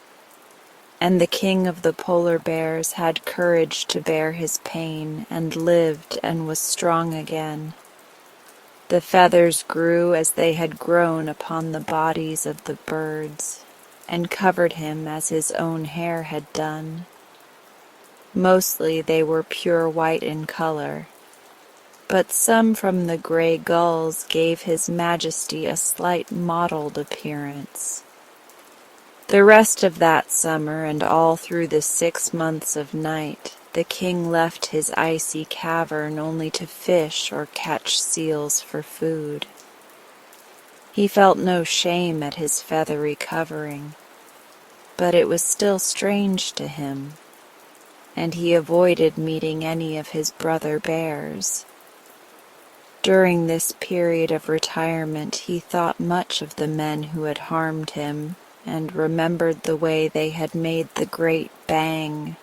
And the king of the polar bears had courage to bear his pain, and lived and was strong again. The feathers grew as they had grown upon the bodies of the birds, and covered him as his own hair had done. Mostly they were pure white in color, but some from the gray gulls gave his majesty a slight mottled appearance. The rest of that summer and all through the 6 months of night, the king left his icy cavern only to fish or catch seals for food. He felt no shame at his feathery covering, but it was still strange to him, and he avoided meeting any of his brother bears. During this period of retirement he thought much of the men who had harmed him, and remembered the way they had made the great bang,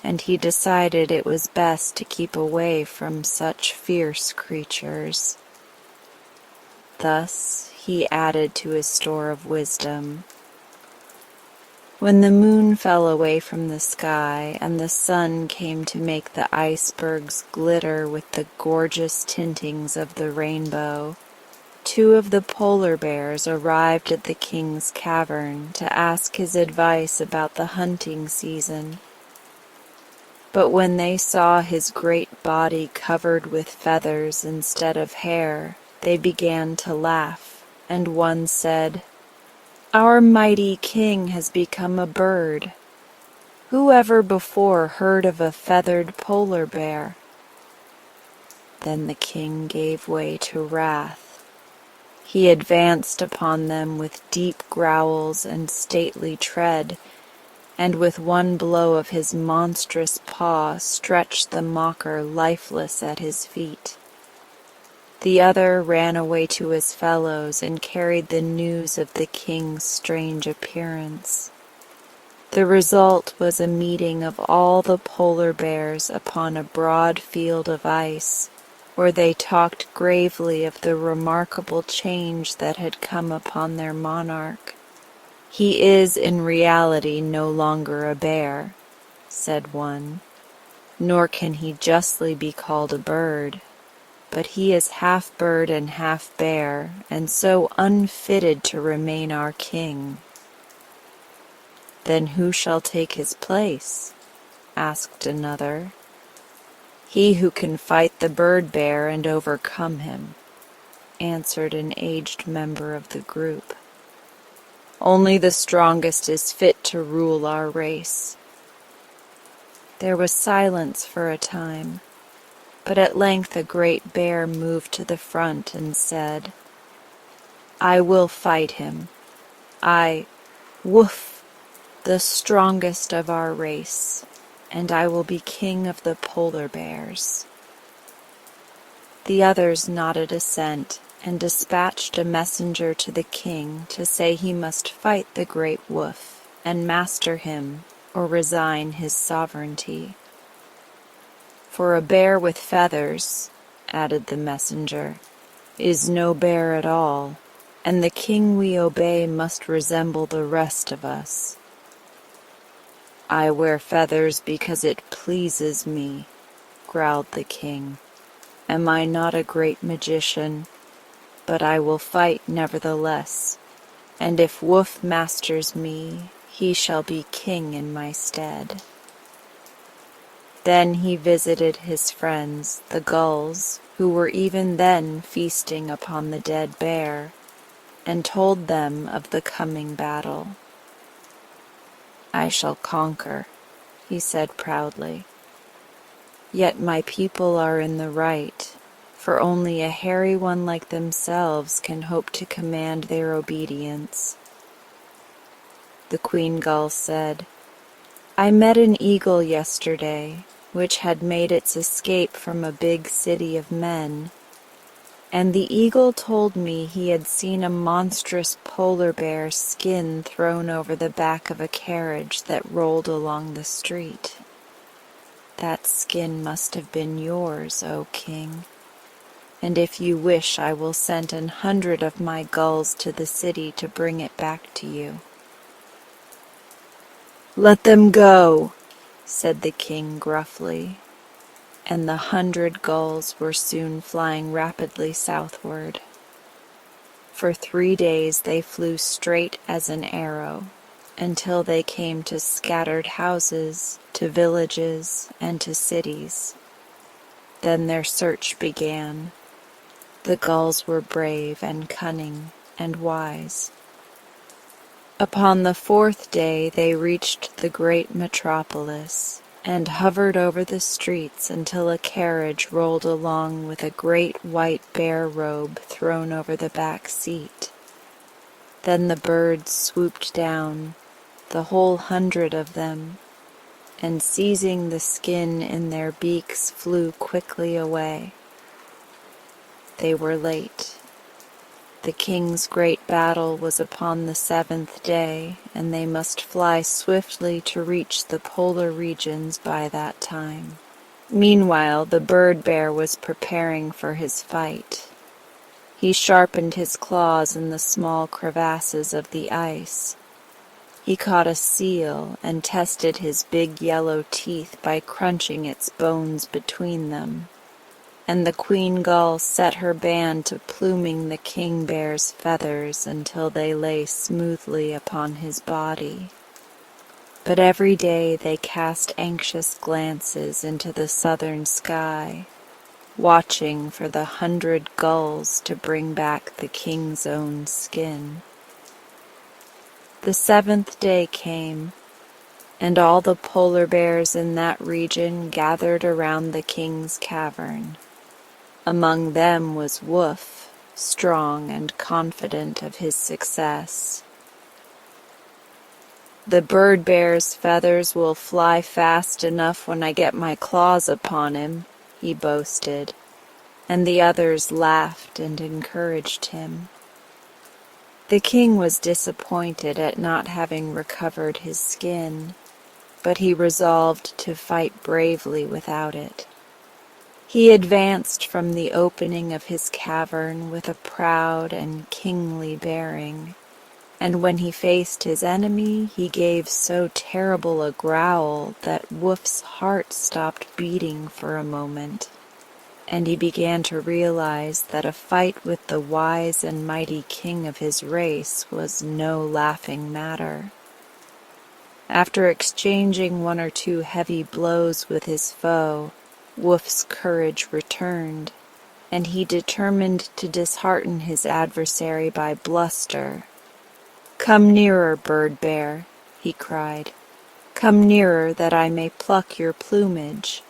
and he decided it was best to keep away from such fierce creatures. Thus he added to his store of wisdom. When the moon fell away from the sky and the sun came to make the icebergs glitter with the gorgeous tintings of the rainbow, 2 of the polar bears arrived at the king's cavern to ask his advice about the hunting season. But when they saw his great body covered with feathers instead of hair, they began to laugh, and one said, "Our mighty king has become a bird. Who ever before heard of a feathered polar bear?" Then the king gave way to wrath. He advanced upon them with deep growls and stately tread, and with one blow of his monstrous paw stretched the mocker lifeless at his feet. The other ran away to his fellows and carried the news of the king's strange appearance. The result was a meeting of all the polar bears upon a broad field of ice, where they talked gravely of the remarkable change that had come upon their monarch. "He is in reality no longer a bear," said one, "nor can he justly be called a bird, but he is half bird and half bear, and so unfitted to remain our king." "Then who shall take his place?" asked another. "He who can fight the bird bear and overcome him," answered an aged member of the group. "Only the strongest is fit to rule our race." There was silence for a time, but at length a great bear moved to the front and said, "I will fight him. Woof, the strongest of our race, and I will be king of the polar bears." The others nodded assent and dispatched a messenger to the king to say he must fight the great wolf and master him or resign his sovereignty. "For a bear with feathers," added the messenger, "is no bear at all, and the king we obey must resemble the rest of us." "I wear feathers because it pleases me," growled the king. "Am I not a great magician? But I will fight nevertheless, and if Wolf masters me, he shall be king in my stead." Then he visited his friends, the gulls, who were even then feasting upon the dead bear, and told them of the coming battle. "I shall conquer," he said proudly. "Yet my people are in the right, for only a hairy one like themselves can hope to command their obedience. The queen gull said, I met an eagle yesterday, which had made its escape from a big city of men, and the eagle told me he had seen a monstrous polar bear skin thrown over the back of a carriage that rolled along the street. That skin must have been yours, O king, and if you wish I will send 100 of my gulls to the city to bring it back to you. Let them go, said the king gruffly, and the 100 gulls were soon flying rapidly southward. For 3 days they flew straight as an arrow, until they came to scattered houses, to villages, and to cities. Then their search began. The gulls were brave and cunning and wise. Upon the 4th day they reached the great metropolis, and hovered over the streets until a carriage rolled along with a great white bear robe thrown over the back seat. Then the birds swooped down, the whole 100 of them, and seizing the skin in their beaks flew quickly away. They were late. The king's great battle was upon the 7th day, and they must fly swiftly to reach the polar regions by that time. Meanwhile, the bird bear was preparing for his fight. He sharpened his claws in the small crevasses of the ice. He caught a seal and tested his big yellow teeth by crunching its bones between them. And the queen gull set her band to pluming the king bear's feathers until they lay smoothly upon his body. But every day they cast anxious glances into the southern sky, watching for the 100 gulls to bring back the king's own skin. The 7th day came, and all the polar bears in that region gathered around the king's cavern. Among them was Woof, strong and confident of his success. The bird bear's feathers will fly fast enough when I get my claws upon him, he boasted, and the others laughed and encouraged him. The king was disappointed at not having recovered his skin, but he resolved to fight bravely without it. He advanced from the opening of his cavern with a proud and kingly bearing, and when he faced his enemy, he gave so terrible a growl that Woof's heart stopped beating for a moment, and he began to realize that a fight with the wise and mighty king of his race was no laughing matter. After exchanging 1 or 2 heavy blows with his foe, Woof's courage returned, and he determined to dishearten his adversary by bluster. "Come nearer, bird bear," he cried. "Come nearer that I may pluck your plumage."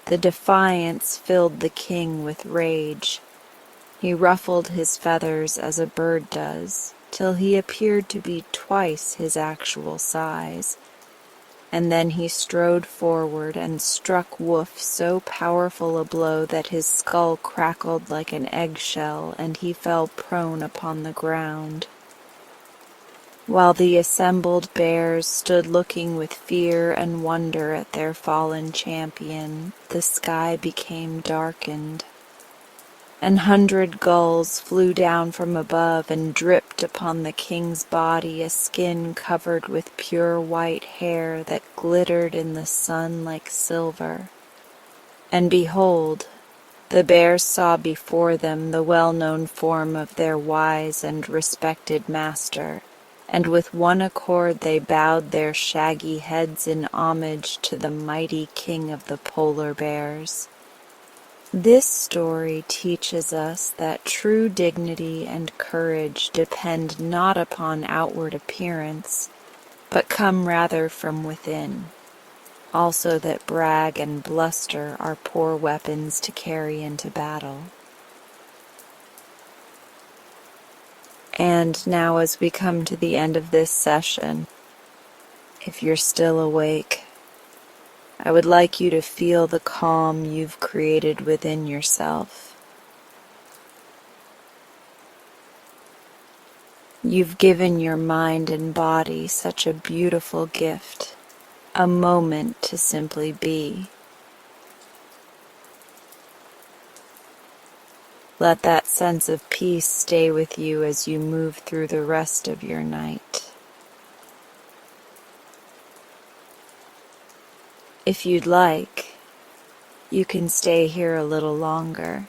The defiance filled the king with rage. He ruffled his feathers as a bird does, till he appeared to be twice his actual size, and then he strode forward and struck Woof so powerful a blow that his skull crackled like an eggshell and he fell prone upon the ground. While the assembled bears stood looking with fear and wonder at their fallen champion, the sky became darkened. 100 gulls flew down from above and dripped upon the king's body a skin covered with pure white hair that glittered in the sun like silver. And behold, the bears saw before them the well-known form of their wise and respected master, and with one accord they bowed their shaggy heads in homage to the mighty king of the polar bears. This story teaches us that true dignity and courage depend not upon outward appearance, but come rather from within. Also that brag and bluster are poor weapons to carry into battle. And now as we come to the end of this session, if you're still awake, I would like you to feel the calm you've created within yourself. You've given your mind and body such a beautiful gift, a moment to simply be. Let that sense of peace stay with you as you move through the rest of your night. If you'd like, you can stay here a little longer.